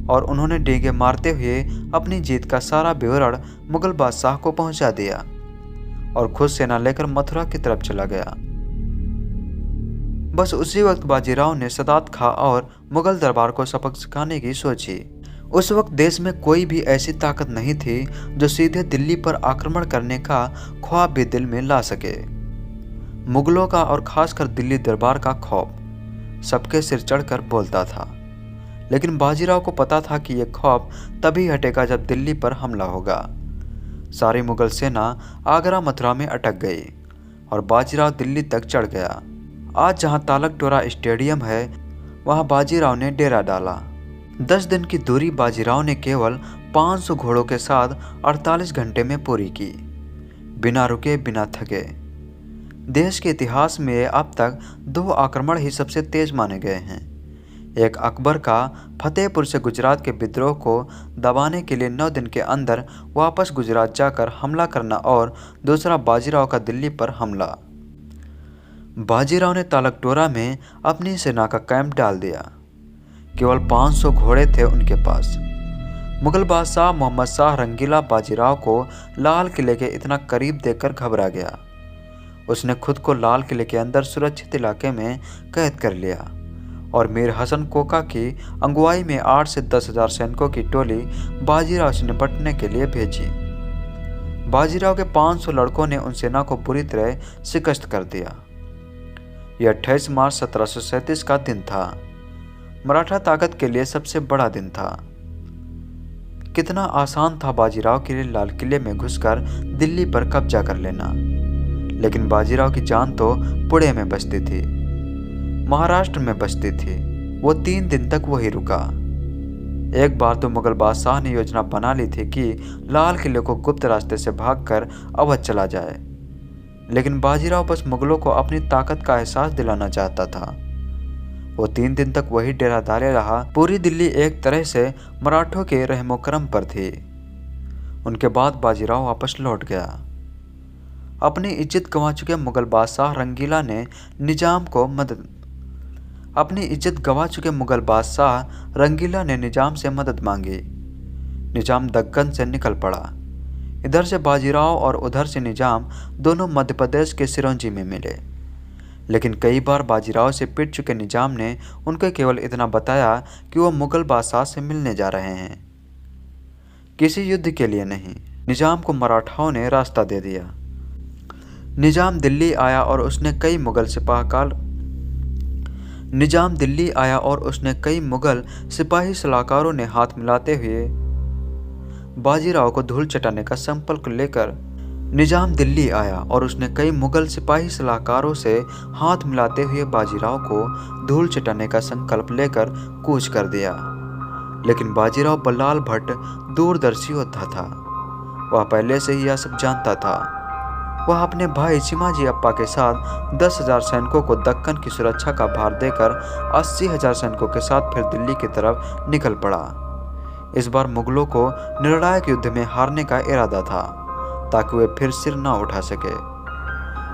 और उन्होंने डींगे मारते हुए अपनी जीत का सारा विवरण मुगल बादशाह को पहुंचा दिया और खुद सेना लेकर मथुरा की तरफ चला गया। बस उसी वक्त बाजीराव ने सदात खां और मुगल दरबार को सबक सिखाने की सोची। उस वक्त देश में कोई भी ऐसी ताकत नहीं थी जो सीधे दिल्ली पर आक्रमण करने का ख्वाब भी दिल में ला सके। मुगलों का और खासकर दिल्ली दरबार का खौफ सबके सिर चढ़कर बोलता था, लेकिन बाजीराव को पता था कि यह खौफ तभी हटेगा जब दिल्ली पर हमला होगा। सारी मुगल सेना आगरा मथुरा में अटक गई और बाजीराव दिल्ली तक चढ़ गया। आज जहां तालकटोरा स्टेडियम है, वहां बाजीराव ने डेरा डाला। 10 दिन की दूरी बाजीराव ने केवल 500 घोड़ों के साथ 48 घंटे में पूरी की, बिना रुके बिना थके। देश के इतिहास में अब तक 2 आक्रमण ही सबसे तेज माने गए हैं। एक अकबर का फतेहपुर से गुजरात के विद्रोह को दबाने के लिए 9 दिन के अंदर वापस गुजरात जाकर हमला करना और दूसरा बाजीराव का दिल्ली पर हमला। बाजीराव ने तालकटोरा में अपनी सेना का कैंप डाल दिया। केवल 500 घोड़े थे उनके पास। मुगल बादशाह मोहम्मद शाह रंगीला बाजीराव को लाल किले के इतना करीब देखकर घबरा गया। उसने खुद को लाल किले के अंदर सुरक्षित इलाके में कैद कर लिया और मीर हसन कोका की अगुवाई में 8 से 10 हज़ार सैनिकों की टोली बाजीराव से निपटने के लिए भेजी। बाजीराव के 500 लड़कों ने उन सेना को बुरी तरह शिकस्त कर दिया। यह 28 मार्च 1737 का दिन था। मराठा ताकत के लिए सबसे बड़ा दिन था। कितना आसान था बाजीराव के लिए लाल किले में घुसकर दिल्ली पर कब्जा कर लेना, लेकिन बाजीराव की जान तो पुणे में बसती थी, महाराष्ट्र में बसती थी। वो 3 दिन तक वही रुका। एक बार तो मुगल बादशाह ने योजना बना ली थी कि लाल किले को गुप्त रास्ते से भागकर अवध चला जाए, लेकिन बाजीराव बस मुगलों को अपनी ताकत का एहसास दिलाना चाहता था। वो 3 दिन तक वही डेरादारी रहा। पूरी दिल्ली एक तरह से मराठों के रहमो करम पर थी। उनके बाद बाजीराव वापस लौट गया। अपनी इज्जत गंवा चुके मुगल बादशाह रंगीला ने निजाम से मदद मांगी। निजाम दक्कन से निकल पड़ा। इधर से बाजीराव और उधर से निजाम दोनों मध्य प्रदेश के सिरोंजी में मिले, लेकिन कई बार बाजीराव से पिट चुके निजाम ने उनको केवल इतना बताया कि वो मुगल बादशाह से मिलने जा रहे हैं, किसी युद्ध के लिए नहीं। निजाम को मराठाओं ने रास्ता दे दिया। निजाम दिल्ली आया और उसने कई मुगल सिपाही सलाहकारों ने हाथ मिलाते हुए बाजीराव को धूल चटाने का संकल्प लेकर निजाम दिल्ली आया और उसने कई मुगल सिपाही सलाहकारों से हाथ मिलाते हुए बाजीराव को धूल चटाने का संकल्प लेकर कूच कर दिया। लेकिन बाजीराव बल्लाल भट्ट दूरदर्शी योद्धा था। वह पहले से ही यह सब जानता था। वह अपने भाई चिमाजी अप्पा के साथ 10,000 सैनिकों को दक्कन की सुरक्षा का भार देकर 80,000 सैनिकों के साथ फिर दिल्ली की तरफ निकल पड़ा। इस बार मुगलों को निर्णायक युद्ध में हारने का इरादा था, ताकि वे फिर सिर न उठा सके।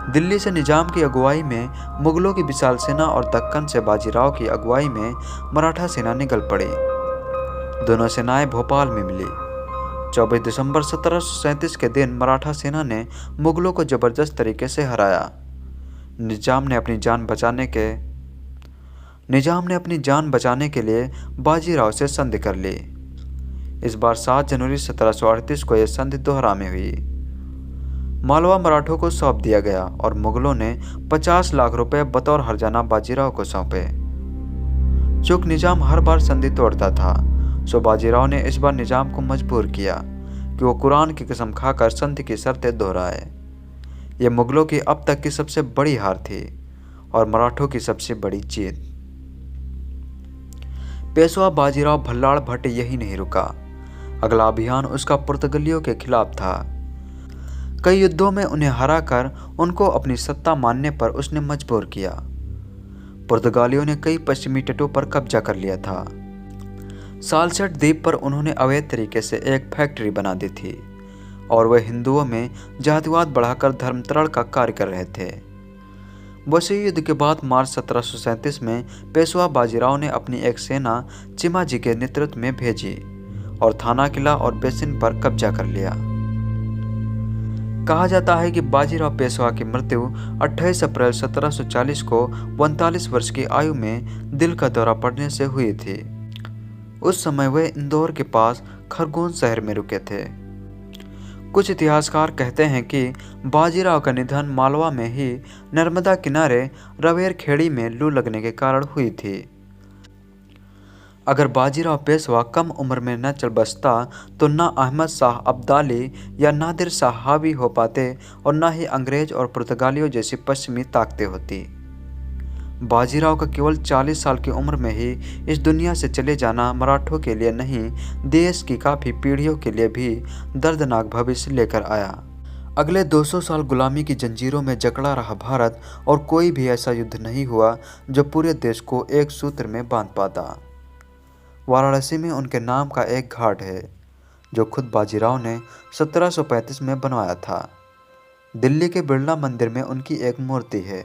दिल्ली से निजाम की अगुवाई में मुगलों की विशाल सेना और दक्कन से बाजीराव की अगुवाई में मराठा सेना निकल पड़ी। दोनों सेनाएं भोपाल में मिली। 24 दिसंबर 1737 के दिन मराठा सेना ने मुगलों को जबरदस्त तरीके से हराया। निजाम ने अपनी जान बचाने के लिए बाजीराव से संधि कर ली। इस बार 7 जनवरी 1738 को यह संधि दोहरा में हुई। मालवा मराठों को सौंप दिया गया और मुगलों ने 50 लाख रुपए बतौर हर्जाना बाजीराव को सौंपे। चूंकि निजाम हर बार संधि तोड़ता था, सो बाजीराव ने इस बार निजाम को मजबूर किया कि वो कुरान की कसम खाकर संधि की शर्तें दोहराए। यह मुगलों की अब तक की सबसे बड़ी हार थी और मराठों की सबसे बड़ी जीत। पेशवा बाजीराव भल्लाड़ भट्ट यही नहीं रुका। अगला अभियान उसका पुर्तगालियों के खिलाफ था। कई युद्धों में उन्हें हराकर उनको अपनी सत्ता मानने पर उसने मजबूर किया। पुर्तगालियों ने कई पश्चिमी तटों पर कब्जा कर लिया था। सालसेट द्वीप पर उन्होंने अवैध तरीके से एक फैक्ट्री बना दी थी और वह हिंदुओं में जातिवाद बढ़ाकर धर्मांतरण का कार्य कर रहे थे। वसई युद्ध के बाद मार्च 1737 में पेशवा बाजीराव ने अपनी एक सेना चिमाजी के नेतृत्व में भेजी और थाना किला और बेसिन पर कब्जा कर लिया। कहा जाता है कि बाजीराव पेशवा की मृत्यु 28 अप्रैल 1740 को 39 वर्ष की आयु में दिल का दौरा पड़ने से हुई थी। उस समय वे इंदौर के पास खरगोन शहर में रुके थे। कुछ इतिहासकार कहते हैं कि बाजीराव का निधन मालवा में ही नर्मदा किनारे रवेर खेड़ी में लू लगने के कारण हुई थी। अगर बाजीराव पेशवा कम उम्र में न चल बसता तो न अहमद शाह अब्दाली या नादिर शाह हावी हो पाते और न ही अंग्रेज और पुर्तगालियों जैसी पश्चिमी ताकतें होती। बाजीराव का केवल 40 साल की उम्र में ही इस दुनिया से चले जाना मराठों के लिए नहीं, देश की काफ़ी पीढ़ियों के लिए भी दर्दनाक भविष्य लेकर आया। अगले 200 साल गुलामी की जंजीरों में जकड़ा रहा भारत और कोई भी ऐसा युद्ध नहीं हुआ जो पूरे देश को एक सूत्र में बांध पाता। वाराणसी में उनके नाम का एक घाट है जो खुद बाजीराव ने 1735 में बनवाया था। दिल्ली के बिरला मंदिर में उनकी एक मूर्ति है।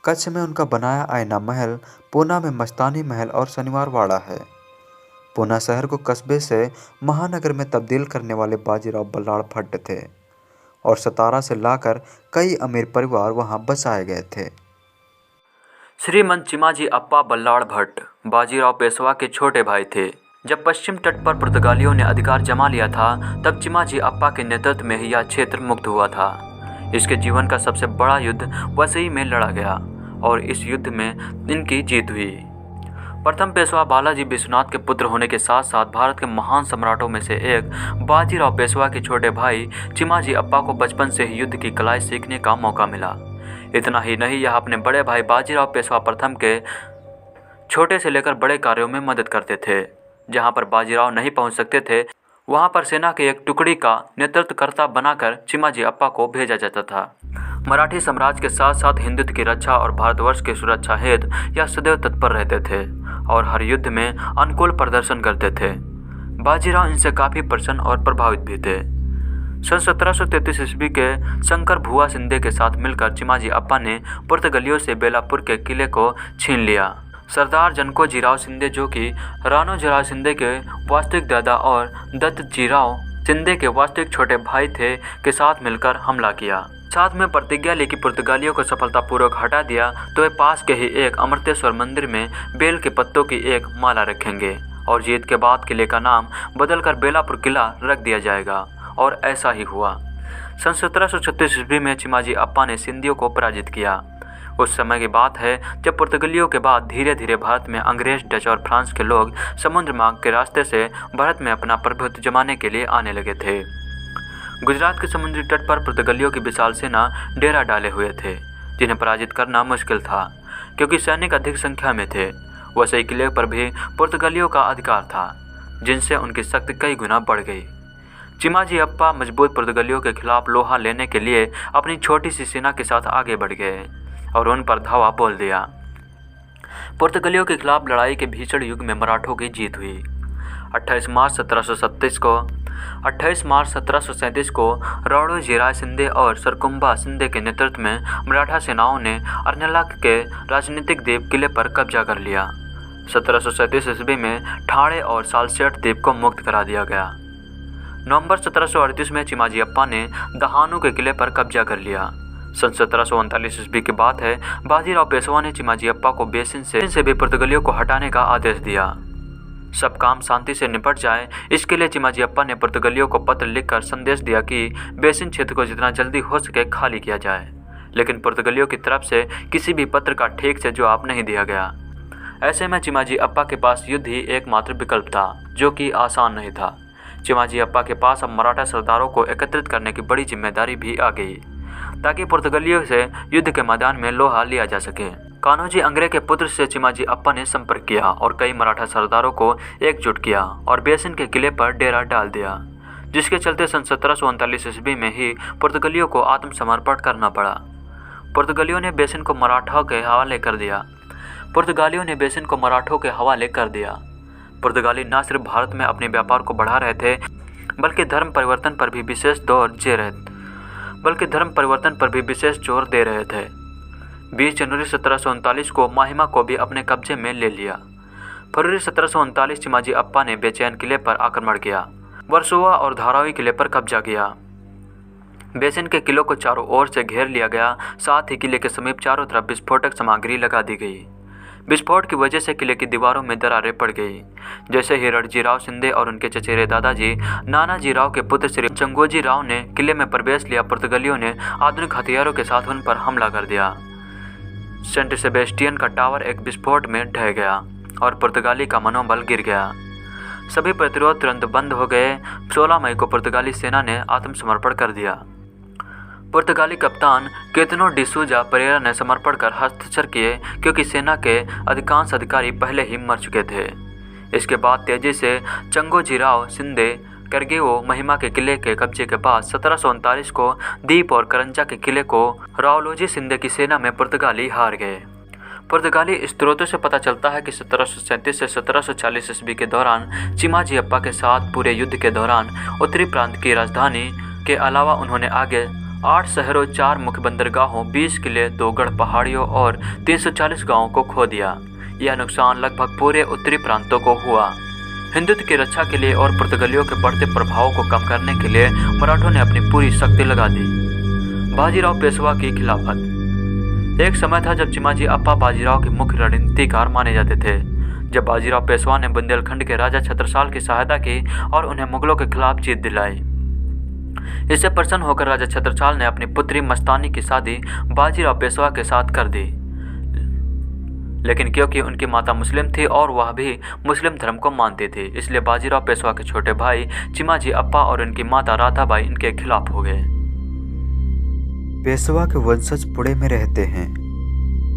कच्छ में उनका बनाया आईना महल, पूना में मस्तानी महल और शनिवार वाड़ा है। पूना शहर को कस्बे से महानगर में तब्दील करने वाले बाजीराव बल्लाड़ भट्ट थे और सतारा से लाकर कई अमीर परिवार वहां बसाए गए थे। श्रीमंत चिमाजी अप्पा बल्लाड़ भट्ट बाजीराव पेशवा के छोटे भाई थे। जब पश्चिम तट पर पुर्तगालियों ने अधिकार जमा लिया था तब चिमाजी अप्पा के नेतृत्व में ही यह क्षेत्र मुक्त हुआ था। इसके जीवन का सबसे बड़ा युद्ध वसई में लड़ा गया और इस युद्ध में इनकी जीत हुई। प्रथम पेशवा बालाजी विश्वनाथ के पुत्र होने के साथ साथ भारत के महान सम्राटों में से एक बाजीराव पेशवा के छोटे भाई चिमाजी अप्पा को बचपन से ही युद्ध की कलाएं सीखने का मौका मिला। इतना ही नहीं, यह अपने बड़े भाई बाजीराव पेशवा प्रथम के छोटे से लेकर बड़े कार्यों में मदद करते थे। जहां पर बाजीराव नहीं पहुंच सकते थे वहां पर सेना के एक टुकड़ी का नेतृत्वकर्ता बनाकर चिमाजी अप्पा को भेजा जाता था। मराठी साम्राज्य के साथ साथ हिंदुत्व की रक्षा और भारतवर्ष की सुरक्षा हेतु यह सदैव तत्पर रहते थे और हर युद्ध में अनुकूल प्रदर्शन करते थे। बाजीराव इनसे काफ़ी प्रसन्न और प्रभावित भी थे। सन 1733 ईस्वी के शंकर भुआ सिंधे के साथ मिलकर चिमाजी अप्पा ने पुर्तगालियों से बेलापुर के किले को छीन लिया। सरदार जनको जीराव सिंधे जो कि राणो जीराव सिंधे के वास्तविक दादा और दत्त जीराव सिंधे के वास्तविक छोटे भाई थे के साथ मिलकर हमला किया। साथ में प्रतिज्ञा ली कि पुर्तगालियों को सफलतापूर्वक हटा दिया तो वे पास के ही एक अमृतेश्वर मंदिर में बेल के पत्तों की एक माला रखेंगे और जीत के बाद किले का नाम बदलकर बेलापुर किला रख दिया जाएगा और ऐसा ही हुआ। सन 1736 ईस्वी में चिमाजी अप्पा ने सिंधियों को पराजित किया। उस समय की बात है जब पुर्तगालियों के बाद धीरे धीरे भारत में अंग्रेज, डच और फ्रांस के लोग समुद्र मार्ग के रास्ते से भारत में अपना प्रभुत्व जमाने के लिए आने लगे थे। गुजरात के समुद्री तट पर पुर्तगालियों की विशाल सेना डेरा डाले हुए थे जिन्हें पराजित करना मुश्किल था क्योंकि सैनिक अधिक संख्या में थे। वसई किले पर भी पुर्तगालियों का अधिकार था जिनसे उनकी शक्ति कई गुना बढ़ गई। चिमाजी अप्पा मजबूत पुर्तगालियों के खिलाफ लोहा लेने के लिए अपनी छोटी सी सेना के साथ आगे बढ़ गए और उन पर धावा बोल दिया। पुर्तगालियों के खिलाफ लड़ाई के भीषण युग में मराठों की जीत हुई। 28 मार्च 1737 को रावळोजीराव शिंदे और सरकुंबा शिंदे के नेतृत्व में मराठा सेनाओं ने अर्नाला के राजनीतिक द्वीप किले पर कब्जा कर लिया। 1737 ईस्वी में ठाणे और सालसेट द्वीप को मुक्त करा दिया गया। नवंबर 1738 में चिमाजी अप्पा ने दहानू के किले पर कब्जा कर लिया। सन 1739 ईस्वी की बात है। बाजीराव पेशवा ने चिमाजी अप्पा को बेसिन से भी पुर्तगालियों को हटाने का आदेश दिया। सब काम शांति से निपट जाए, इसके लिए चिमाजी अप्पा ने पुर्तगालियों को पत्र लिखकर संदेश दिया कि बेसिन क्षेत्र को जितना जल्दी हो सके खाली किया जाए। लेकिन पुर्तगालियों की तरफ से किसी भी पत्र का ठीक से जवाब नहीं दिया गया। ऐसे में चिमाजी अप्पा के पास युद्ध ही एकमात्र विकल्प था, जो कि आसान नहीं था। चिमाजी अप्पा के पास अब मराठा सरदारों को एकत्रित करने की बड़ी जिम्मेदारी भी आ गई, ताकि पुर्तगालियों से युद्ध के मैदान में लोहा लिया जा सके। कान्होजी अंग्रे के पुत्र से चिमाजी अप्पा ने संपर्क किया और कई मराठा सरदारों को एकजुट किया और बेसिन के किले पर डेरा डाल दिया, जिसके चलते सन 1739 ईस्वी में ही पुर्तगालियों को आत्मसमर्पण करना पड़ा। पुर्तगालियों ने बेसिन को मराठों के हवाले कर दिया। पुर्तगाली न सिर्फ भारत में अपने व्यापार को बढ़ा रहे थे, बल्कि धर्म परिवर्तन पर भी विशेष जोर दे रहे थे। 20 जनवरी 1739 को माहिमा को भी अपने कब्जे में ले लिया। फरवरी 1739 चिमाजी अप्पा ने बेचैन किले पर आक्रमण किया। वर्सोवा और धारावी किले पर कब्जा किया। बेसिन के किलों को चारों ओर से घेर लिया गया। साथ ही किले के समीप चारों तरफ विस्फोटक सामग्री लगा दी गई। विस्फोट की वजह से किले की दीवारों में दरारें पड़ गई। जैसे ही रणजीराव शिंदे और उनके चचेरे दादाजी नानाजी राव के पुत्र श्री चंगोजी राव ने किले में प्रवेश लिया, पुर्तगालियों ने आधुनिक हथियारों के साथ उन पर हमला कर दिया। सेंट सेबेस्टियन का टावर एक विस्फोट में ढह गया और पुर्तगाली का मनोबल गिर गया। सभी प्रतिरोध तुरंत बंद हो गए। 16 मई को पुर्तगाली सेना ने आत्मसमर्पण कर दिया। पुर्तगाली कप्तान केतनो डी सूजा परेरा ने समर्पण कर हस्ताक्षर किए, क्योंकि सेना के अधिकांश अधिकारी पहले ही मर चुके थे। इसके बाद तेजी से चंगोजीराव शिंदे करगेवो महिमा के किले के कब्जे के बाद 1739 को दीप और करंजा के किले को रावलोजी शिंदे की सेना में पुर्तगाली हार गए। पुर्तगाली स्त्रोतों से पता चलता है कि 1737 से 1740 ईस्वी के दौरान चिमाजी अप्पा के साथ पूरे युद्ध के दौरान उत्तरी प्रांत की राजधानी के अलावा उन्होंने आगे 8 शहरों, 4 मुख्य बंदरगाहों, 20 किले, 2 गढ़ पहाड़ियों और 340 गांवों को खो दिया। यह नुकसान लगभग पूरे उत्तरी प्रांतों को हुआ। हिंदुत्व की रक्षा के लिए और पुर्तगालियों के बढ़ते प्रभाव को कम करने के लिए मराठों ने अपनी पूरी शक्ति लगा दी। बाजीराव पेशवा की खिलाफत। एक समय था जब चिमाजी अप्पा बाजीराव के मुख्य रणनीतिकार माने जाते थे। जब बाजीराव पेशवा ने बुंदेलखंड के राजा छत्रसाल की सहायता की और उन्हें मुगलों के खिलाफ जीत दिलाई। इससे प्रसन्न होकर राजा छत्रसाल ने अपनी पुत्री मस्तानी की शादी बाजीराव पेशवा के साथ कर दी। लेकिन क्योंकि उनकी माता मुस्लिम थी और वह भी मुस्लिम धर्म को मानती थी, इसलिए बाजीराव पेशवा के छोटे भाई चिमाजी अप्पा और उनकी माता राधाबाई इनके खिलाफ हो गए। पेशवा के वंशज पुणे में रहते हैं।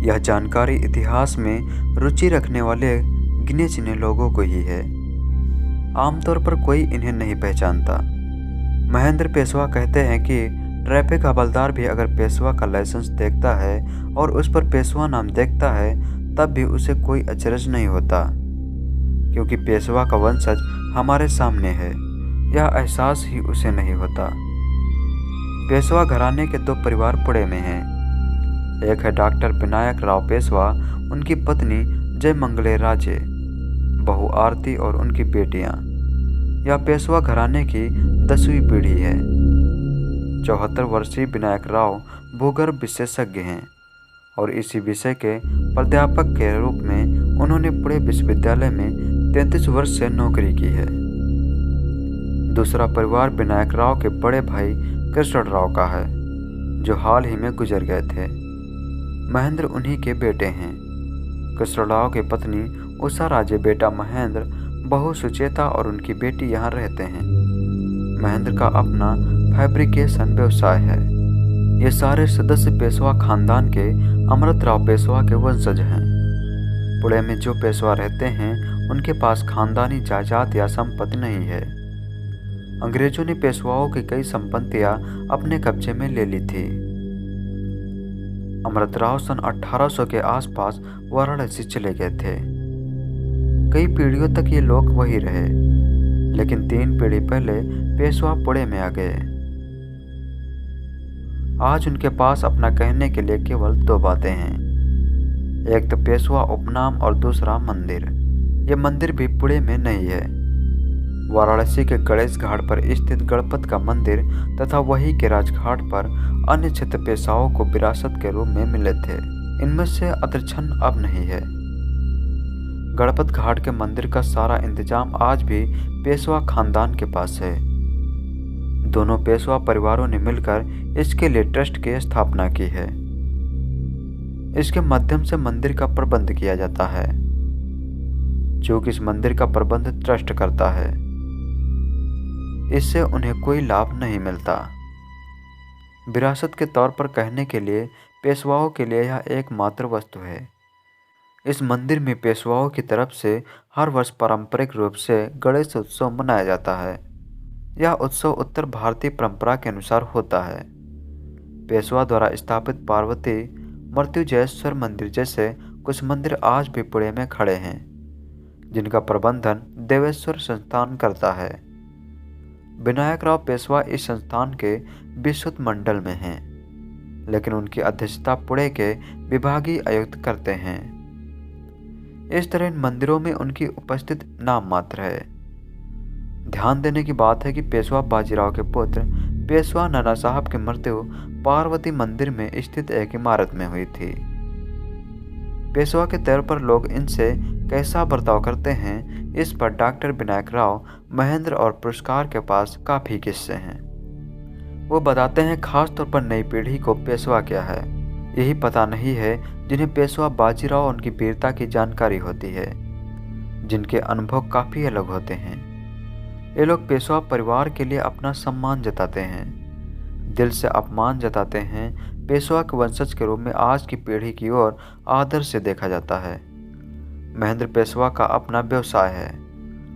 यह जानकारी इतिहास में रुचि रखने वाले गिने चुने लोगों को ही है। आमतौर पर कोई इन्हें नहीं पहचानता। महेंद्र पेशवा कहते हैं कि ट्रैफिक हवलदार भी अगर पेशवा का लाइसेंस देखता है और उस पर पेशवा नाम देखता है, तब भी उसे कोई अचरज नहीं होता, क्योंकि पेशवा का वंशज हमारे सामने है। यह एहसास ही उसे नहीं होता। पेशवा घराने के 2 परिवार पुणे में हैं। एक है डॉक्टर विनायक राव पेशवा, उनकी पत्नी जय मंगले राजे, बहू आरती और उनकी बेटियां। यह पेशवा घराने की 10वीं पीढ़ी है। 74 वर्षीय विनायक राव भूगर्भ विशेषज्ञ हैं और इसी विषय के प्राध्यापक के रूप में उन्होंने पुणे विश्वविद्यालय में 33 वर्ष से नौकरी की है। दूसरा परिवार विनायक राव के बड़े भाई कृष्ण राव का है, जो हाल ही में गुजर गए थे। महेंद्र उन्हीं के बेटे हैं। कृष्ण राव की पत्नी उषा राजे, बेटा महेंद्र, बहू सुचेता और उनकी बेटी यहाँ रहते हैं। महेंद्र का अपना फैब्रिकेशन व्यवसाय है। ये सारे सदस्य पेशवा खानदान के अमृतराव पेशवा के वंशज हैं। पुणे में जो पेशवा रहते हैं उनके पास खानदानी जायदाद या संपत्ति नहीं है। अंग्रेजों ने पेशवाओं की कई संपत्तियां अपने कब्जे में ले ली थी। अमृतराव सन 1800 के आसपास वाराणसी चले गए थे। कई पीढ़ियों तक ये लोग वहीं रहे। लेकिन 3 पीढ़ी पहले पेशवा पुणे में आ गए। आज उनके पास अपना कहने के लिए केवल 2 बातें हैं, एक तो पेशवा उपनाम और दूसरा मंदिर। ये मंदिर भी पुणे में नहीं है। वाराणसी के गणेश घाट पर स्थित गणपत का मंदिर तथा वही के राजघाट पर अन्य क्षेत्र पेशवाओं को विरासत के रूप में मिले थे। इनमें से अतरछन अब नहीं है। गणपत घाट के मंदिर का सारा इंतजाम आज भी पेशवा खानदान के पास है। दोनों पेशवा परिवारों ने मिलकर इसके लिए ट्रस्ट की स्थापना की है। इसके माध्यम से मंदिर का प्रबंध किया जाता है, जो कि इस मंदिर का प्रबंध ट्रस्ट करता है। इससे उन्हें कोई लाभ नहीं मिलता। विरासत के तौर पर कहने के लिए पेशवाओं के लिए यह एकमात्र वस्तु है। इस मंदिर में पेशवाओं की तरफ से हर वर्ष पारंपरिक रूप से गणेश उत्सव मनाया जाता है। यह उत्सव उत्तर भारतीय परंपरा के अनुसार होता है। पेशवा द्वारा स्थापित पार्वती मृत्युंजयेश्वर मंदिर जैसे कुछ मंदिर आज भी पुणे में खड़े हैं, जिनका प्रबंधन देवेश्वर संस्थान करता है। विनायक राव पेशवा इस संस्थान के विस्तृत मंडल में हैं, लेकिन उनकी अध्यक्षता पुणे के विभागीय आयुक्त करते हैं। इस तरह इन मंदिरों में उनकी उपस्थिति नाम मात्र है। ध्यान देने की बात है कि पेशवा बाजीराव के पुत्र पेशवा नाना साहब की मृत्यु पार्वती मंदिर में स्थित एक इमारत में हुई थी। पेशवा के तौर पर लोग इनसे कैसा बर्ताव करते हैं, इस पर डॉक्टर विनायक राव महेंद्र और पुरस्कार के पास काफ़ी किस्से हैं। वो बताते हैं खास तौर पर नई पीढ़ी को पेशवा क्या है यही पता नहीं है, जिन्हें पेशवा बाजीराव और उनकी वीरता की जानकारी होती है, जिनके अनुभव काफ़ी अलग होते हैं। ये लोग पेशवा परिवार के लिए अपना सम्मान जताते हैं, दिल से अपमान जताते हैं। पेशवा के वंशज के रूप में आज की पीढ़ी की ओर आदर से देखा जाता है। महेंद्र पेशवा का अपना व्यवसाय है।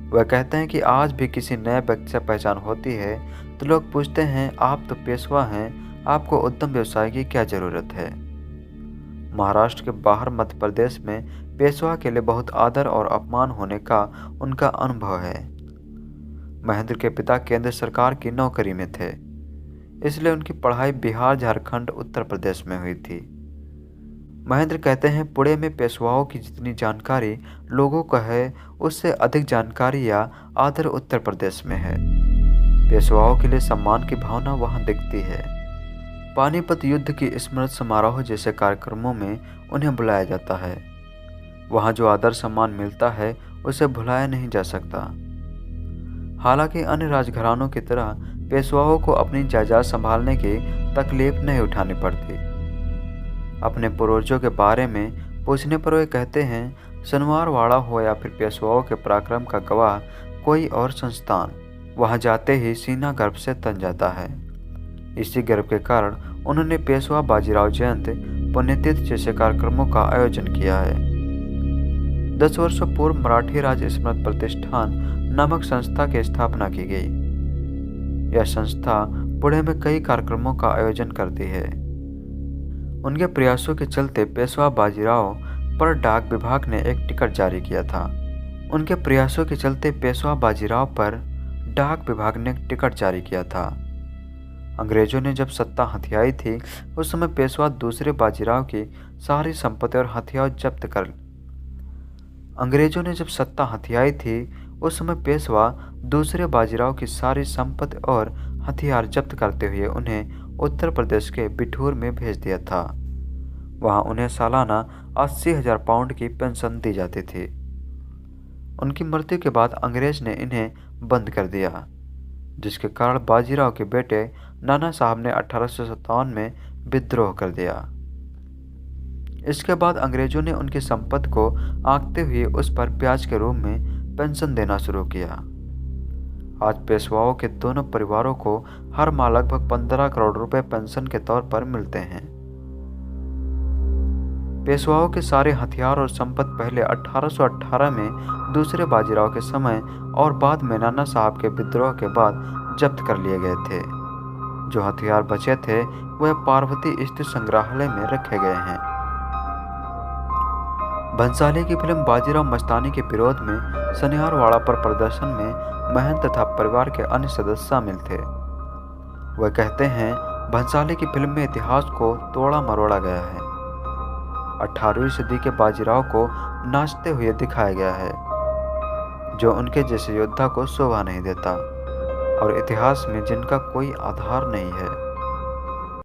वह कहते हैं कि आज भी किसी नए व्यक्ति से पहचान होती है तो लोग पूछते हैं, आप तो पेशवा हैं, आपको उद्यम व्यवसाय की क्या ज़रूरत है। महाराष्ट्र के बाहर मध्य प्रदेश में पेशवा के लिए बहुत आदर और अपमान होने का उनका अनुभव है। महेंद्र के पिता केंद्र सरकार की नौकरी में थे, इसलिए उनकी पढ़ाई बिहार, झारखंड, उत्तर प्रदेश में हुई थी। महेंद्र कहते हैं, पुणे में पेशवाओं की जितनी जानकारी लोगों को है, उससे अधिक जानकारी या आदर उत्तर प्रदेश में है। पेशवाओं के लिए सम्मान की भावना वहाँ दिखती है। पानीपत युद्ध की स्मृति समारोह जैसे कार्यक्रमों में उन्हें बुलाया जाता है। वहाँ जो आदर सम्मान मिलता है उसे भुलाया नहीं जा सकता। हालांकि अन्य राजघरानों की तरह पेशवाओं को अपनी जायदाद संभालने की तकलीफ नहीं उठानी पड़ती। अपने पूर्वजों के बारे में पूछने पर वे कहते हैं, शनिवारवाड़ा हो या फिर पेशवाओं के पराक्रम का गवाह कोई और संस्थान, वहां जाते ही सीना गर्व से तन जाता है। इसी गर्व के कारण उन्होंने पेशवा बाजीराव जयंती, पुण्यतिथि जैसे कार्यक्रमों का आयोजन किया है। 10 वर्षों पूर्व मराठी राज्य स्मृति प्रतिष्ठान नामक संस्था की स्थापना की गई। यह संस्था पुणे में कई कार्यक्रमों का आयोजन करती है। उनके प्रयासों के चलते पेशवा बाजीराव पर डाक विभाग ने एक टिकट जारी किया था। उनके प्रयासों के चलते पेशवा बाजीराव पर डाक विभाग ने एक टिकट जारी किया था। अंग्रेजों ने जब सत्ता हथियाई थी, उस समय पेशवा दूसरे बाजीराव की सारी संपत्ति और हथियार जब्त कर अंग्रेजों ने जब सत्ता हथियाई थी, उस समय पेशवा दूसरे बाजीराव की सारी संपत्ति और हथियार जब्त करते हुए उन्हें उत्तर प्रदेश के बिठूर में भेज दिया था। वहां उन्हें सालाना 80,000 पाउंड की पेंशन दी जाती थी। उनकी मृत्यु के बाद अंग्रेज ने इन्हें बंद कर दिया, जिसके कारण बाजीराव के बेटे नाना साहब ने 1857 में विद्रोह कर दिया। इसके बाद अंग्रेजों ने उनकी संपत्ति को आंकते हुए उस पर ब्याज के रूप में पेंशन देना शुरू किया। आज पेशवाओं के दोनों परिवारों को हर माह लगभग 15 करोड़ रुपए पेंशन के तौर पर मिलते हैं। पेशवाओं के सारे हथियार और संपत्ति पहले 1818 में दूसरे बाजीराव के समय और बाद में नाना साहब के विद्रोह के बाद जब्त कर लिए गए थे। जो हथियार बचे थे वह पार्वती स्थित संग्रहालय में रखे गए हैं। भंसाली की फिल्म बाजीराव मस्तानी के विरोध में शनिवारवाड़ा पर प्रदर्शन में महंत तथा परिवार के अन्य सदस्य शामिल थे। वह कहते हैं, भंसाली की फिल्म में इतिहास को तोड़ा मरोड़ा गया है। 18वीं सदी के बाजीराव को नाचते हुए दिखाया गया है, जो उनके जैसे योद्धा को शोभा नहीं देता और इतिहास में जिनका कोई आधार नहीं है।